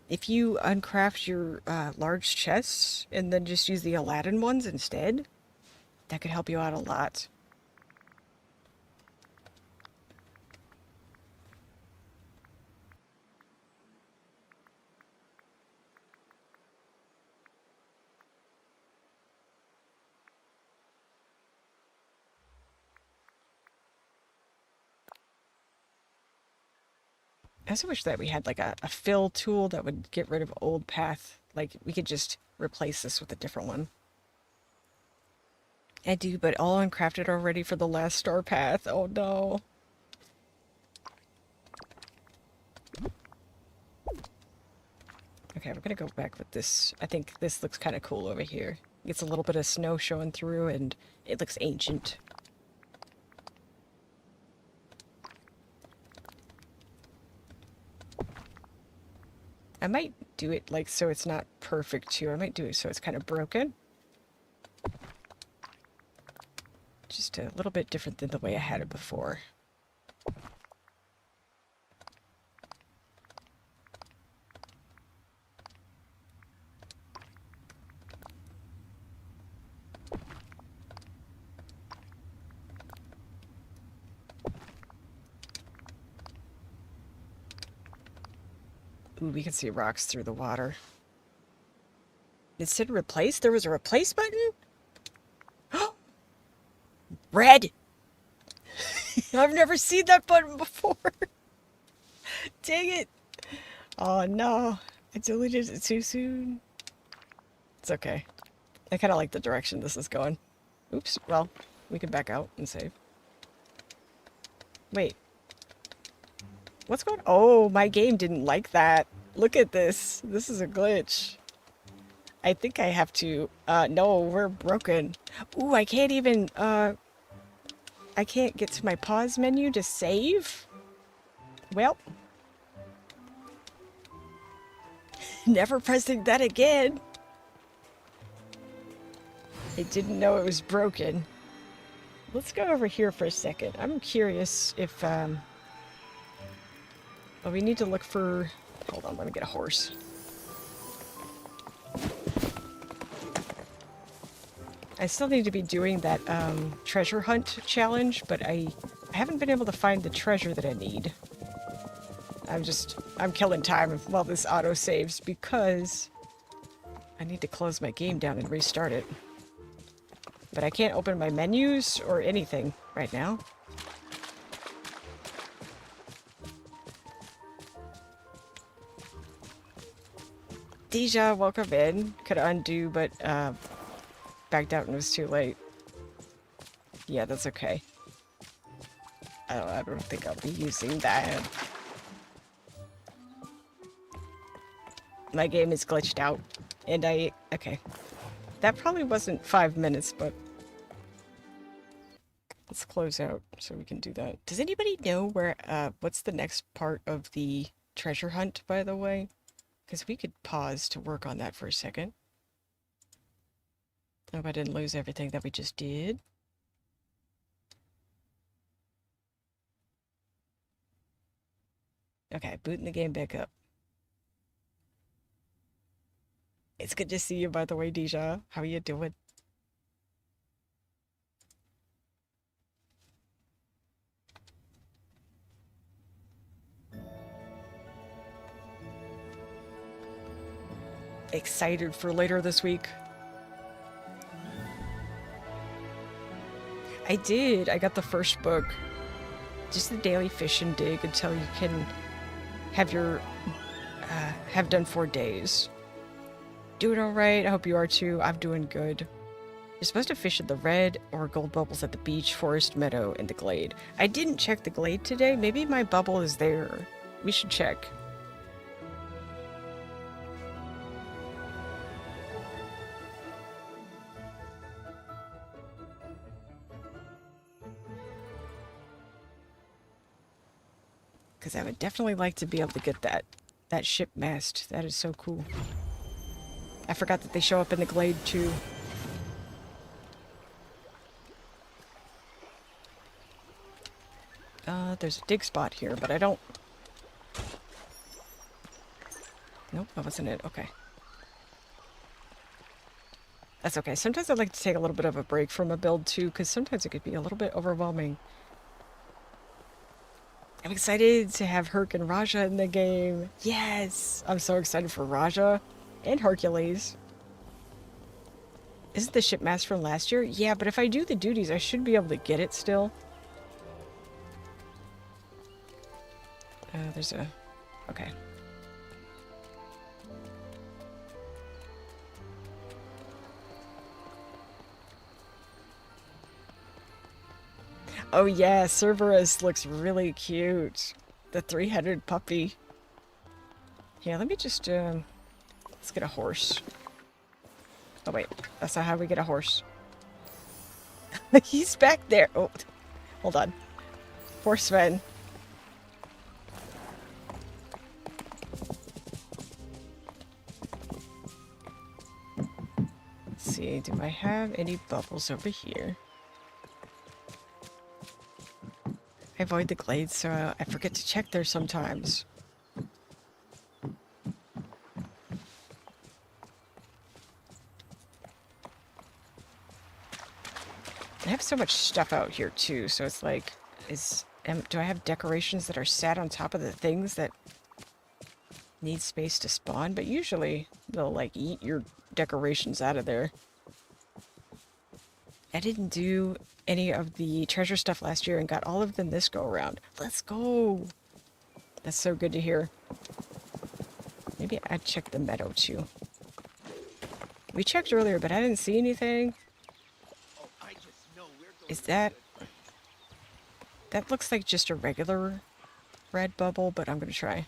If you uncraft your large chests and then just use the Aladdin ones instead, that could help you out a lot. I also wish that we had like a fill tool that would get rid of old path. Like we could just replace this with a different one. I do, but all uncrafted already for the last star path. Oh no. Okay, we're gonna go back with this. I think this looks kind of cool over here. Gets a little bit of snow showing through and it looks ancient. I might do it like so it's not perfect too. I might do it so it's kind of broken. Just a little bit different than the way I had it before. Ooh, we can see rocks through the water. It said replace? There was a replace button? Red! I've never seen that button before. Dang it. Oh no. I deleted it too soon. It's okay. I kind of like the direction this is going. Oops. Well, we can back out and save. Wait. What's going on? Oh, my game didn't like that. Look at this. This is a glitch. I think I have to... no, we're broken. Ooh, I can't even... I can't get to my pause menu to save? Well. Never pressing that again. I didn't know it was broken. Let's go over here for a second. I'm curious if... well, we need to look for... Hold on, let me get a horse. I still need to be doing that treasure hunt challenge, but I haven't been able to find the treasure that I need. I'm killing time while this auto saves because I need to close my game down and restart it. But I can't open my menus or anything right now. Deja, welcome in. Could undo, but backed out and it was too late. Yeah, that's okay. I don't think I'll be using that. My game is glitched out. And okay. That probably wasn't 5 minutes, but... Let's close out so we can do that. Does anybody know where, what's the next part of the treasure hunt, by the way? Because we could pause to work on that for a second. Hope I didn't lose everything that we just did. Okay, booting the game back up. It's good to see you, by the way, Deja. How are you doing? Excited for later this week. I did. I got the first book. Just the daily fish and dig until you can have your have done 4 days. Doing all right. I hope you are too. I'm doing good. You're supposed to fish in the red or gold bubbles at the beach, forest, meadow, and the glade. I didn't check the glade today. Maybe my bubble is there. We should check. Because I would definitely like to be able to get that ship mast. That is so cool. I forgot that they show up in the glade too. There's a dig spot here, but I don't... Nope, that wasn't it. Okay. That's okay. Sometimes I like to take a little bit of a break from a build too, because sometimes it could be a little bit overwhelming. I'm excited to have Herc and Raja in the game. Yes! I'm so excited for Raja and Hercules. Isn't the ship mast from last year? Yeah, but if I do the duties, I should be able to get it still. There's a Okay. Oh yeah, Cerberus looks really cute. The three-headed puppy. Yeah, let me just, let's get a horse. Oh wait, that's not how we get a horse. He's back there. Oh, hold on. Poor Sven. Let's see, do I have any bubbles over here? I avoid the glades, so I forget to check there sometimes. I have so much stuff out here too, so it's like, do I have decorations that are sat on top of the things that need space to spawn? But usually they'll like eat your decorations out of there. I didn't do any of the treasure stuff last year and got all of them this go around. Let's go! That's so good to hear. Maybe I'd check the meadow too. We checked earlier, but I didn't see anything. Is that... That looks like just a regular red bubble, but I'm gonna try.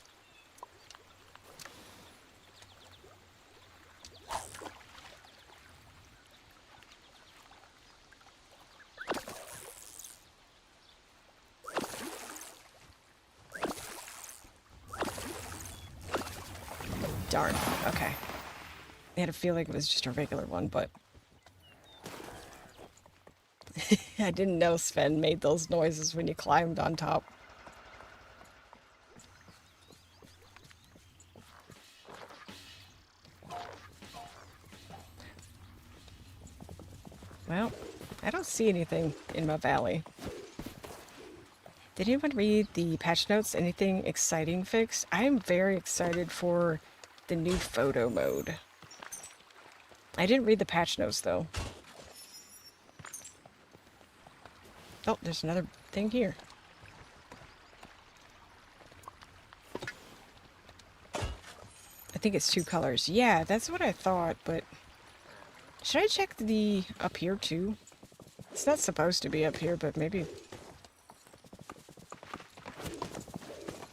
Darn. Okay. I had a feeling it was just a regular one, but... I didn't know Sven made those noises when you climbed on top. Well, I don't see anything in my valley. Did anyone read the patch notes? Anything exciting fixed? I'm very excited for the new photo mode. I didn't read the patch notes though. Oh, there's another thing here. I think it's 2 colors. Yeah, that's what I thought, but... Should I check the up here too? It's not supposed to be up here, but maybe...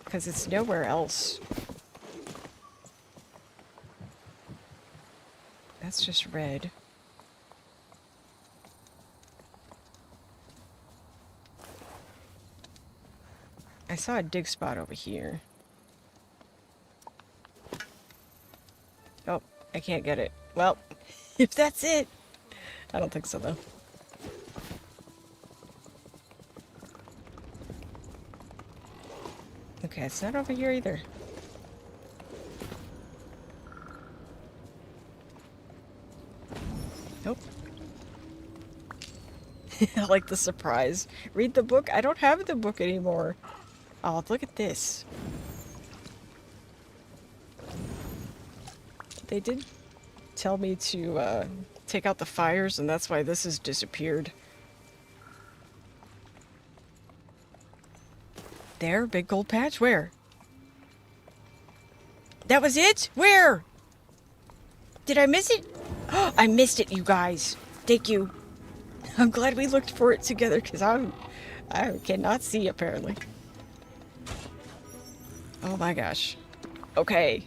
Because it's nowhere else. That's just red. I saw a dig spot over here. Oh, I can't get it. Well, if that's it. I don't think so, though. Okay, it's not over here either. Nope. I like the surprise. Read the book? I don't have the book anymore. Oh, look at this. They did tell me to take out the fires, and that's why this has disappeared. There, big gold patch? Where? That was it? Where? Did I miss it? Oh, I missed it, you guys. Thank you. I'm glad we looked for it together, because I cannot see, apparently. Oh my gosh. Okay.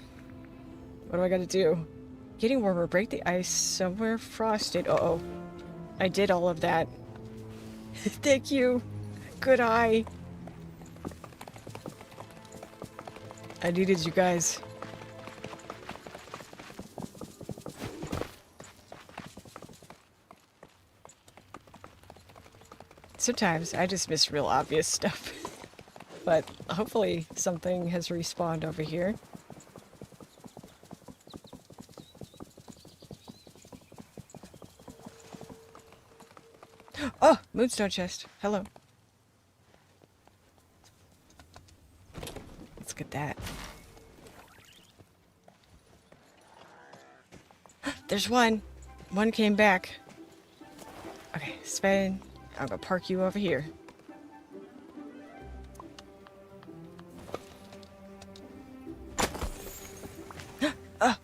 What do I gotta do? Getting warmer. Break the ice somewhere frosted. Uh-oh. I did all of that. Thank you. Good eye. I needed you guys. Sometimes I just miss real obvious stuff. But hopefully something has respawned over here. Oh, moonstone chest. Hello. Let's get that. There's one. One came back. Okay, Sven, I'm gonna park you over here.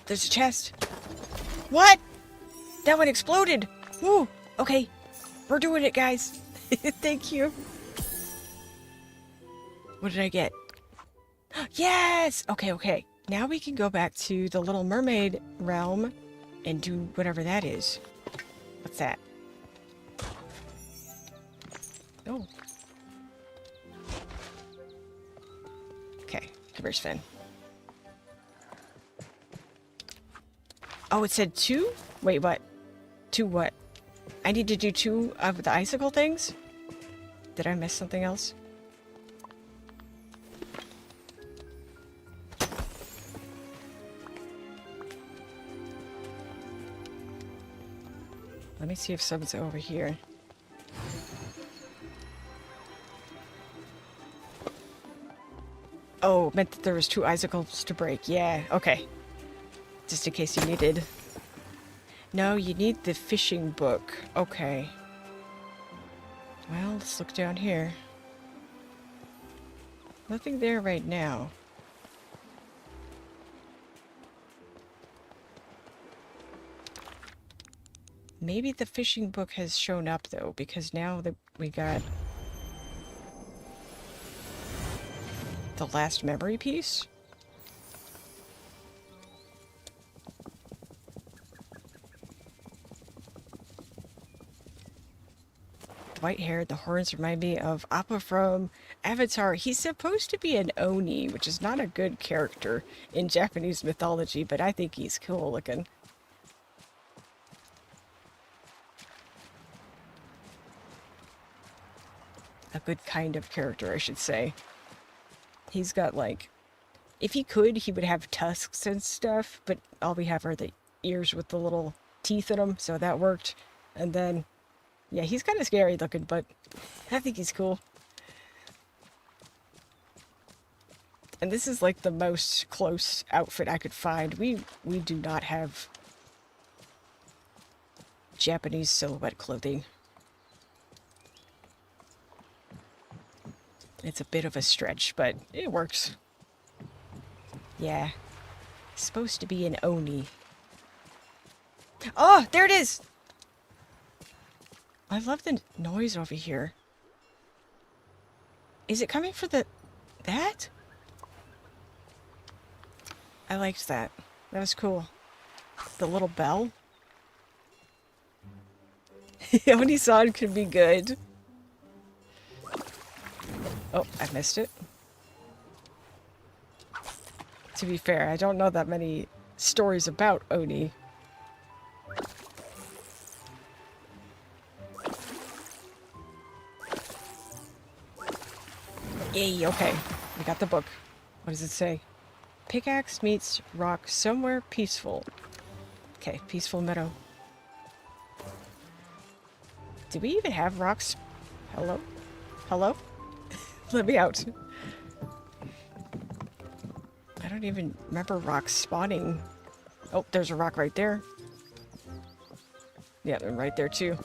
There's a chest. What? That one exploded. Woo. Okay. We're doing it, guys. Thank you. What did I get? Yes! Okay, okay. Now we can go back to the Little Mermaid realm and do whatever that is. What's that? Oh. Okay, where's Finn? Oh, it said 2? Wait, what? 2 what? I need to do 2 of the icicle things? Did I miss something else? Let me see if someone's over here. Oh, meant that there was 2 icicles to break. Yeah, okay. Just in case you needed. No, you need the fishing book. Okay. Well, let's look down here. Nothing there right now. Maybe the fishing book has shown up, though, because now that we got the last memory piece. The white hair, the horns remind me of Appa from Avatar. He's supposed to be an Oni, which is not a good character in Japanese mythology, but I think he's cool looking. A good kind of character, I should say. He's got, like... If he could, he would have tusks and stuff, but all we have are the ears with the little teeth in them, so that worked. And then... Yeah, he's kind of scary looking, but I think he's cool. And this is, like, the most close outfit I could find. We do not have Japanese silhouette clothing. It's a bit of a stretch, but it works. Yeah. It's supposed to be an Oni. Oh, there it is! I love the noise over here. Is it coming for that? I liked that. That was cool. The little bell. Oni sound could be good. Oh, I missed it. To be fair, I don't know that many stories about Oni. Yay, okay. We got the book. What does it say? Pickaxe meets rock somewhere peaceful. Okay, peaceful meadow. Do we even have rocks? Hello? Hello? Let me out. I don't even remember rocks spawning. Oh, there's a rock right there. Yeah, they're right there too.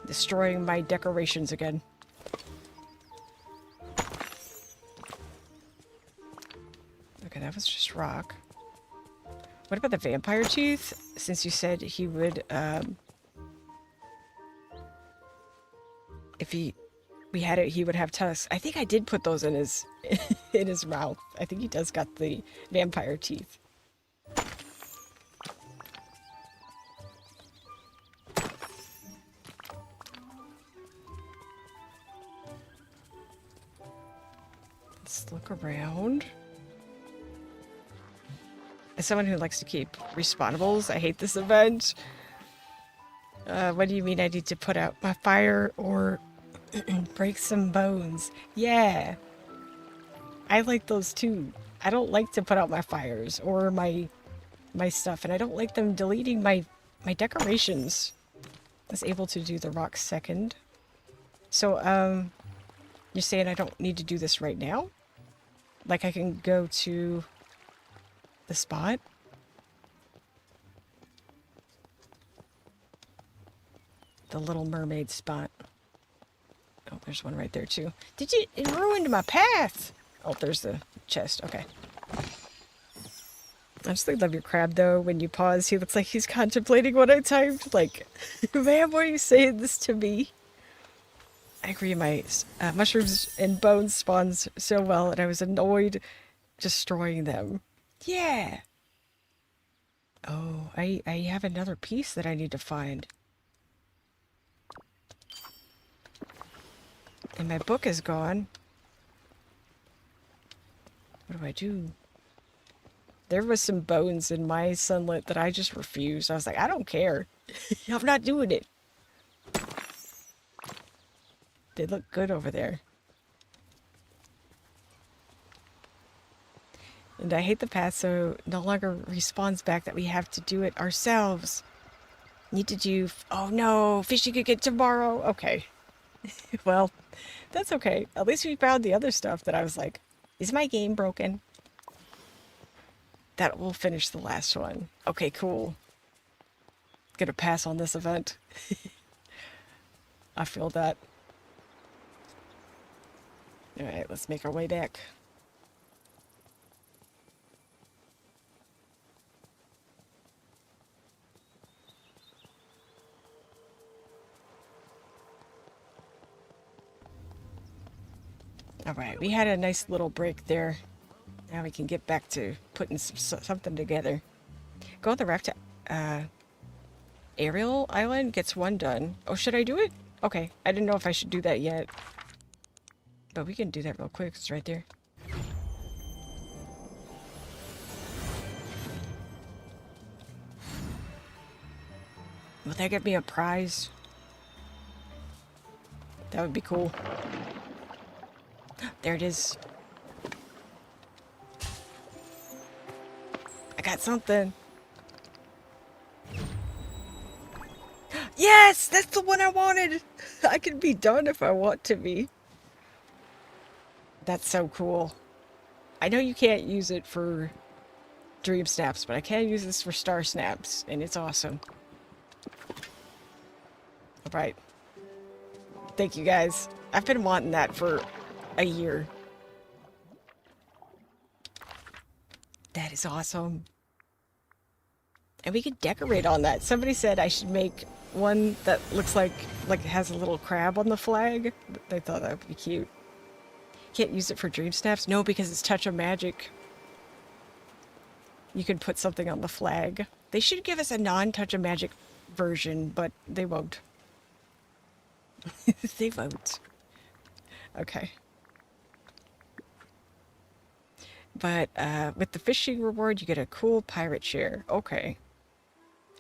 Destroying my decorations again. Okay, that was just rock. What about the vampire teeth? Since you said he would, if we had it, he would have tusks. I think I did put those in his in his mouth. I think he does got the vampire teeth. Let's look around. As someone who likes to keep respawnables, I hate this event. What do you mean I need to put out my fire or break some bones? Yeah. I like those too. I don't like to put out my fires or my stuff, and I don't like them deleting my decorations. I was able to do the rock second. So, you're saying I don't need to do this right now? Like I can go to the spot? The Little Mermaid spot. Oh, there's one right there too. It ruined my path! Oh, there's the chest. Okay. I just love your crab though. When you pause, he looks like he's contemplating what I typed. Like, ma'am, why are you saying this to me? I agree. My mushrooms and bones spawns so well, and I was annoyed destroying them. Yeah. Oh, I have another piece that I need to find. And my book is gone. What do I do? There was some bones in my sunlit that I just refused. I was like, I don't care. I'm not doing it. They look good over there. And I hate the path, so no longer respawns back that we have to do it ourselves. Need to do... Oh no, fishing again tomorrow. Okay. Well, that's okay. At least we found the other stuff that I was like, is my game broken? That will finish the last one. Okay, cool. Gonna pass on this event. I feel that. Alright, let's make our way back. Alright, we had a nice little break there. Now we can get back to putting something together. Go on the raft to Ariel Island gets one done. Oh, should I do it? Okay, I didn't know if I should do that yet. But we can do that real quick, it's right there. Will that get me a prize? That would be cool. There it is. I got something. Yes! That's the one I wanted! I can be done if I want to be. That's so cool. I know you can't use it for dream snaps, but I can use this for star snaps, and it's awesome. Alright. Thank you guys. I've been wanting that for a year. That is awesome. And we could decorate on that. Somebody said I should make one that looks like it has a little crab on the flag. They thought that would be cute. Can't use it for dream snaps? No, because it's touch of magic. You can put something on the flag. They should give us a non-touch of magic version, but they won't. They won't. Okay. But with the fishing reward, you get a cool pirate share. Okay.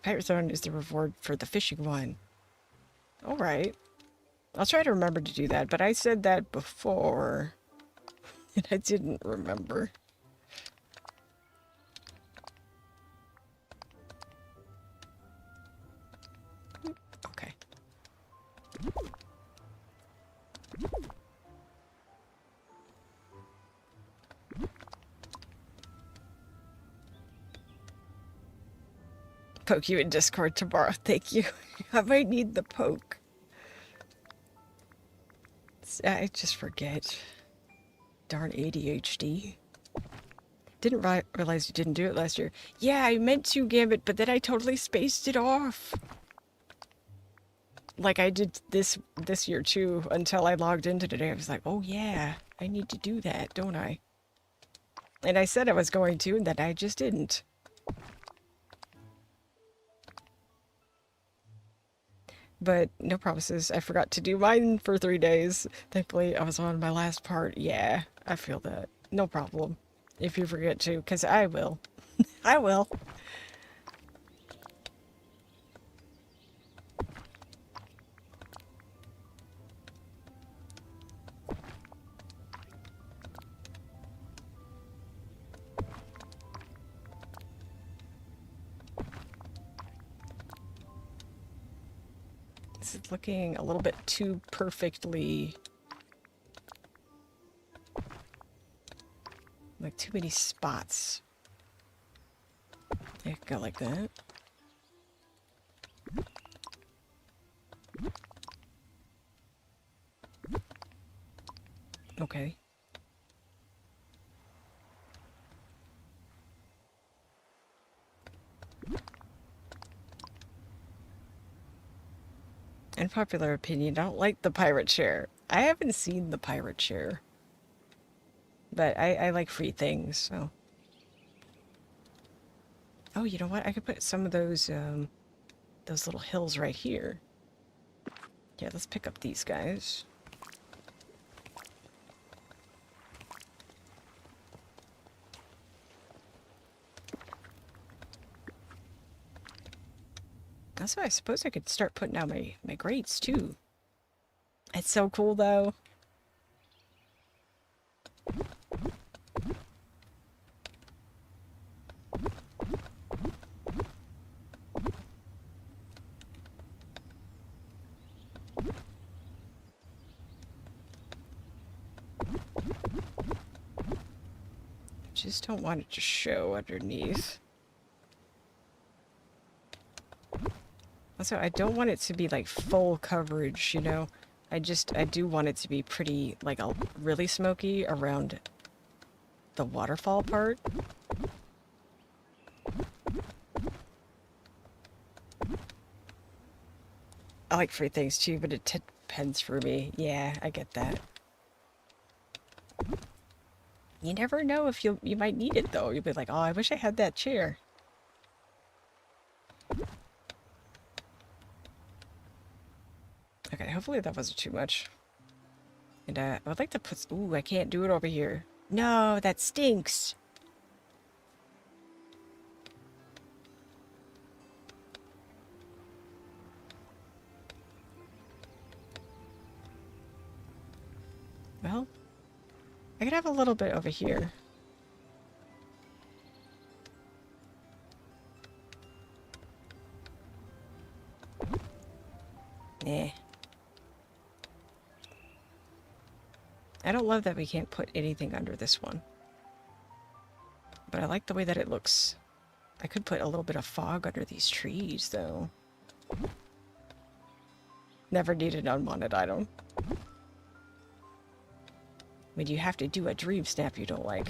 Pirate Zone is the reward for the fishing one. Alright. I'll try to remember to do that, but I said that before. And I didn't remember. Okay. Poke you in Discord tomorrow. Thank you. I might need the poke. I just forget. Darn ADHD. Didn't realize you didn't do it last year. Yeah, I meant to, Gambit, but then I totally spaced it off. Like I did this year too, until I logged into today. I was like, oh yeah, I need to do that, don't I? And I said I was going to, and then I just didn't. But no promises. I forgot to do mine for 3 days. Thankfully, I was on my last part. Yeah, I feel that. No problem. If you forget to, because I will. I will. This is looking a little bit too perfectly... like too many spots. Yeah, go like that. Okay. unpopular opinion, I don't like the pirate chair. I haven't seen the pirate chair. But I like free things, so. Oh, you know what? I could put some of those little hills right here. Yeah, let's pick up these guys. Also, I suppose I could start putting out my grates, too. It's so cool, though. Just don't want it to show underneath. Also, I don't want it to be like full coverage, you know? I do want it to be pretty, like, really smoky around the waterfall part. I like free things too, but it depends for me. Yeah, I get that. You never know if you might need it though. You'll be like, oh, I wish I had that chair. Okay, hopefully that wasn't too much. And I would like to put... Ooh, I can't do it over here. No, that stinks. Well, I could have a little bit over here. Nah. I don't love that we can't put anything under this one. But I like the way that it looks. I could put a little bit of fog under these trees, though. Never need an unwanted item. I mean, you have to do a dream snap you don't like.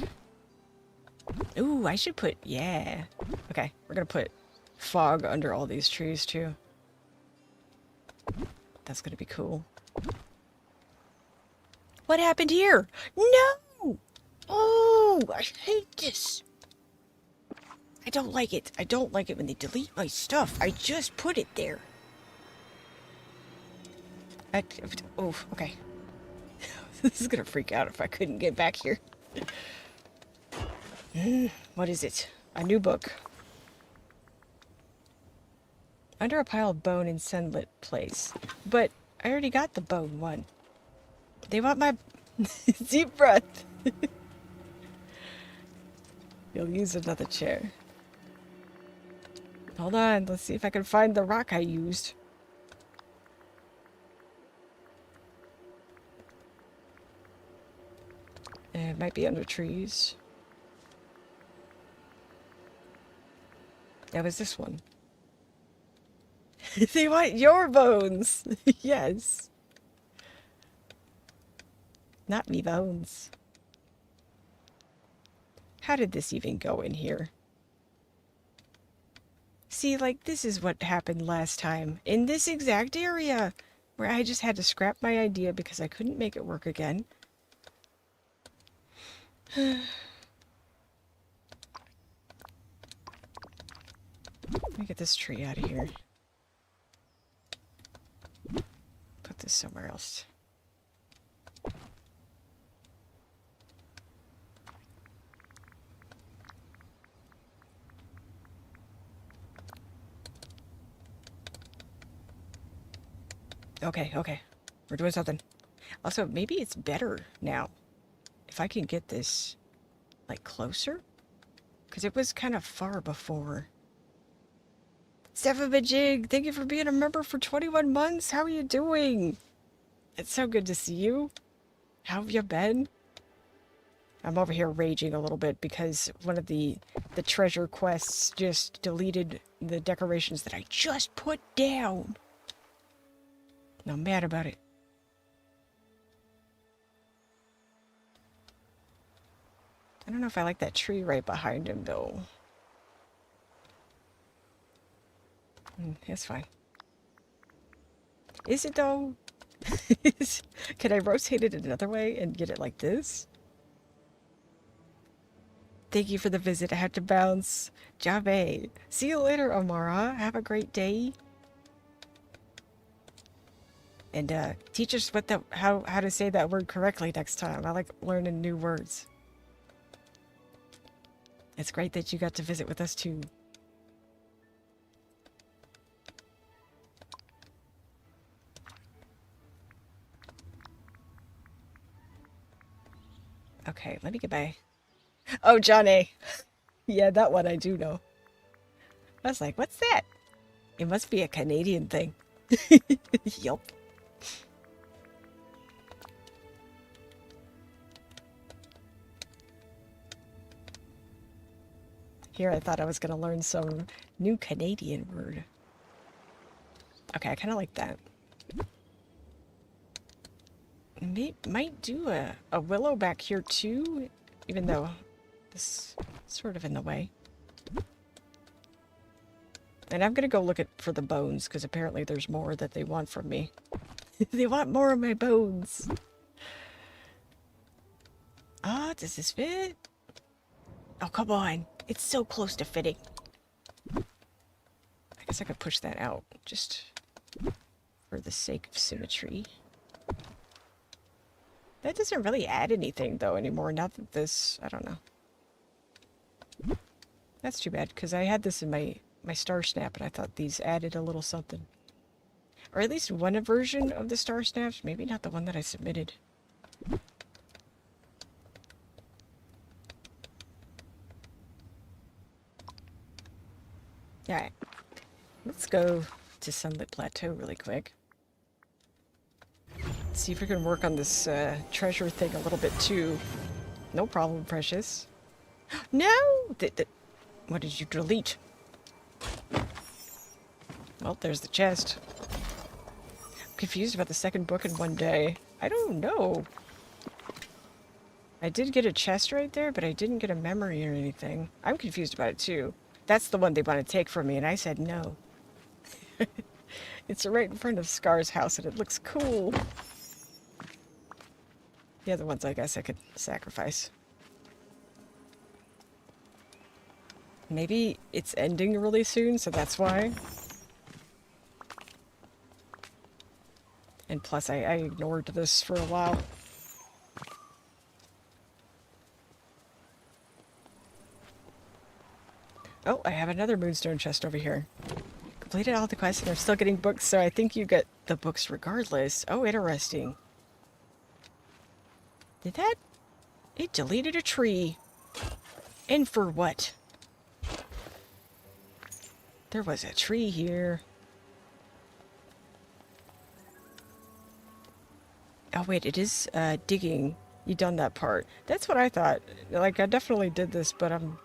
Ooh, I should put... Yeah. Okay, we're gonna put fog under all these trees, too. That's gonna be cool. What happened here? No! Oh, I hate this. I don't like it. I don't like it when they delete my stuff. I just put it there. Oh, okay. This is gonna freak out if I couldn't get back here. What is it? A new book. Under a pile of bone in sunlit place. But I already got the bone one. They want my... Deep breath. You'll use another chair. Hold on, let's see if I can find the rock I used. It might be under trees. That was this one. They want your bones! Yes. Not me bones. How did this even go in here? See, like, this is what happened last time. In this exact area. Where I just had to scrap my idea because I couldn't make it work again. Let me get this tree out of here. Put this somewhere else. Okay, okay. We're doing something. Also, maybe it's better now. If I can get this, like, closer? Because it was kind of far before. Jig, thank you for being a member for 21 months. How are you doing? It's so good to see you. How have you been? I'm over here raging a little bit because one of the treasure quests just deleted the decorations that I just put down. And I'm mad about it. I don't know if I like that tree right behind him, though. It's fine. Is it though? Can I rotate it another way and get it like this? Thank you for the visit. I have to bounce. Jabe. See you later, Amara. Have a great day. And teach us what how to say that word correctly next time. I like learning new words. It's great that you got to visit with us too. Okay, let me get my... Oh, John A. Yeah, that one I do know. I was like, what's that? It must be a Canadian thing. Yup. Here I thought I was going to learn some new Canadian word. Okay, I kind of like that. Might do a willow back here too, even though this is sort of in the way. And I'm gonna go look for the bones, because apparently there's more that they want from me. They want more of my bones. Ah, does this fit? Oh, come on. It's so close to fitting. I guess I could push that out, just for the sake of symmetry. That doesn't really add anything, though, anymore, now that this... I don't know. That's too bad, because I had this in my Star Snap, and I thought these added a little something. Or at least one version of the Star Snaps, maybe not the one that I submitted. Alright. Let's go to Sunlit Plateau really quick. See if we can work on this treasure thing a little bit too. No problem, precious. No! What did you delete? Well, there's the chest. I'm confused about the second book in one day. I don't know. I did get a chest right there, but I didn't get a memory or anything. I'm confused about it too. That's the one they want to take from me, and I said no. It's right in front of Scar's house, and it looks cool. The other ones, I guess I could sacrifice. Maybe it's ending really soon, so that's why. And plus, I ignored this for a while. Oh, I have another moonstone chest over here. Completed all the quests and I'm still getting books, so I think you get the books regardless. Oh, interesting. Did that... It deleted a tree. And for what? There was a tree here. Oh wait, it is digging. You done that part. That's what I thought. Like, I definitely did this, but I'm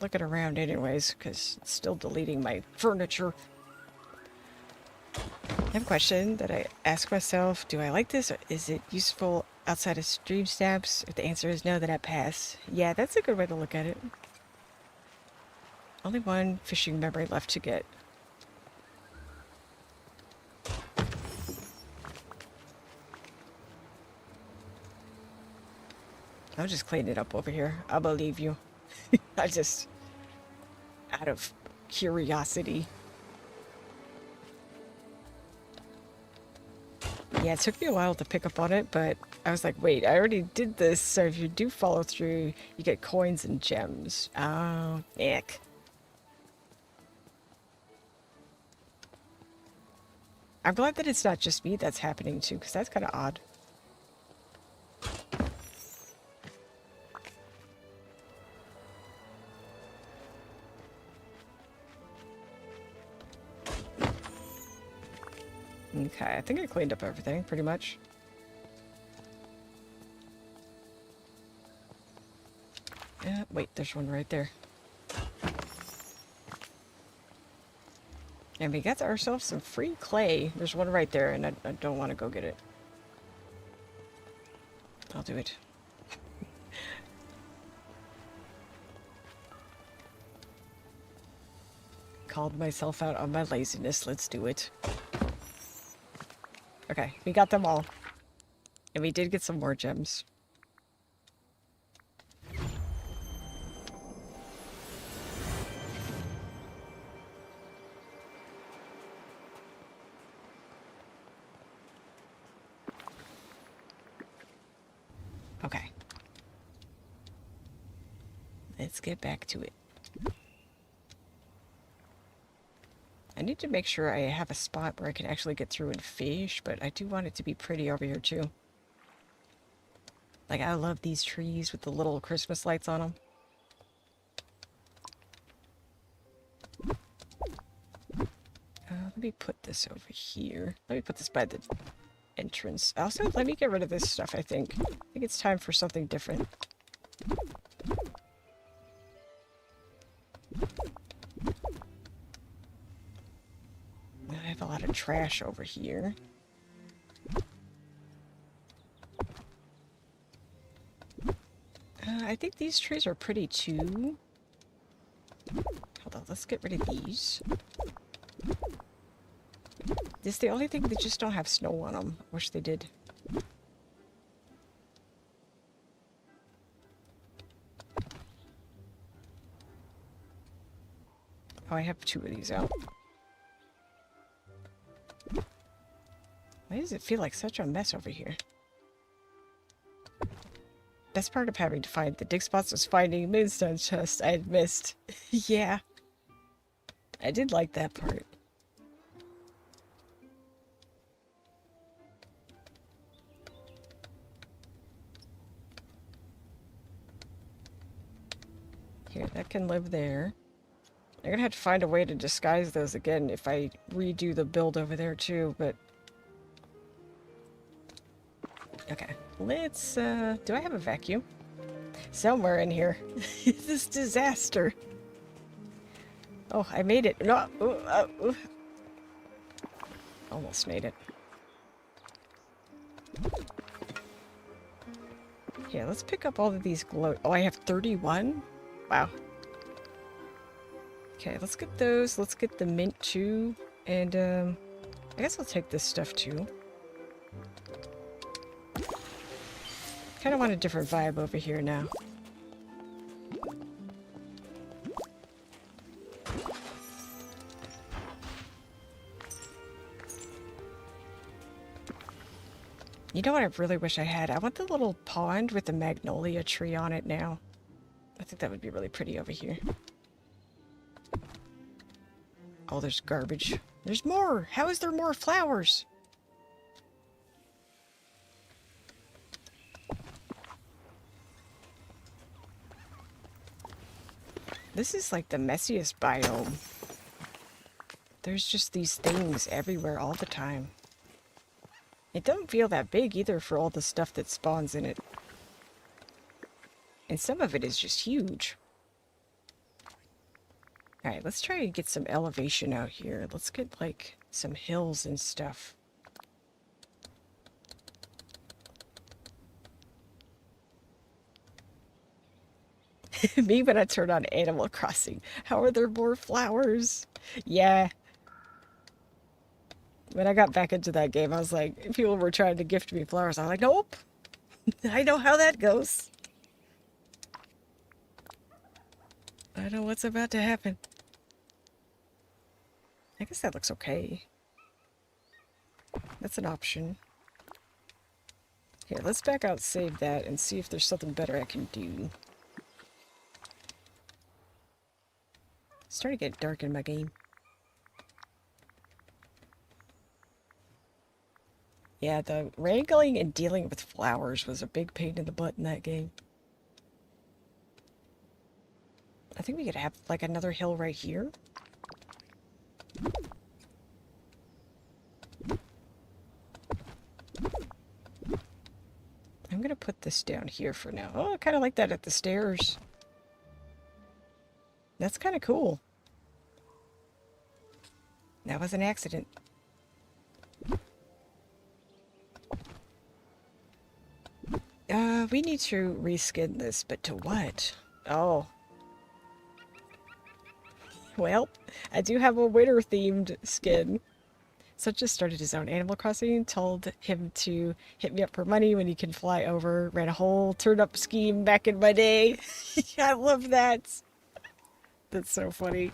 looking around anyways, because it's still deleting my furniture. I have a question that I ask myself. Do I like this, or is it useful outside of stream snaps? If the answer is no, then I pass. Yeah, that's a good way to look at it. Only one fishing memory left to get. I'll just clean it up over here. I believe you. I just... out of curiosity. Yeah, it took me a while to pick up on it, but I was like, wait, I already did this, so if you do follow through, you get coins and gems. Oh, ick. I'm glad that it's not just me that's happening too, because that's kind of odd. Okay, I think I cleaned up everything, pretty much. Wait, there's one right there. And we got ourselves some free clay. There's one right there, and I don't want to go get it. I'll do it. Called myself out on my laziness. Let's do it. Okay, we got them all. And we did get some more gems. Okay. Let's get back to it. I need to make sure I have a spot where I can actually get through and fish, but I do want it to be pretty over here too. Like, I love these trees with the little Christmas lights on them. Let me put this over here. Let me put this by the entrance. Also, let me get rid of this stuff, I think. I think it's time for something different. I have a lot of trash over here. I think these trees are pretty too. Hold on, let's get rid of these. This is the only thing that just don't have snow on them. Wish they did. Oh, I have 2 of these out. Why does it feel like such a mess over here? Best part of having to find the dig spots was finding moonstone chest I had missed. Yeah. I did like that part. Here, that can live there. I'm gonna have to find a way to disguise those again if I redo the build over there too, but... Okay, let's, do I have a vacuum? Somewhere in here. This disaster. Oh, I made it. No, almost made it. Yeah, let's pick up all of these glow. Oh, I have 31? Wow. Okay, let's get those. Let's get the mint too. And, I guess I'll take this stuff too. Kind of want a different vibe over here now. You know what I really wish I had? I want the little pond with the magnolia tree on it now. I think that would be really pretty over here. Oh, there's garbage. There's more! How is there more flowers? This is like the messiest biome. There's just these things everywhere all the time. It doesn't feel that big either for all the stuff that spawns in it. And some of it is just huge. Alright, let's try and get some elevation out here. Let's get, like, some hills and stuff. Me when I turn on Animal Crossing. How are there more flowers? Yeah. When I got back into that game, I was like, people were trying to gift me flowers. I was like, nope. I know how that goes. I know what's about to happen. I guess that looks okay. That's an option. Here, let's back out, save that, and see if there's something better I can do. It's starting to get dark in my game. Yeah, the wrangling and dealing with flowers was a big pain in the butt in that game. I think we could have, like, another hill right here. I'm gonna put this down here for now. Oh, I kind of like that at the stairs. That's kind of cool. That was an accident. We need to reskin this, but to what? Oh. Well, I do have a winter-themed skin. Son just started his own Animal Crossing, told him to hit me up for money when he can fly over, ran a whole turn-up scheme back in my day. I love that. That's so funny.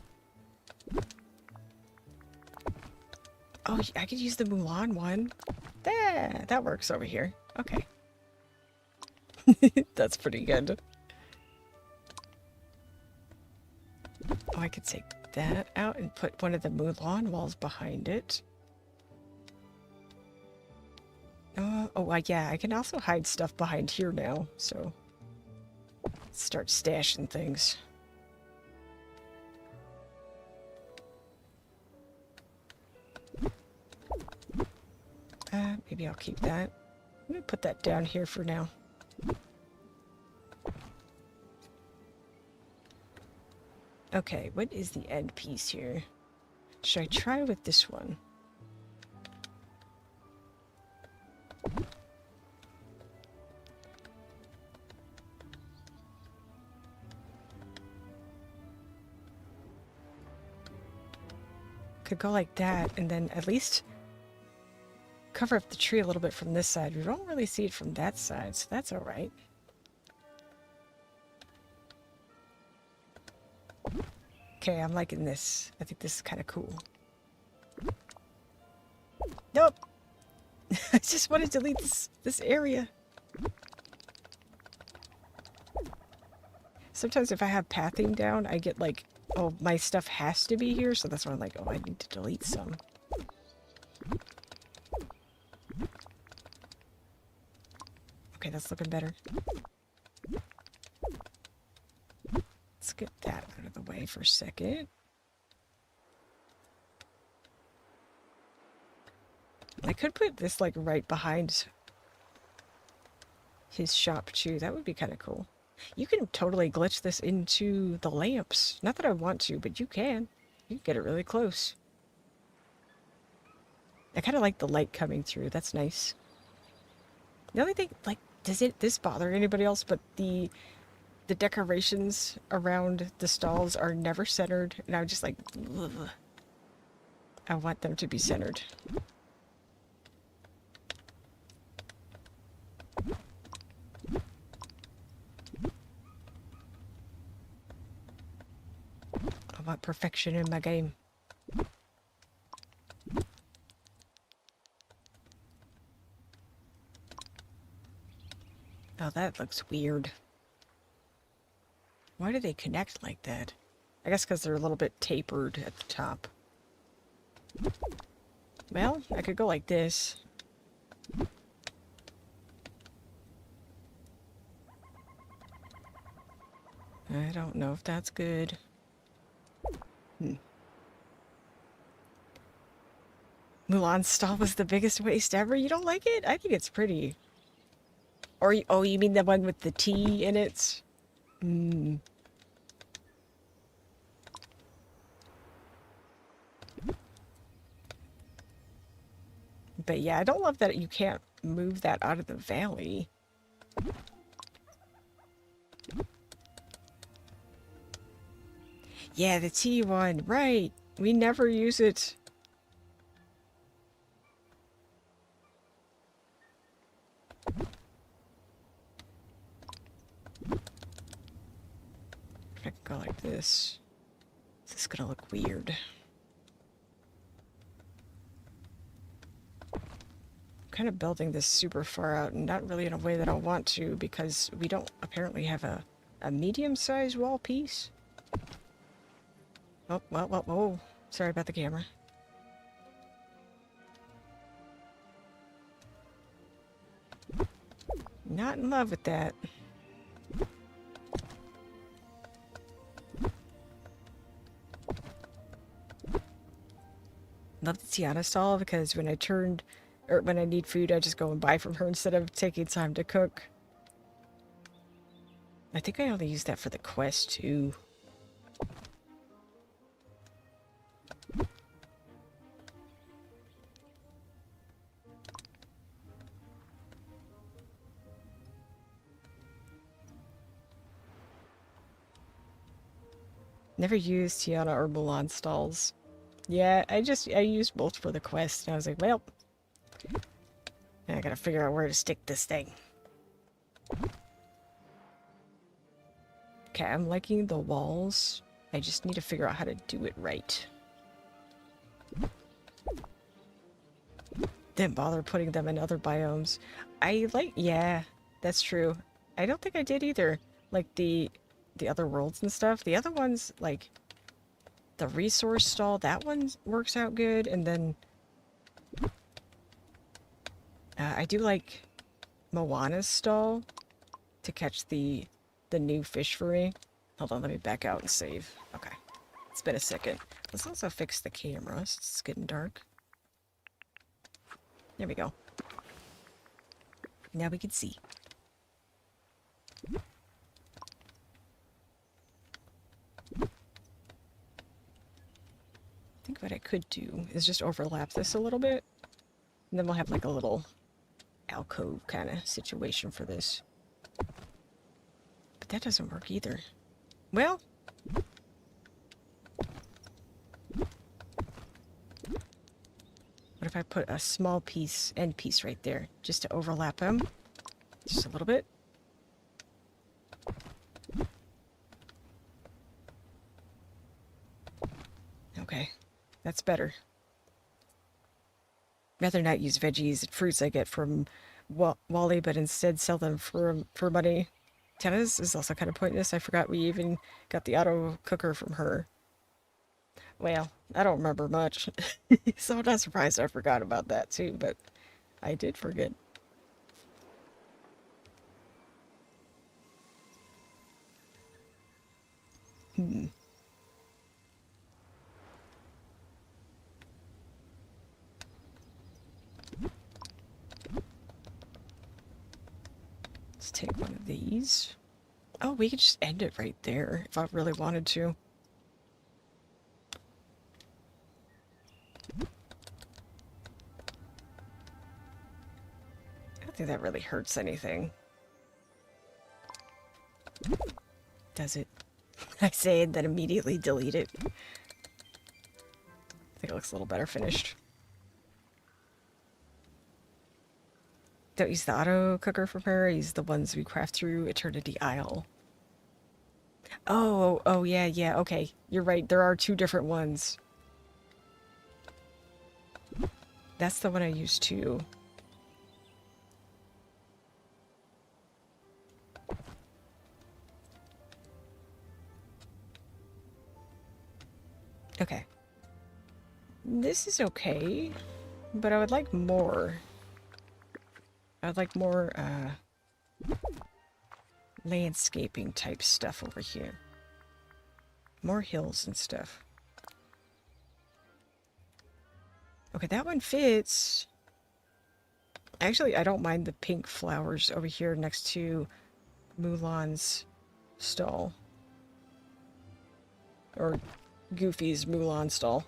Oh, I could use the Mulan one. There, that works over here. Okay. That's pretty good. Oh, I could take that out and put one of the Mulan walls behind it. Yeah, I can also hide stuff behind here now, so start stashing things. Maybe I'll keep that. I'm gonna put that down here for now. Okay, what is the end piece here? Should I try with this one? Could go like that, and then at least cover up the tree a little bit from this side. We don't really see it from that side, so that's alright. Okay, I'm liking this. I think this is kind of cool. Nope! I just want to delete this area. Sometimes if I have pathing down, I get like, oh, my stuff has to be here, so that's why I'm like, oh, I need to delete some. Okay, that's looking better. Let's get that out of the way for a second. I could put this like right behind his shop too. That would be kind of cool. You can totally glitch this into the lamps. Not that I want to, but you can. You can get it really close. I kind of like the light coming through. That's nice. The only thing, like, does this bother anybody else? But the decorations around the stalls are never centered, and I'm just like, ugh. I want them to be centered. I want perfection in my game. Oh, that looks weird. Why do they connect like that? I guess because they're a little bit tapered at the top. Well, I could go like this. I don't know if that's good. Mulan's stall was the biggest waste ever? You don't like it? I think it's pretty. Or, oh, you mean the one with the T in it? But yeah, I don't love that you can't move that out of the valley. Yeah, the T one, right. We never use it. If I could go like this. This is gonna look weird. I'm kind of building this super far out and not really in a way that I want to because we don't apparently have a medium-sized wall piece. Oh, well, sorry about the camera. Not in love with that. Love the Tiana stall because when I need food, I just go and buy from her instead of taking time to cook. I think I only use that for the quest too. Never used Tiana or Mulan stalls. Yeah, I used both for the quest, and I was like, well, I gotta figure out where to stick this thing. Okay, I'm liking the walls. I just need to figure out how to do it right. Didn't bother putting them in other biomes. Yeah, that's true. I don't think I did either. Like the other worlds and stuff. The other ones, like the resource stall, that one works out good. And then I do like Moana's stall to catch the new fish for me. Hold on, let me back out and save. Okay, it's been a second. Let's also fix the cameras. It's getting dark. There we go. Now we can see. I think what I could do is just overlap this a little bit. And then we'll have like a little alcove kind of situation for this. But that doesn't work either. Well, what if I put a small piece, end piece right there, just to overlap them? Just a little bit. Okay, that's better. Rather not use veggies and fruits I get from Wally, but instead sell them for money. Tennis is also kind of pointless. I forgot we even got the auto cooker from her. Well, I don't remember much, so I'm not surprised I forgot about that too, but I did forget. Hmm. Let's take one of these. Oh, we could just end it right there if I really wanted to. I don't think that really hurts anything. Does it? I say it, then immediately delete it. I think it looks a little better finished. Don't use the auto cooker from her. Use the ones we craft through Eternity Isle. Oh, yeah, okay. You're right. There are two different ones. That's the one I used too. Okay. This is okay, but I would like more. I would like more, landscaping type stuff over here. More hills and stuff. Okay, that one fits. Actually, I don't mind the pink flowers over here next to Mulan's stall. Or Goofy's Mulan stall.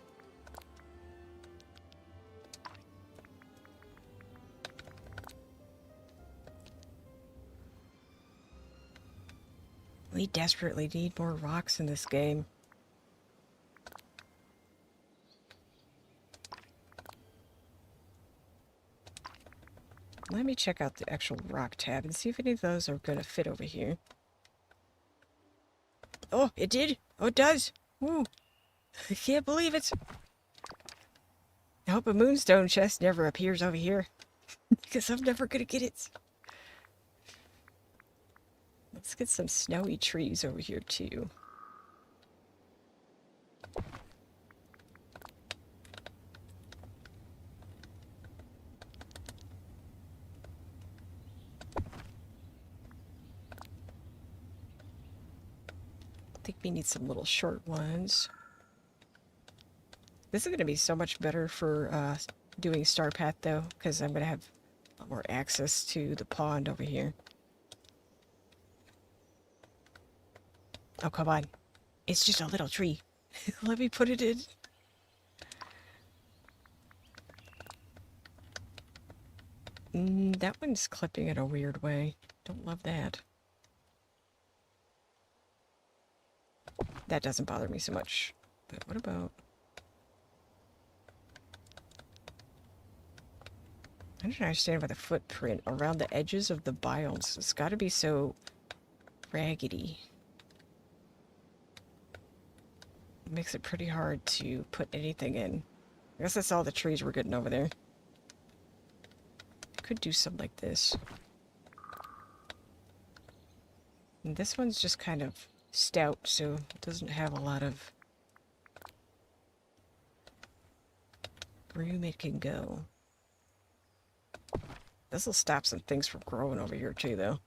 We desperately need more rocks in this game. Let me check out the actual rock tab and see if any of those are going to fit over here. Oh, it did! Oh, it does! Woo! I can't believe it! I hope a moonstone chest never appears over here, because I'm never going to get it. Let's get some snowy trees over here, too. I think we need some little short ones. This is going to be so much better for doing Star Path, though, because I'm going to have a lot more access to the pond over here. Oh, come on. It's just a little tree. Let me put it in. That one's clipping in a weird way. Don't love that. That doesn't bother me so much. But what about... I don't understand why the footprint around the edges of the biomes has got to be so raggedy. It makes it pretty hard to put anything in. I guess that's all the trees we're getting over there. Could do something like this. And this one's just kind of stout, so it doesn't have a lot of room it can go. This will stop some things from growing over here too, though.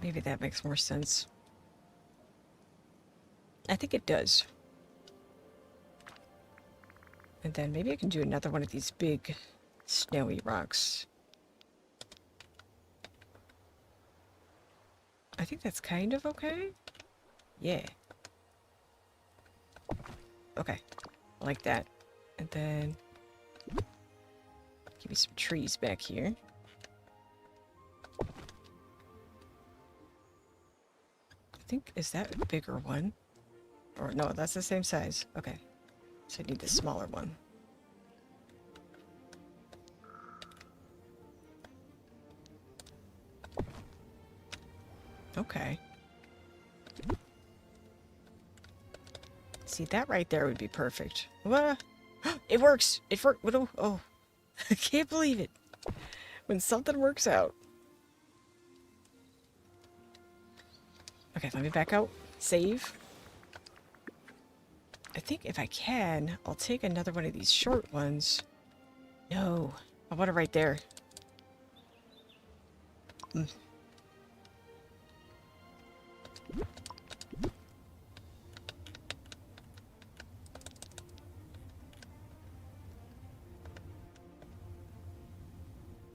Maybe that makes more sense. I think it does. And then maybe I can do another one of these big snowy rocks. I think that's kind of okay. Yeah. Okay. I like that. And then give me some trees back here. I think, is that a bigger one? Or no, that's the same size. Okay. So I need the smaller one. Okay. See, that right there would be perfect. What? It works! It worked! Oh, I can't believe it. When something works out. Okay, let me back out. Save. I think if I can, I'll take another one of these short ones. No. I want it right there.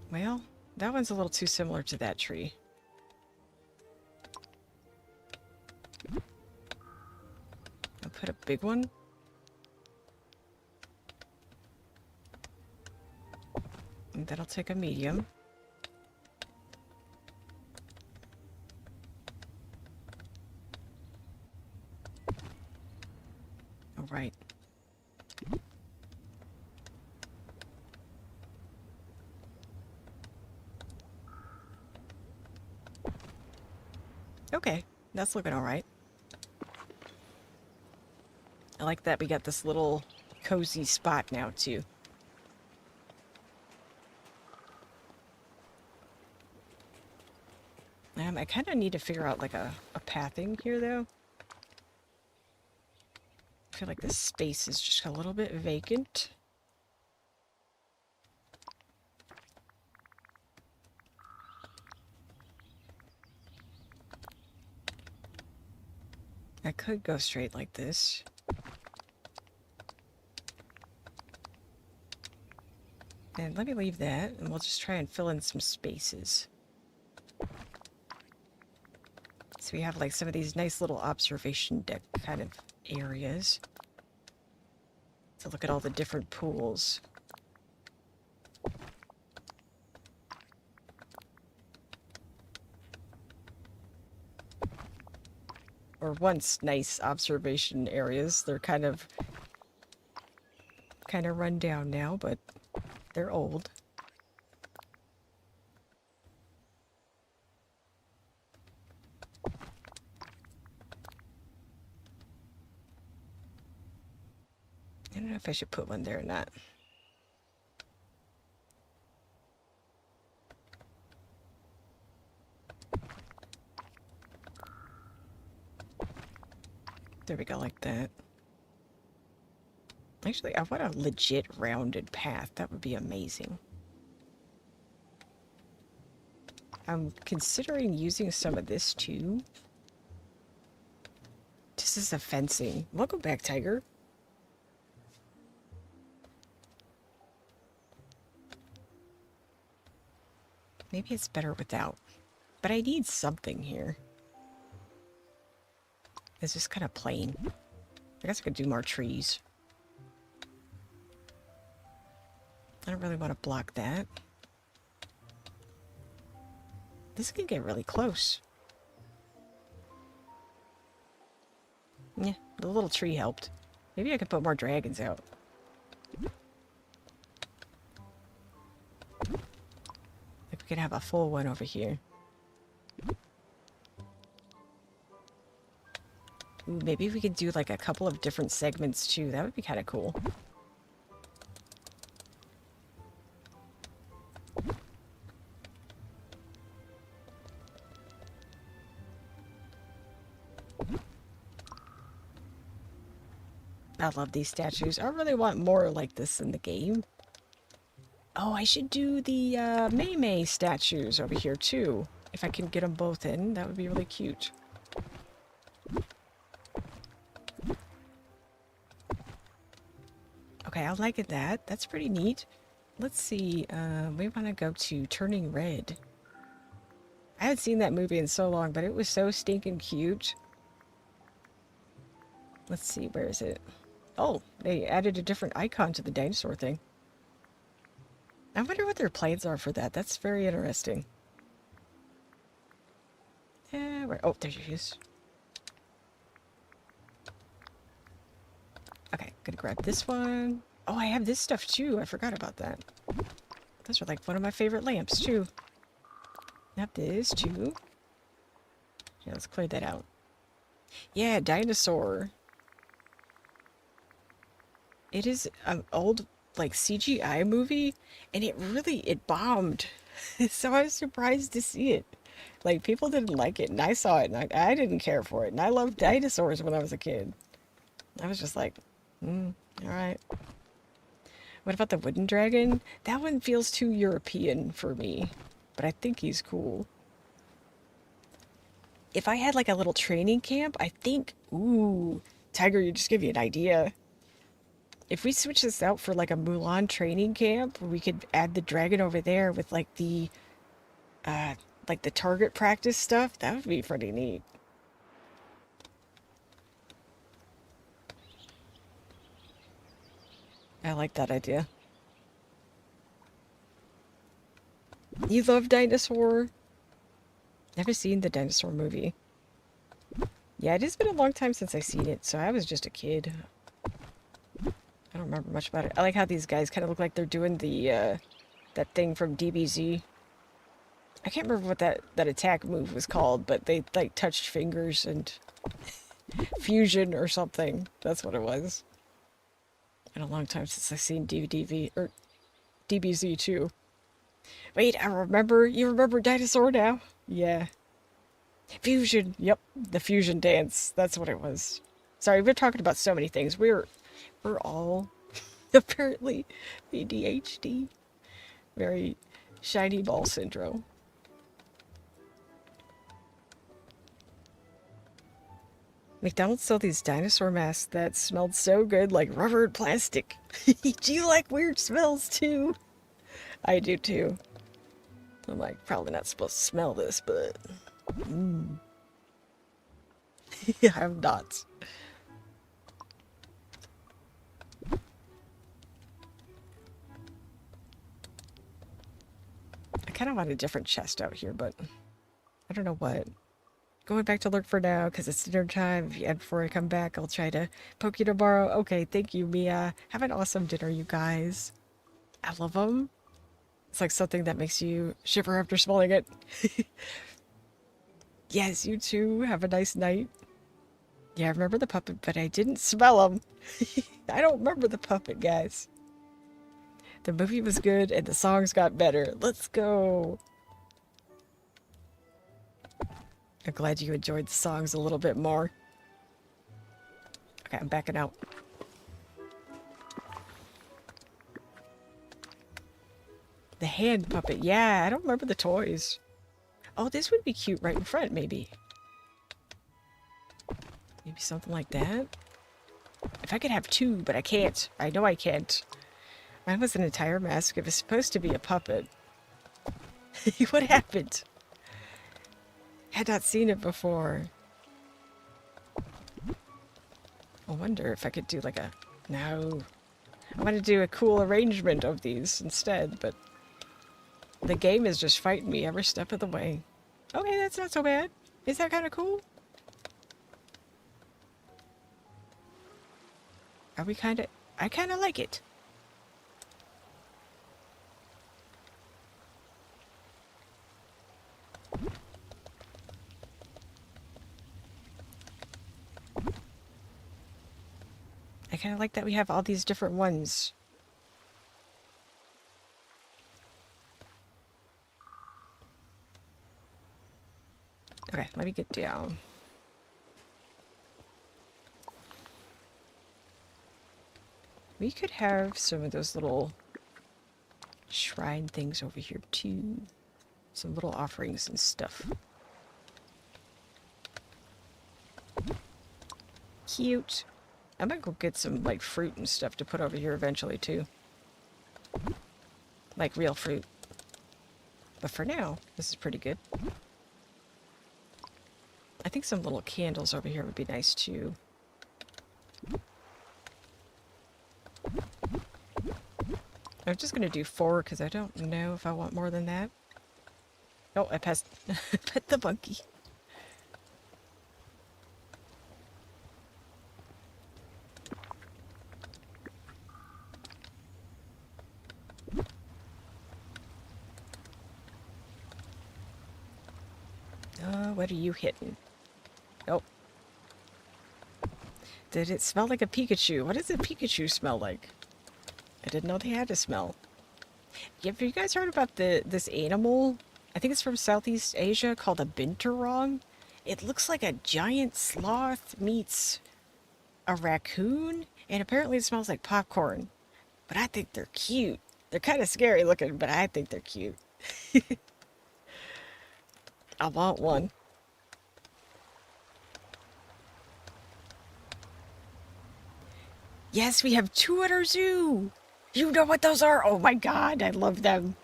Well, that one's a little too similar to that tree. I'll put a big one. And then I'll take a medium. All right. Okay, that's looking all right. I like that we got this little cozy spot now, too. I kind of need to figure out, like, a pathing here, though. I feel like this space is just a little bit vacant. I could go straight like this. And let me leave that, and we'll just try and fill in some spaces. So we have like some of these nice little observation deck kind of areas to look at all the different pools. Or once nice observation areas. They're kind of run down now, but they're old. I don't know if I should put one there or not. There we go, like that. Actually, I want a legit rounded path. That would be amazing. I'm considering using some of this too. This is a fencing. Welcome back, Tiger. Maybe it's better without. But I need something here. It's just kind of plain. I guess I could do more trees. I don't really want to block that. This can get really close. Yeah, the little tree helped. Maybe I could put more dragons out. Like we could have a full one over here. Ooh, maybe we could do like a couple of different segments too. That would be kind of cool. I love these statues. I really want more like this in the game. Oh, I should do the Mei Mei statues over here too. If I can get them both in, that would be really cute. Okay, I like that. That's pretty neat. Let's see. We want to go to Turning Red. I haven't seen that movie in so long, but it was so stinking cute. Let's see, where is it? Oh, they added a different icon to the dinosaur thing. I wonder what their plans are for that. That's very interesting. Yeah, where? Oh, there she is. Okay, gonna grab this one. Oh, I have this stuff too. I forgot about that. Those are like one of my favorite lamps too. Have this too. Yeah, let's clear that out. Yeah, dinosaur. It is an old like CGI movie, and it bombed. So I was surprised to see it. Like people didn't like it, and I saw it, and I didn't care for it. And I loved dinosaurs when I was a kid. I was just like, all right. What about the wooden dragon? That one feels too European for me, but I think he's cool. If I had like a little training camp, I think, ooh, Tiger, you just give you an idea. If we switch this out for like a Mulan training camp, we could add the dragon over there with like the target practice stuff. That would be pretty neat. I like that idea. You love dinosaur? Never seen the dinosaur movie. Yeah, it has been a long time since I've seen it, so I was just a kid. I don't remember much about it. I like how these guys kind of look like they're doing the, that thing from DBZ. I can't remember what that attack move was called, but they, like, touched fingers and fusion or something. That's what it was. Been a long time since I've seen DBZ, or DBZ too. Wait, I remember. You remember Dinosaur now? Yeah. Fusion. Yep, the fusion dance. That's what it was. Sorry, we're talking about so many things. We're all apparently ADHD. Very shiny ball syndrome. McDonald's sold these dinosaur masks that smelled so good, like rubber and plastic. Do you like weird smells too? I do too. I'm like, probably not supposed to smell this, but... I'm not. I kind of want a different chest out here, but I don't know what. Going back to lurk for now, because it's dinner time. And before I come back, I'll try to poke you tomorrow. Okay, thank you, Mia. Have an awesome dinner, you guys. I love them. It's like something that makes you shiver after smelling it. Yes, you too. Have a nice night. Yeah, I remember the puppet, but I didn't smell him. I don't remember the puppet, guys. The movie was good, and the songs got better. Let's go. I'm glad you enjoyed the songs a little bit more. Okay, I'm backing out. The hand puppet. Yeah, I don't remember the toys. Oh, this would be cute right in front, maybe. Maybe something like that. If I could have two, but I can't. I know I can't. Mine was an entire mask. It was supposed to be a puppet. What happened? Had not seen it before. I wonder if I could do like a... No. I want to do a cool arrangement of these instead, but the game is just fighting me every step of the way. Okay, that's not so bad. Is that kind of cool? Are we kind of... I kind of like it. I kind of like that we have all these different ones. Okay, let me get down. We could have some of those little shrine things over here too. Some little offerings and stuff. Cute. I might go get some like fruit and stuff to put over here eventually too. Like real fruit. But for now, this is pretty good. I think some little candles over here would be nice too. I'm just going to do 4 because I don't know if I want more than that. Oh, I passed pet the monkey. What are you hitting? Oh. Did it smell like a Pikachu? What does a Pikachu smell like? I didn't know they had a smell. Have you guys heard about this animal? I think it's from Southeast Asia called a binturong. It looks like a giant sloth meets a raccoon, and apparently it smells like popcorn. But I think they're cute. They're kind of scary looking, but I think they're cute. I want one. Yes, we have 2 at our zoo. You know what those are? Oh my god, I love them.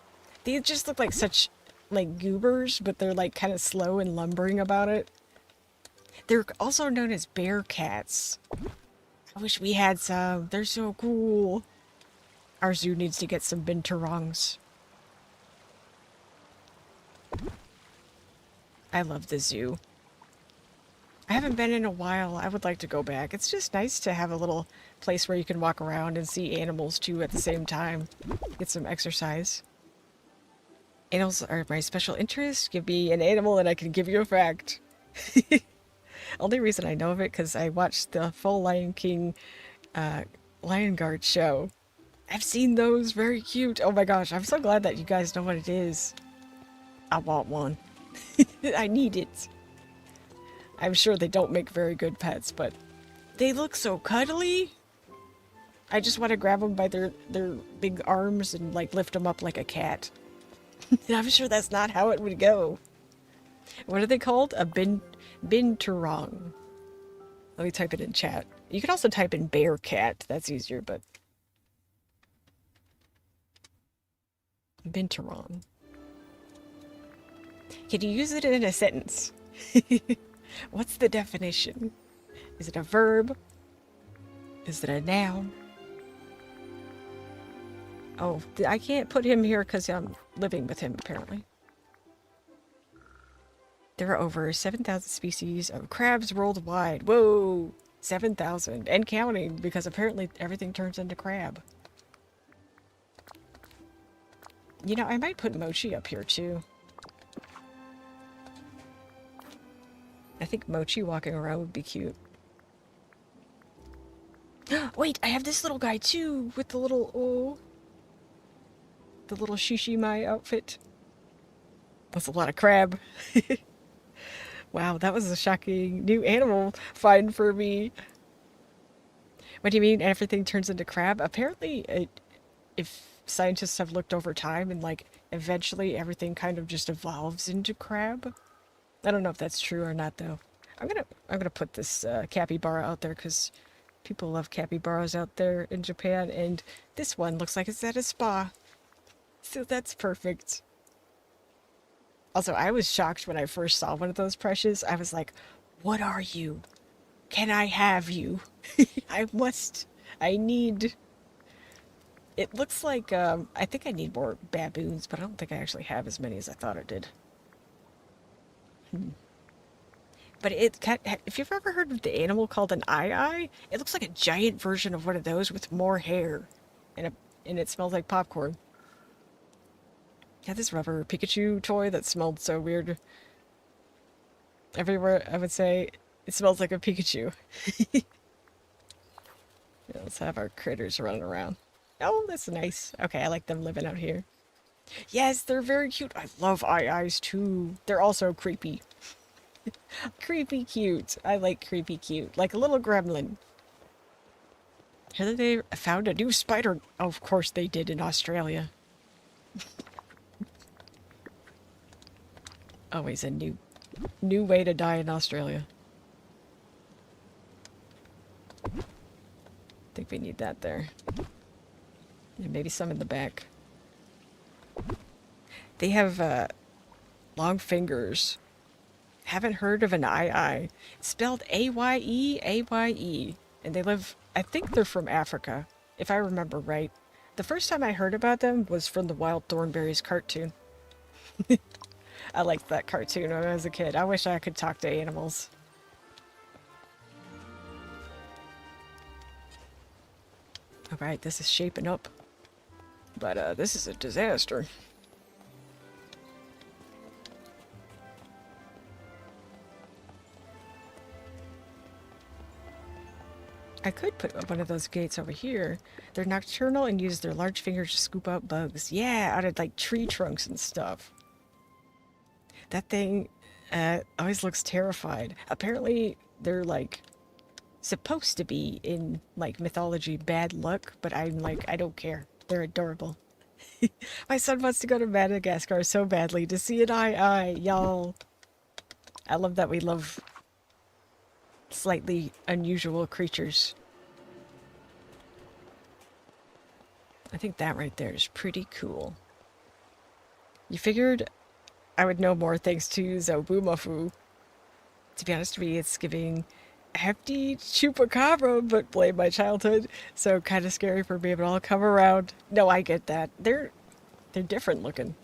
They just look like such like goobers, but they're like kind of slow and lumbering about it. They're also known as bear cats. I wish we had some. They're so cool. Our zoo needs to get some binturongs. I love the zoo. I haven't been in a while. I would like to go back. It's just nice to have a little place where you can walk around and see animals too at the same time. Get some exercise. Animals are my special interest. Give me an animal and I can give you a fact. Only reason I know of it because I watched the full Lion King Lion Guard show. I've seen those. Very cute. Oh my gosh. I'm so glad that you guys know what it is. I want one. I need it. I'm sure they don't make very good pets, but they look so cuddly. I just want to grab them by their big arms and like lift them up like a cat. I'm sure that's not how it would go. What are they called? A binturong. Let me type it in chat. You can also type in bear cat. That's easier, but binturong. Can you use it in a sentence? What's the definition? Is it a verb? Is it a noun? Oh, I can't put him here because I'm living with him, apparently. There are over 7,000 species of crabs worldwide. Whoa! 7,000. And counting, because apparently everything turns into crab. You know, I might put Mochi up here, too. I think Mochi walking around would be cute. Wait, I have this little guy too, with the little, oh, the little Shishimai outfit. That's a lot of crab. Wow, that was a shocking new animal find for me. What do you mean everything turns into crab? Apparently, if scientists have looked over time and like eventually everything kind of just evolves into crab. I don't know if that's true or not, though. I'm gonna put this capybara out there because people love capybaras out there in Japan, and this one looks like it's at a spa, so that's perfect. Also, I was shocked when I first saw one of those precious. I was like, what are you? Can I have you? I must. I need. It looks like, I think I need more baboons, but I don't think I actually have as many as I thought I did. But if you've ever heard of the animal called an eye, it looks like a giant version of one of those with more hair. And, and it smells like popcorn. I had this rubber Pikachu toy that smelled so weird. Everywhere I would say, it smells like a Pikachu. Yeah, let's have our critters running around. Oh, that's nice. Okay, I like them living out here. Yes, they're very cute. I love eyes too. They're also creepy. Creepy cute. I like creepy cute. Like a little gremlin. Here they found a new spider. Oh, of course they did in Australia. Always a new way to die in Australia. I think we need that there. And maybe some in the back. They have long fingers. Haven't heard of an eye. It's spelled A-Y-E, A-Y-E. And they live, I think they're from Africa, if I remember right. The first time I heard about them was from the Wild Thornberrys cartoon. I liked that cartoon when I was a kid. I wish I could talk to animals. Alright, this is shaping up. But this is a disaster. I could put one of those gates over here. They're nocturnal and use their large fingers to scoop out bugs. Yeah, out of like tree trunks and stuff. That thing always looks terrified. Apparently, they're like supposed to be in like mythology bad luck, but I'm like, I don't care. They're adorable. My son wants to go to Madagascar so badly to see an eye, y'all. I love that we love slightly unusual creatures. I think that right there is pretty cool. You figured I would know more thanks to Zobumafu. To be honest with you, it's giving hefty chupacabra, but blame my childhood. So kind of scary for me, but I'll come around. No, I get that. They're different looking.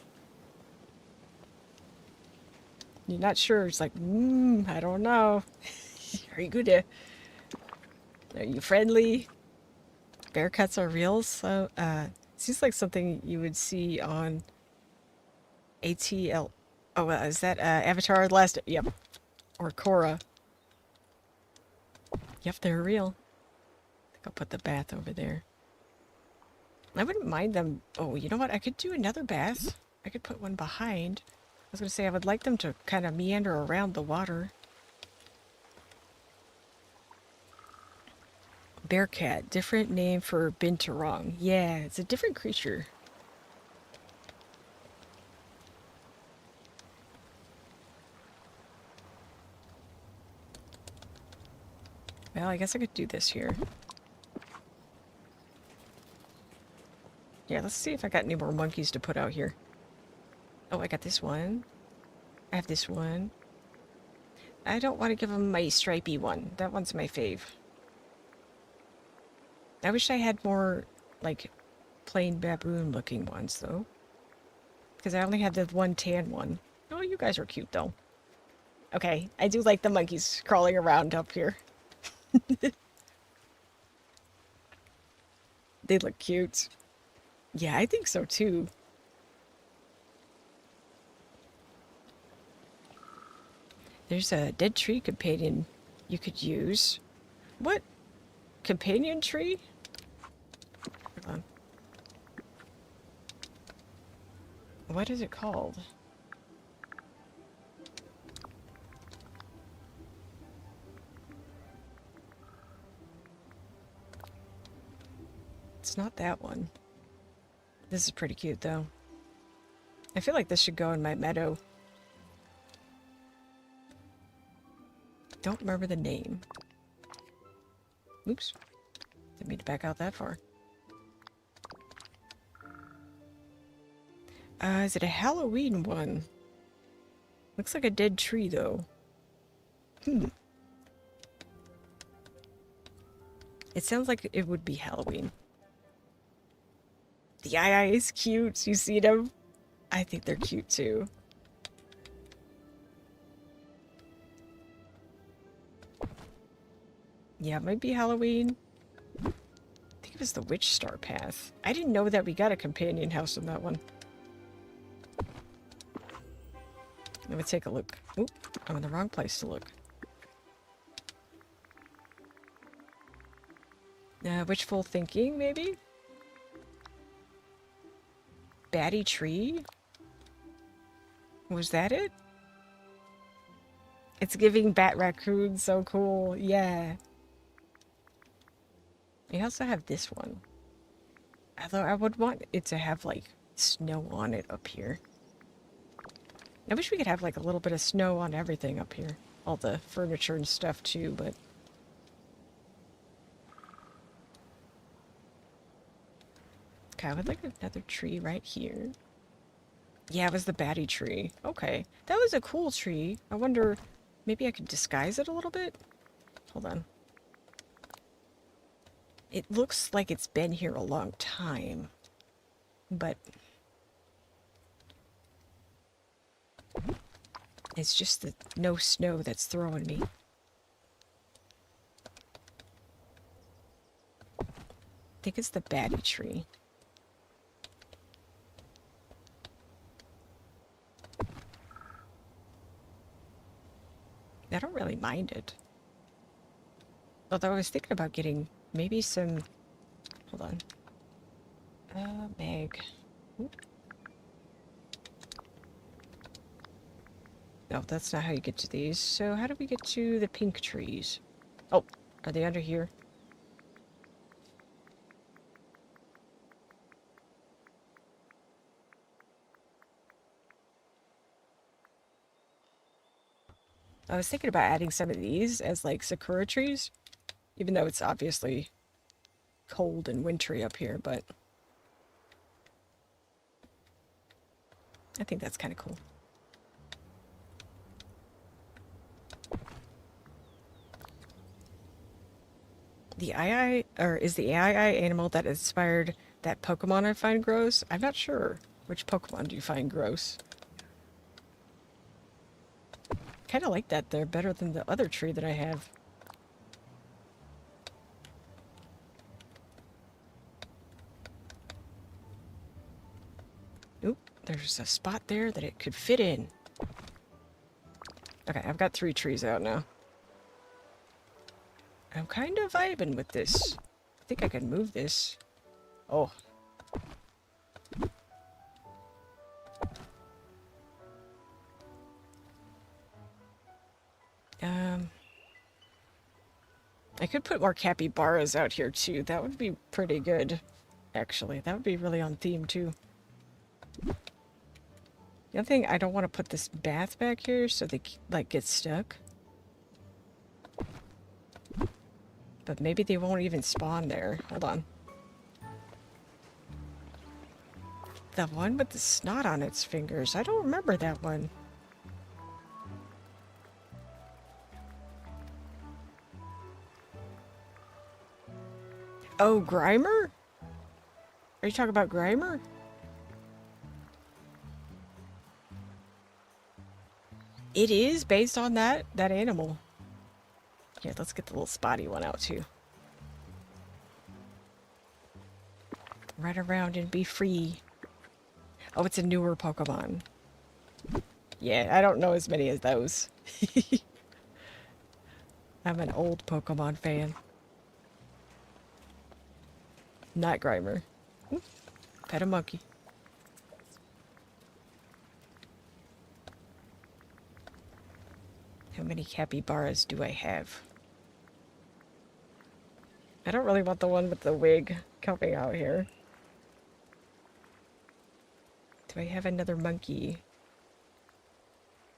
You're not sure. It's like, I don't know. Are you good? Are you friendly? Bear cuts are real, so seems like something you would see on ATL. Oh, is that Avatar: The Last? Yep, or Korra. Yep, they're real. I think I'll put the bath over there. I wouldn't mind them. Oh, you know what? I could do another bath. I could put one behind. I was gonna say I would like them to kind of meander around the water. Bearcat, different name for binturong. Yeah, it's a different creature. Well, I guess I could do this here. Yeah, let's see if I got any more monkeys to put out here. Oh, I got this one. I have this one. I don't want to give him my stripey one. That one's my fave. I wish I had more, like, plain baboon-looking ones, though. Because I only have the one tan one. Oh, you guys are cute, though. Okay, I do like the monkeys crawling around up here. They look cute. Yeah, I think so, too. There's a dead tree companion you could use. What? Companion tree? Hold on. What is it called? It's not that one. This is pretty cute, though. I feel like this should go in my meadow. Don't remember the name. Oops. Didn't mean to back out that far. Is it a Halloween one? Looks like a dead tree, though. Hmm. It sounds like it would be Halloween. The eye is cute. You see them? I think they're cute, too. Yeah, it might be Halloween. I think it was the Witch Star Path. I didn't know that we got a companion house in that one. Let me take a look. Oop, I'm in the wrong place to look. Wishful thinking, maybe? Batty tree? Was that it? It's giving bat raccoon, so cool. Yeah. We also have this one. Although I would want it to have, like, snow on it up here. I wish we could have, like, a little bit of snow on everything up here. All the furniture and stuff, too, but... Okay, I would like another tree right here. Yeah, it was the batty tree. Okay. That was a cool tree. I wonder, maybe I could disguise it a little bit? Hold on. It looks like it's been here a long time. But... it's just the no snow that's throwing me. I think it's the batty tree. I don't really mind it. Although I was thinking about getting maybe some... Hold on. Meg. Oop. No, that's not how you get to these. So how do we get to the pink trees? Oh, are they under here? I was thinking about adding some of these as like sakura trees, even though it's obviously cold and wintry up here, but I think that's kind of cool. The ii, or is the ii animal that inspired that Pokemon I find gross? I'm not sure. Which Pokemon do you find gross? Kind of like that. They're better than the other tree that I have. Oop, there's a spot there that it could fit in. Okay, I've got 3 trees out now. I'm kind of vibing with this. I think I can move this. Oh. I could put more capybaras out here too. That would be pretty good, actually. That would be really on theme too. The other thing, I don't want to put this bath back here so they like get stuck. But maybe they won't even spawn there. Hold on. The one with the snot on its fingers. I don't remember that one. Oh, Grimer? Are you talking about Grimer? It is based on that animal. Here, let's get the little spotty one out too. Run around and be free. Oh, it's a newer Pokemon. Yeah, I don't know as many as those. I'm an old Pokemon fan. Not Grimer. Ooh, pet a monkey. How many capybaras do I have? I don't really want the one with the wig coming out here. Do I have another monkey?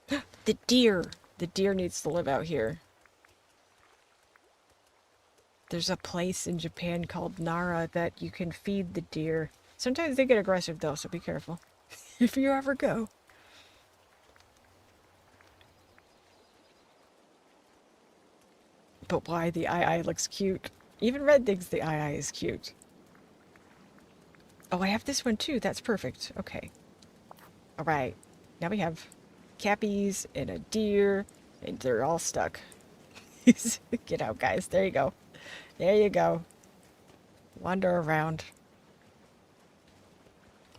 The deer! The deer needs to live out here. There's a place in Japan called Nara that you can feed the deer. Sometimes they get aggressive though, so be careful. If you ever go. But why the eye looks cute? Even Red thinks the eye is cute. Oh, I have this one too. That's perfect. Okay. All right. Now we have cappies and a deer, and they're all stuck. Get out, guys. There you go. There you go. Wander around.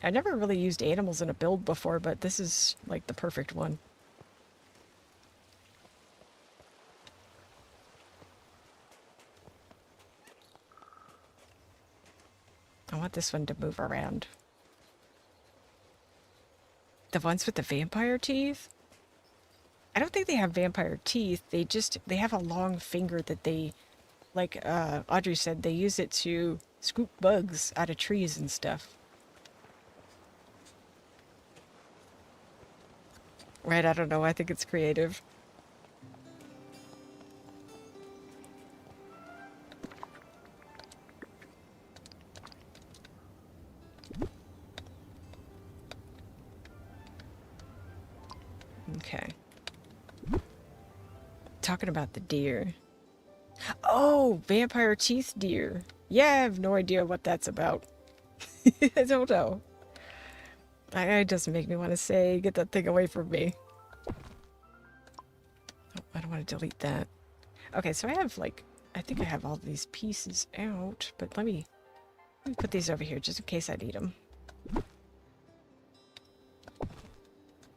I never really used animals in a build before, but this is like the perfect one. I want this one to move around. The ones with the vampire teeth? I don't think they have vampire teeth. They have a long finger that they, like Audrey said, they use it to scoop bugs out of trees and stuff. Right, I don't know. I think it's creative. Okay. Talking about the deer. Oh, vampire teeth deer. Yeah, I have no idea what that's about. I don't know. It doesn't make me want to say, get that thing away from me. Oh, I don't want to delete that. Okay, so I have I think I have all these pieces out, but let me put these over here just in case I need them.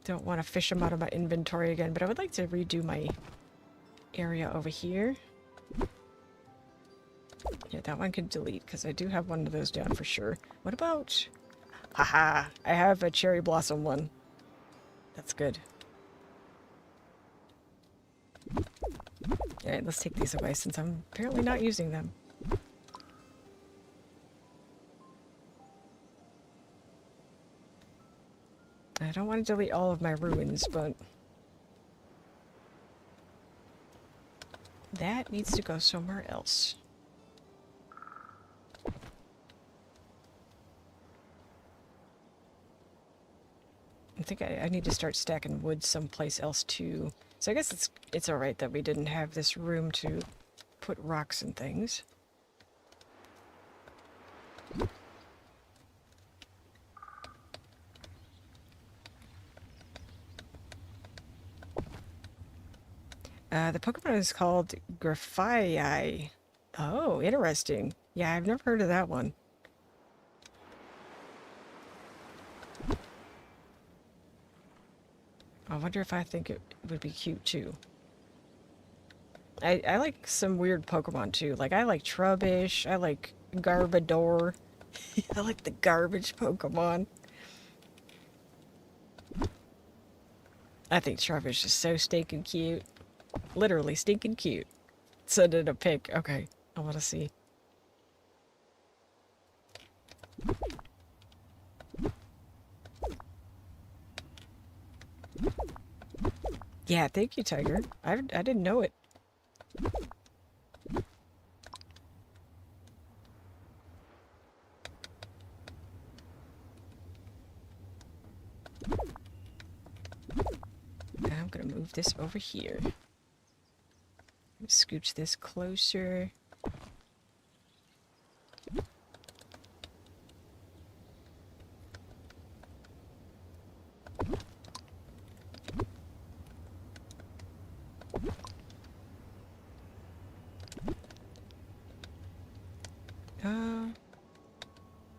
Don't want to fish them out of my inventory again, but I would like to redo my area over here. Yeah, that one can delete because I do have one of those down for sure. What about... Haha, I have a cherry blossom one. That's good. Alright, let's take these away since I'm apparently not using them. I don't want to delete all of my ruins, but... that needs to go somewhere else. I think I need to start stacking wood someplace else too. So I guess it's alright that we didn't have this room to put rocks and things. The Pokemon is called Grafai. Oh, interesting. Yeah, I've never heard of that one. I wonder if I think it would be cute too. I like some weird Pokemon too. Like I like Trubbish, I like Garbodor. I like the garbage Pokemon. I think Trubbish is so stinking cute. Literally stinking cute. Send in a pic. Okay, I want to see. Yeah, thank you, Tiger. I didn't know it. I'm gonna move this over here. Scooch this closer.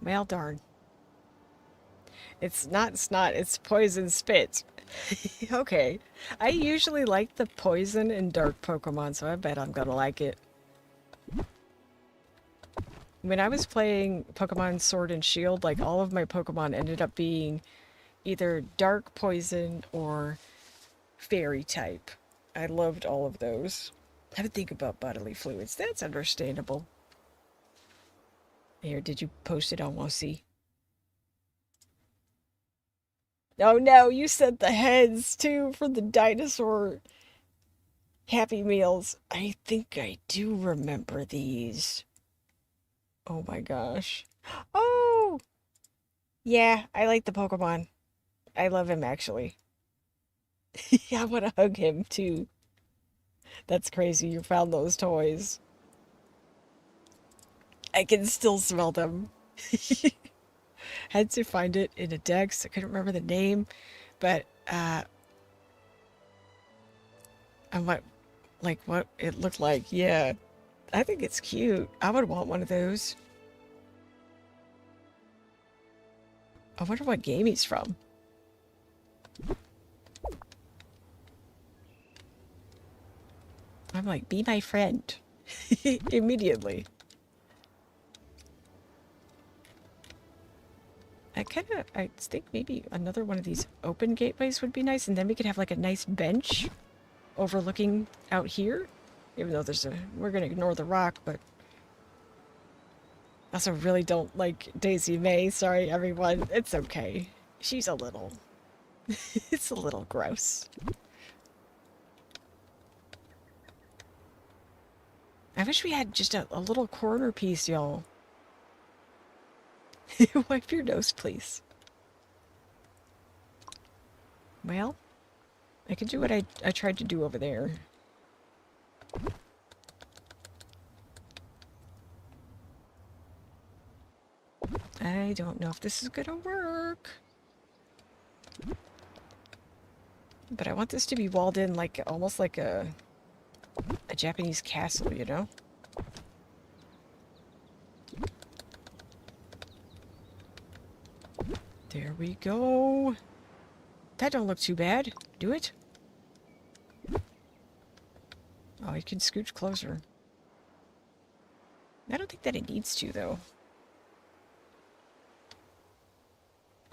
Well, darn. It's not snot, it's poison spit. Okay. I usually like the poison and dark Pokemon, so I bet I'm gonna like it. When I was playing Pokemon Sword and Shield, like all of my Pokemon ended up being either dark poison or fairy type. I loved all of those. I would think about bodily fluids. That's understandable. Here, did you post it on Wossi? Oh no, you sent the heads too for the dinosaur Happy Meals. I think I do remember these. Oh my gosh. Oh! Yeah, I like the Pokemon. I love him actually. I want to hug him too. That's crazy. You found those toys. I can still smell them. Had to find it in a Dex. I couldn't remember the name, but and what it looked like. Yeah, I think it's cute. I would want one of those. I wonder what game he's from. I'm like, be my friend. Immediately. I think maybe another one of these open gateways would be nice, and then we could have like a nice bench overlooking out here. Even though we're gonna ignore the rock, but I also really don't like Daisy May. Sorry, everyone. It's okay. She's a little, it's a little gross. I wish we had just a little corner piece, y'all. Wipe your nose, please. Well, I could do what I tried to do over there. I don't know if this is gonna work. But I want this to be walled in like almost like a Japanese castle, you know? There we go. That don't look too bad. Do it? Oh, you can scooch closer. I don't think that it needs to, though.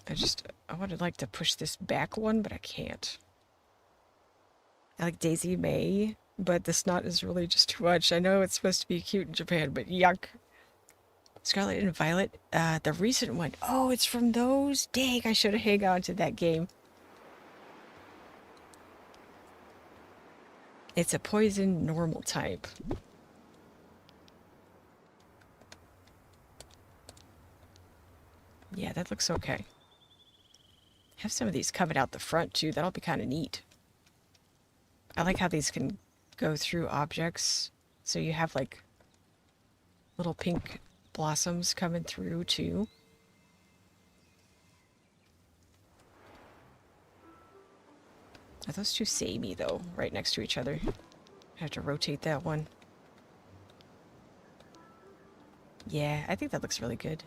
I would like to push this back one, but I can't. I like Daisy May, but the snot is really just too much. I know it's supposed to be cute in Japan, but yuck. Scarlet and Violet, the recent one. Oh, it's from those? Dang, I should have hang on to that game. It's a poison normal type. Yeah, that looks okay. Have some of these coming out the front too. That'll be kind of neat. I like how these can go through objects. So you have like little pink blossoms coming through too. Are those two samey though, right next to each other? I have to rotate that one. Yeah, I think that looks really good.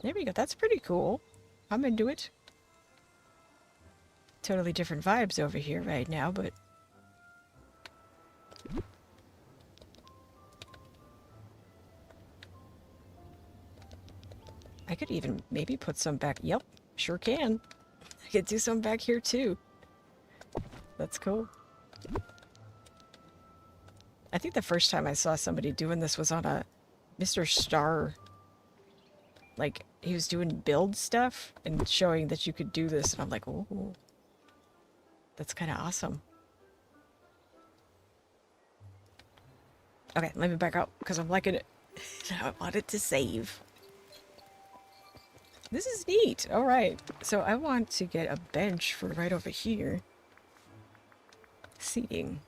There we go. That's pretty cool. I'm into it. Totally different vibes over here right now, but... I could even maybe put some back. Yep, sure can. I could do some back here too. That's cool. I think the first time I saw somebody doing this was on a Mr. Star. Like, he was doing build stuff and showing that you could do this, and I'm like, oh, that's kind of awesome. Okay, let me back out, because I'm liking it. I want it to save. This is neat. All right, so I want to get a bench for right over here. Seating.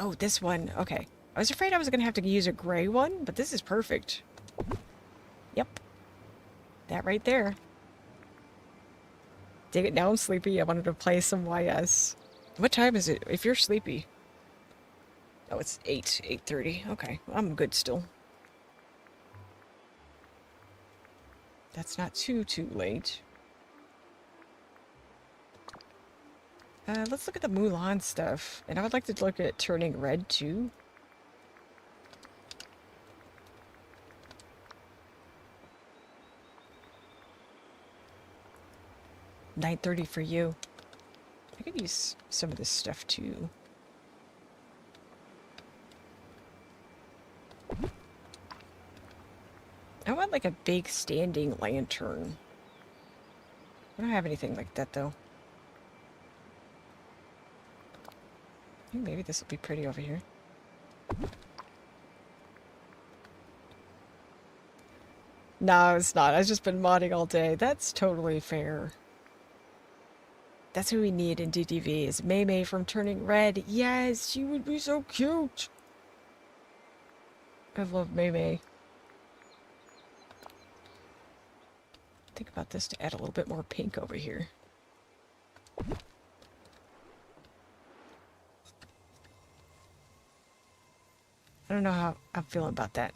Oh, this one. Okay. I was afraid I was going to have to use a gray one, but this is perfect. Yep. That right there. Dig it down, Sleepy. I wanted to play some YS. What time is it? If you're sleepy. Oh, it's 8:30. Okay. I'm good still. That's not too late. Let's look at the Mulan stuff. And I would like to look at turning red too. $9.30 for you. I could use some of this stuff too. I want like a big standing lantern. I don't have anything like that though. I think maybe this will be pretty over here. No, it's not. I've just been modding all day. That's totally fair. That's who we need in DTV is Mei Mei from Turning Red. Yes, she would be so cute. I love Mei Mei. Think about this to add a little bit more pink over here. I don't know how I'm feeling about that.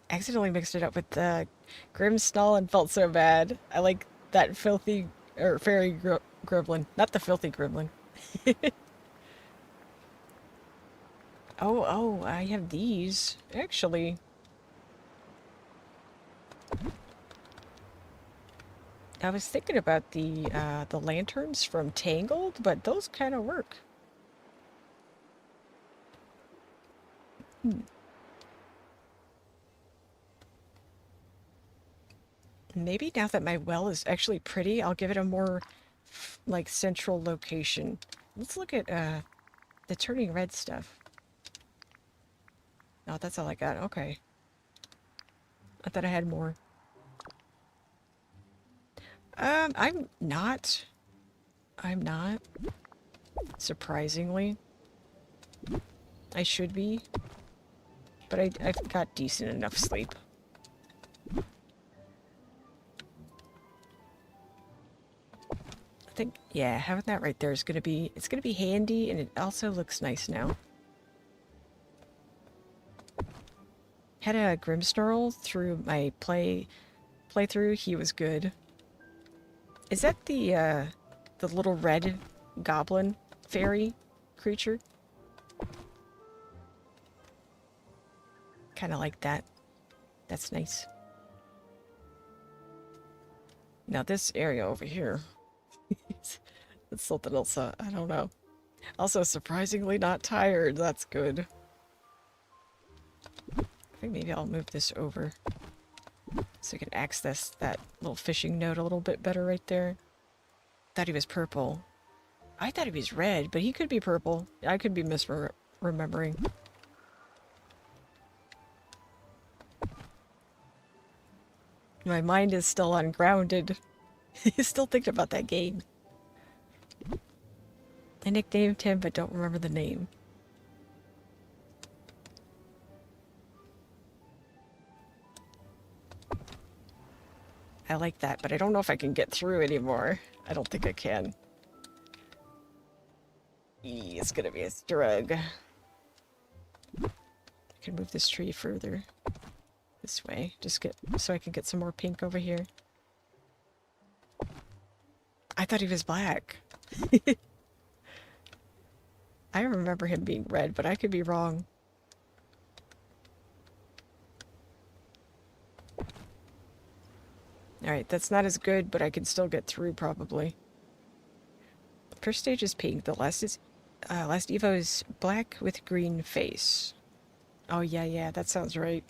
Accidentally mixed it up with the Grim Snarl and felt so bad. I like that filthy, or fairy gremlin. Not the filthy gremlin. Oh, I have these. Actually. I was thinking about the lanterns from Tangled, but those kind of work. Maybe now that my well is actually pretty, I'll give it a more, like, central location. Let's look at, the Turning Red stuff. Oh, that's all I got. Okay. I thought I had more. I'm not. I'm not. Surprisingly. I should be. But I've got decent enough sleep. I think, yeah, having that right there is gonna be, it's gonna be handy, and it also looks nice now. Had a Grimmsnarl through my playthrough. He was good. Is that the little red goblin fairy creature? Kind of like that. That's nice. Now this area over here, it's something else. I don't know. Also surprisingly not tired. That's good. I think maybe I'll move this over so you can access that little fishing node a little bit better right there. Thought he was purple. I thought he was red, but he could be purple. I could be misremembering. My mind is still ungrounded. Still thinking about that game. I nicknamed him, but don't remember the name. I like that, but I don't know if I can get through anymore. I don't think I can. It's gonna be a drug. I can move this tree further this way. Just get so I can get some more pink over here. I thought he was black. I remember him being red, but I could be wrong. Alright, that's not as good, but I can still get through probably. First stage is pink. The last Evo is black with green face. Oh yeah, that sounds right.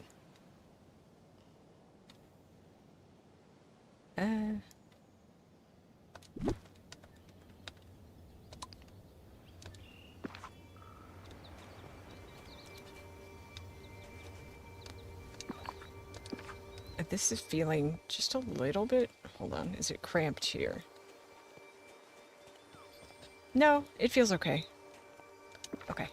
This is feeling just a little bit... Hold on, is it cramped here? No, it feels okay. Okay.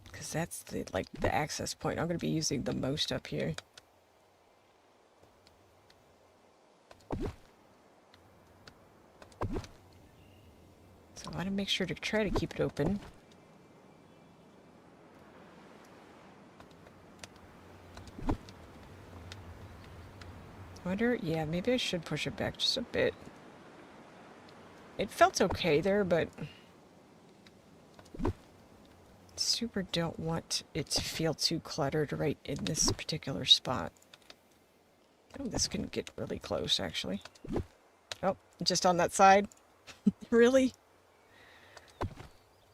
Because that's the, like, the access point I'm going to be using the most up here. So I want to make sure to try to keep it open. I wonder, yeah, maybe I should push it back just a bit. It felt okay there, but super don't want it to feel too cluttered right in this particular spot. Oh, this can get really close, actually. Oh, just on that side? Really?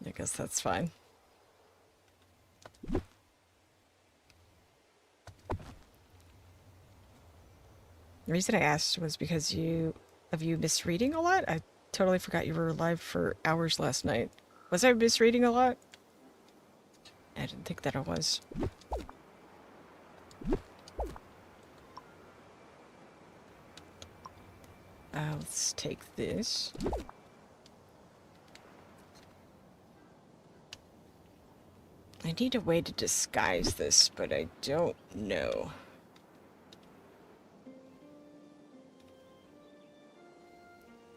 I guess that's fine. The reason I asked was because you misreading a lot? I totally forgot you were live for hours last night. Was I misreading a lot? I didn't think that I was. Let's take this. I need a way to disguise this, but I don't know.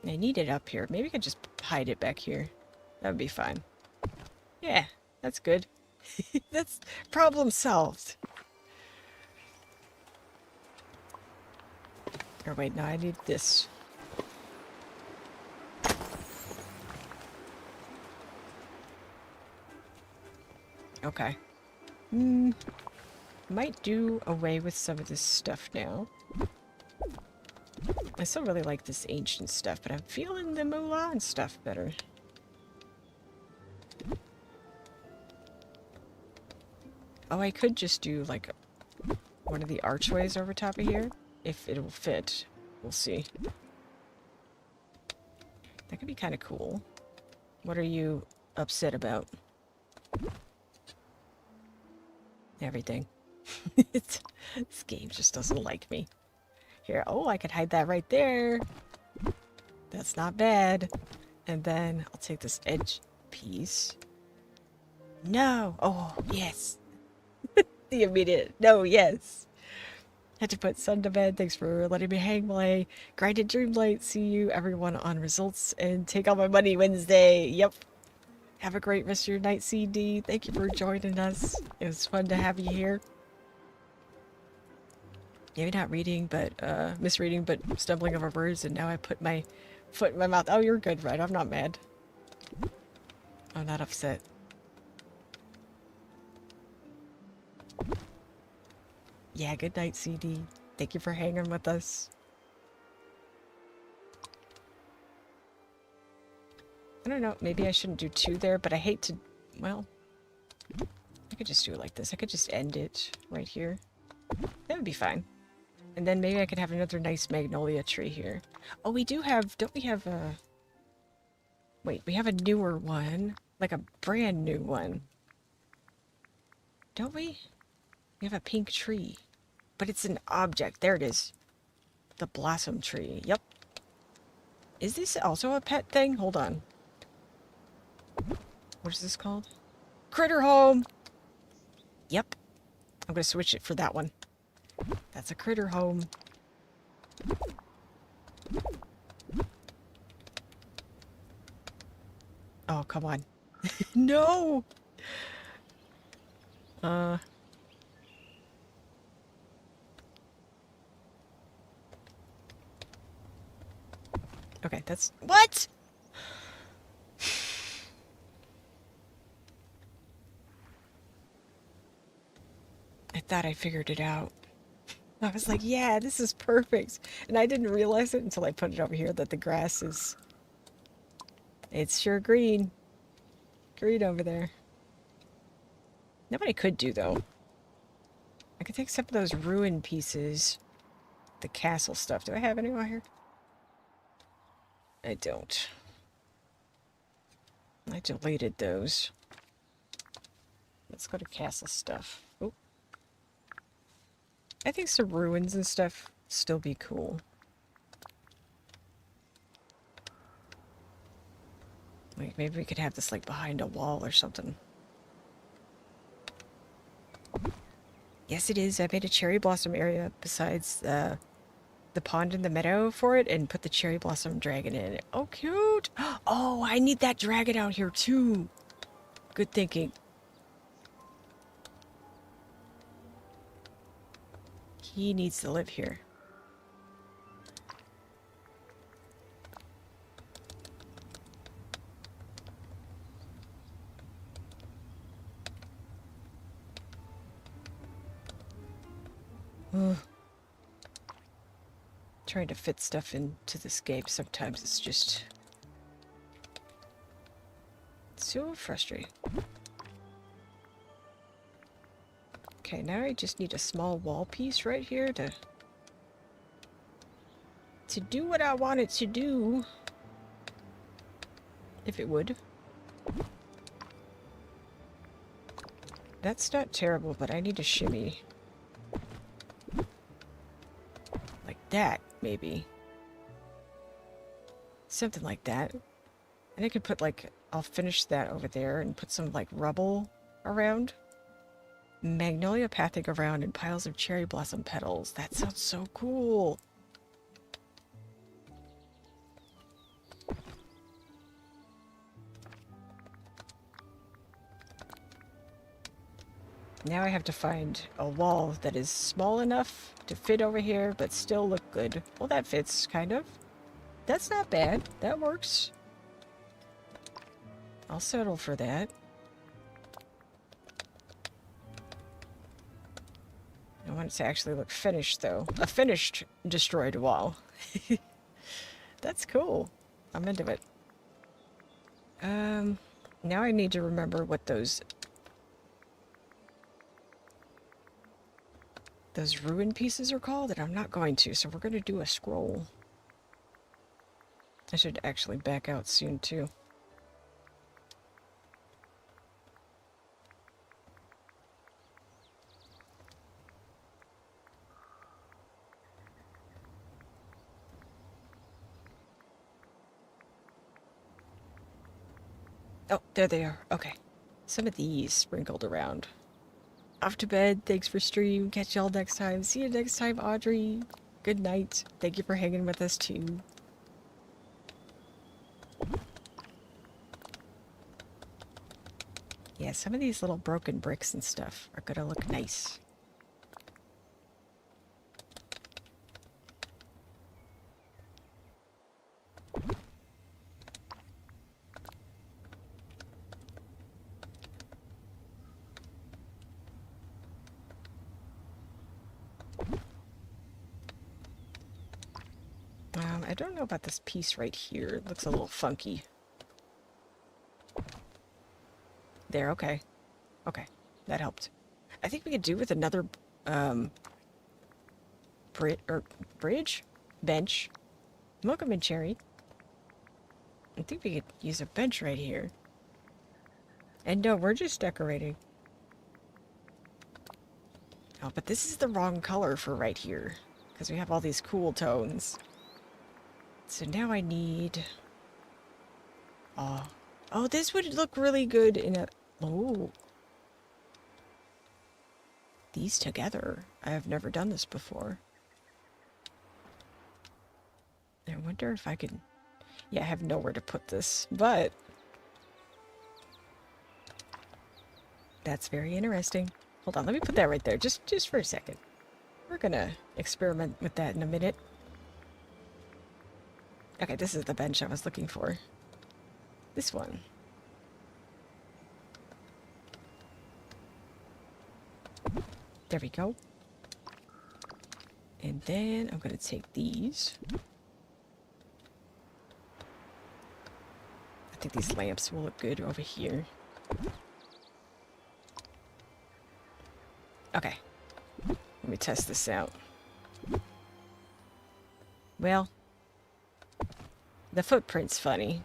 I need it up here. Maybe I could just hide it back here. That would be fine. Yeah, that's good. That's problem solved. Or wait, no, I need this. Okay. Might do away with some of this stuff now. I still really like this ancient stuff, but I'm feeling the Mulan stuff better. Oh, I could just do like one of the archways over top of here. If it will fit. We'll see. That could be kind of cool. What are you upset about? Everything. This game just doesn't like me. Here, oh, I could hide that right there. That's not bad. And then I'll take this edge piece. No! Oh, yes. The immediate, no, yes. Had to put sun to bed. Thanks for letting me hang while I grinded Dreamlight. See you, everyone, on results and take all my money Wednesday. Yep. Have a great rest of your night, CD. Thank you for joining us. It was fun to have you here. Maybe not reading, but misreading, but stumbling over words, and now I put my foot in my mouth. Oh, you're good, right? I'm not mad. I'm not upset. Yeah, good night, CD. Thank you for hanging with us. I don't know, maybe I shouldn't do two there, but I hate to, well, I could just do it like this. I could just end it right here. That would be fine. And then maybe I could have another nice magnolia tree here. Oh, we do have, don't we have a, wait, we have a newer one, like a brand new one. Don't we? We have a pink tree, but it's an object. There it is. The blossom tree. Yep. Is this also a pet thing? Hold on. What is this called? Critter home! Yep. I'm gonna switch it for that one. That's a critter home. Oh, come on. No! Okay, that's... What?! I thought I figured it out. I was like, yeah, this is perfect. And I didn't realize it until I put it over here that the grass is... It's sure green. Green over there. Know what I could do, though? I could take some of those ruined pieces. The castle stuff. Do I have any over here? I don't. I deleted those. Let's go to castle stuff. Oh. I think some ruins and stuff still be cool. Like, maybe we could have this, like, behind a wall or something. Yes, it is. I made a cherry blossom area besides the pond and the meadow for it and put the cherry blossom dragon in it. Oh, cute! Oh, I need that dragon out here, too! Good thinking. He needs to live here. Ugh. Trying to fit stuff into this game sometimes it's just so frustrating. Okay, now I just need a small wall piece right here to do what I want it to do. If it would. That's not terrible, but I need a shimmy. Like that, maybe. Something like that. And I could put, like, I'll finish that over there and put some, like, rubble around. Magnolia pathing around and piles of cherry blossom petals. That sounds so cool. Now I have to find a wall that is small enough to fit over here, but still look good. Well, that fits, kind of. That's not bad. That works. I'll settle for that. I want it to actually look finished, though. A finished destroyed wall. That's cool. I'm into it. Now I need to remember what those ruin pieces are called, and I'm not going to, so we're going to do a scroll. I should actually back out soon, too. Oh, there they are. Okay. Some of these sprinkled around. Off to bed. Thanks for stream. Catch y'all next time. See you next time, Audrey. Good night. Thank you for hanging with us, too. Yeah, some of these little broken bricks and stuff are gonna look nice. I don't know about this piece right here. It looks a little funky. There, okay. Okay, that helped. I think we could do with another, bridge? Bench. Welcome in, Cherry. I think we could use a bench right here. And no, we're just decorating. Oh, but this is the wrong color for right here. Because we have all these cool tones. So now I need... Oh, this would look really good in a... Oh. These together. I have never done this before. I wonder if I could... Yeah, I have nowhere to put this, but... That's very interesting. Hold on, let me put that right there, just for a second. We're gonna experiment with that in a minute. Okay, this is the bench I was looking for. This one. There we go. And then I'm gonna take these. I think these lamps will look good over here. Okay. Let me test this out. Well, the footprint's funny.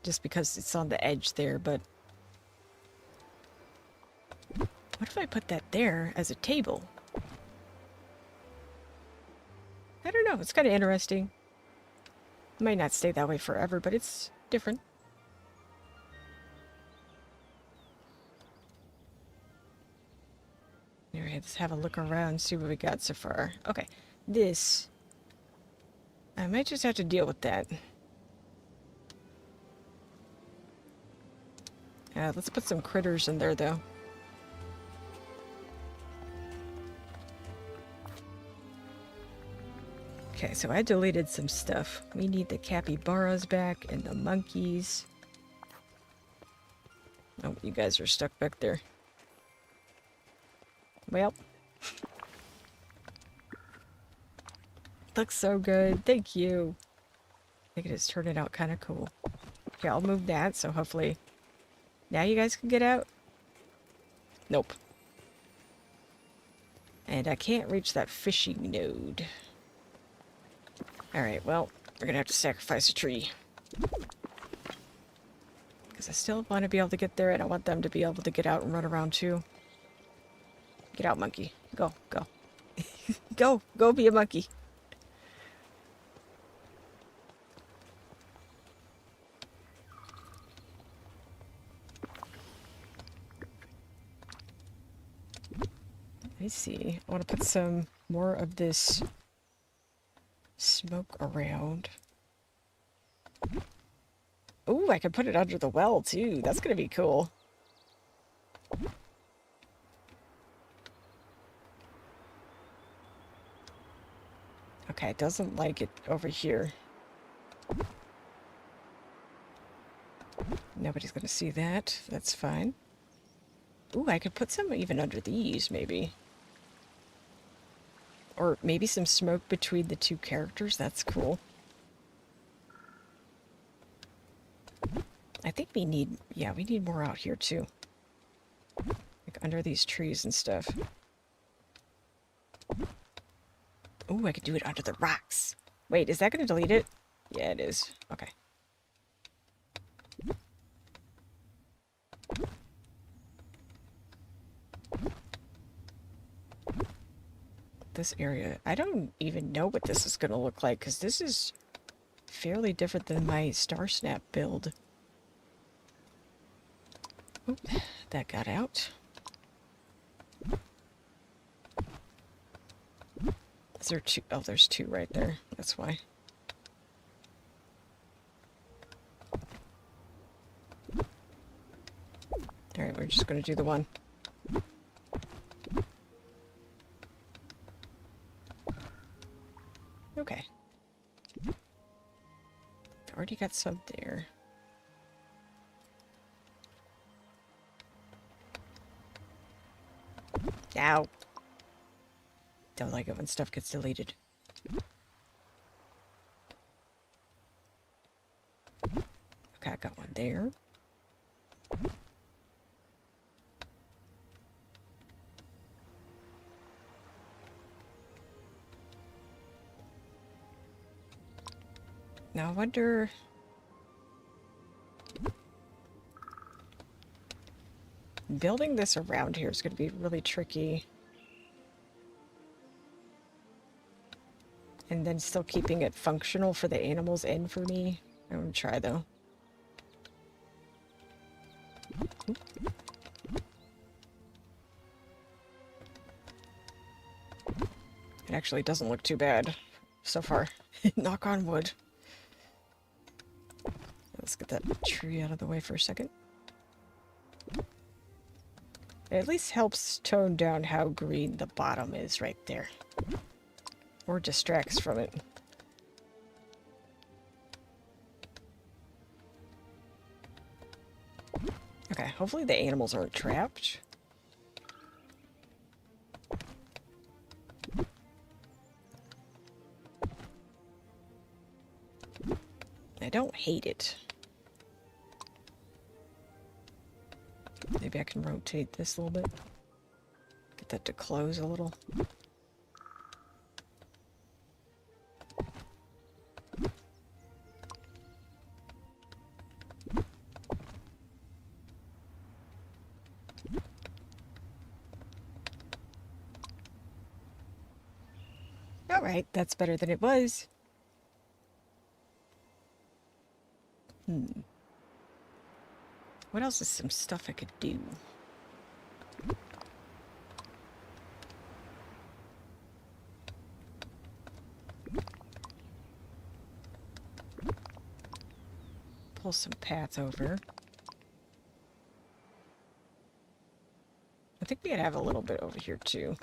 Just because it's on the edge there, but... What if I put that there as a table? I don't know, it's kind of interesting. It might not stay that way forever, but it's different. Alright, let's have a look around, see what we got so far. Okay, this... I might just have to deal with that. Let's put some critters in there, though. Okay, so I deleted some stuff. We need the capybaras back and the monkeys. Oh, you guys are stuck back there. Well. Looks so good. Thank you. I think it is turning out kind of cool. Okay, I'll move that, so hopefully... Now you guys can get out? Nope. And I can't reach that fishing node. Alright, well, we're gonna have to sacrifice a tree. Because I still want to be able to get there, and I want them to be able to get out and run around too. Get out, monkey. Go, go. Go be a monkey. I see. I want to put some more of this smoke around. Ooh, I can put it under the well, too. That's going to be cool. Okay, it doesn't like it over here. Nobody's going to see that. That's fine. Ooh, I could put some even under these, maybe. Or maybe some smoke between the two characters. That's cool. I think we need, yeah, we need more out here, too. Like under these trees and stuff. Ooh, I could do it under the rocks. Wait, is that going to delete it? Yeah, it is. Okay. This area, I don't even know what this is going to look like, because this is fairly different than my Star Snap build. Oop, that got out. Is there two? Oh, there's two right there. That's why. Alright, we're just going to do the one. Okay. Already got some there. Ow. Don't like it when stuff gets deleted. Okay, I got one there. Now I wonder... Building this around here is going to be really tricky. And then still keeping it functional for the animals and for me. I'm going to try, though. It actually doesn't look too bad so far. Knock on wood. Let's get that tree out of the way for a second. It at least helps tone down how green the bottom is right there. Or distracts from it. Okay, hopefully the animals aren't trapped. I don't hate it. Maybe I can rotate this a little bit. Get that to close a little. Alright, that's better than it was. What else is some stuff I could do? Pull some paths over. I think we could have a little bit over here too.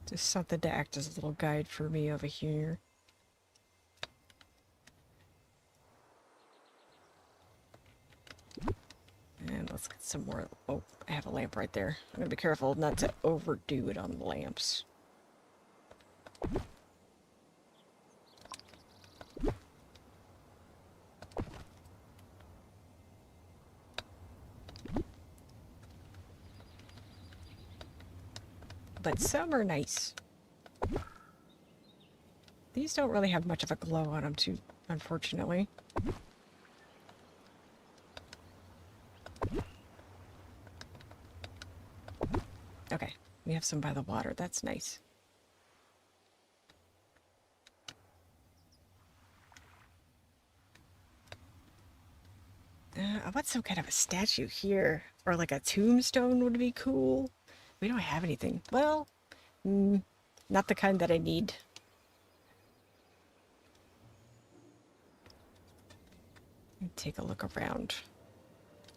Just something to act as a little guide for me over here. And let's get some more. Oh, I have a lamp right there. I'm gonna be careful not to overdo it on the lamps. But some are nice. These don't really have much of a glow on them, too, unfortunately. Okay, we have some by the water. That's nice. I want some kind of a statue here. Or like a tombstone would be cool. We don't have anything. Well, not the kind that I need. Take a look around.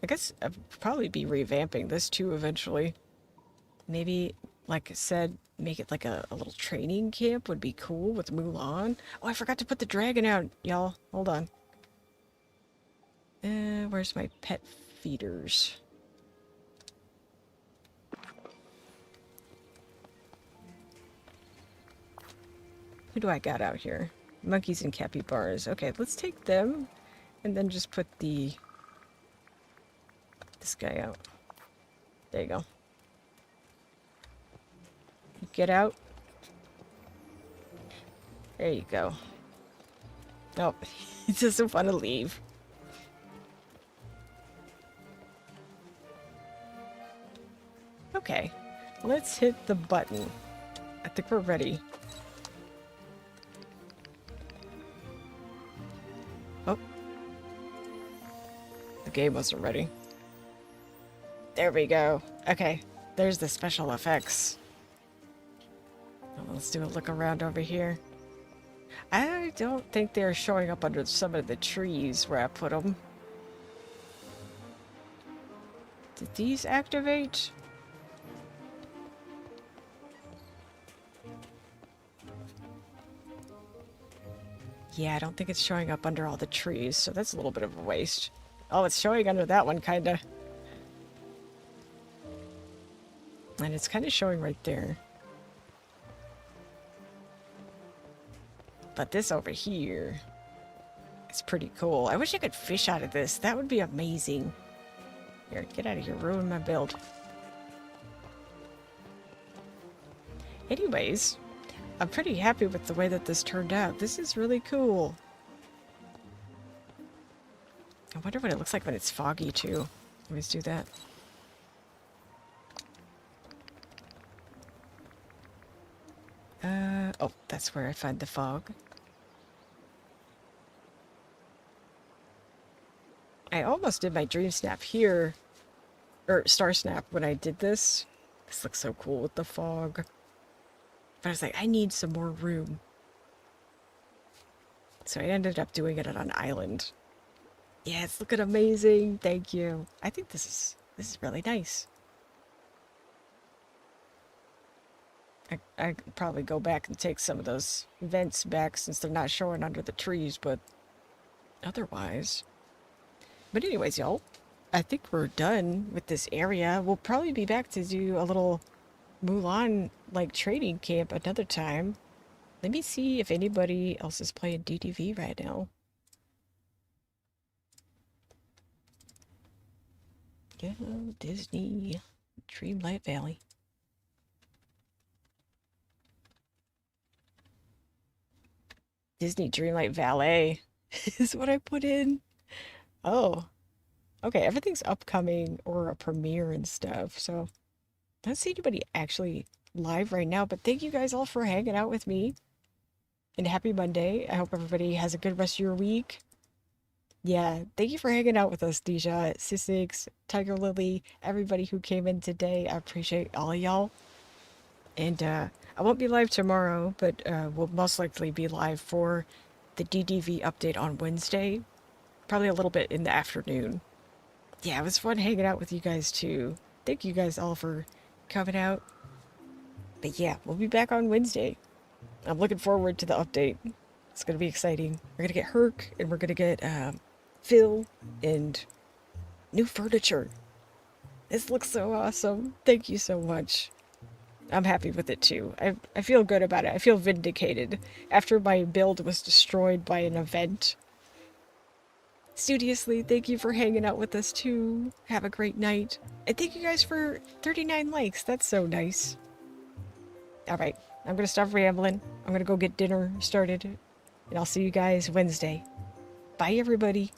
I guess I'd probably be revamping this too eventually. Maybe, like I said, make it like a little training camp would be cool with Mulan. Oh, I forgot to put the dragon out, y'all. Hold on. Where's my pet feeders? Who do I got out here? Monkeys and capybaras. Okay, let's take them and then just put this guy out. There you go. Get out. There you go. Oh, he doesn't want to leave. Okay, let's hit the button. I think we're ready. Oh. The game wasn't ready. There we go. Okay, there's the special effects. Let's do a look around over here. I don't think they're showing up under some of the trees where I put them. Did these activate? Yeah, I don't think it's showing up under all the trees, so that's a little bit of a waste. Oh, it's showing under that one, kinda. And it's kinda showing right there. But this over here is pretty cool. I wish I could fish out of this. That would be amazing. Here, get out of here. Ruin my build. Anyways, I'm pretty happy with the way that this turned out. This is really cool. I wonder what it looks like when it's foggy, too. Let's do that. Oh, that's where I find the fog. I almost did my dream snap here, or star snap when I did this. This looks so cool with the fog. But I was like, I need some more room. So I ended up doing it on an island. Yeah, it's looking amazing. Thank you. I think this is really nice. I could probably go back and take some of those vents back since they're not showing under the trees, but otherwise. But anyways, y'all, I think we're done with this area. We'll probably be back to do a little Mulan, like, training camp another time. Let me see if anybody else is playing DTV right now. Go Disney Dreamlight Valley. Disney Dreamlight Valet is what I put in. Oh, okay. Everything's upcoming or a premiere and stuff. So I don't see anybody actually live right now, but thank you guys all for hanging out with me. And happy Monday. I hope everybody has a good rest of your week. Yeah, thank you for hanging out with us, Deja, Sisix, Tiger Lily, everybody who came in today. I appreciate all of y'all. And I won't be live tomorrow, but we'll most likely be live for the DDV update on Wednesday. Probably a little bit in the afternoon. Yeah, it was fun hanging out with you guys too. Thank you guys all for coming out. But yeah, we'll be back on Wednesday. I'm looking forward to the update. It's going to be exciting. We're going to get Herc, and we're going to get Phil, and new furniture. This looks so awesome. Thank you so much. I'm happy with it too. I feel good about it. I feel vindicated after my build was destroyed by an event. Studiously, thank you for hanging out with us too. Have a great night. And thank you guys for 39 likes. That's so nice. Alright, I'm gonna stop rambling. I'm gonna go get dinner started. And I'll see you guys Wednesday. Bye, everybody.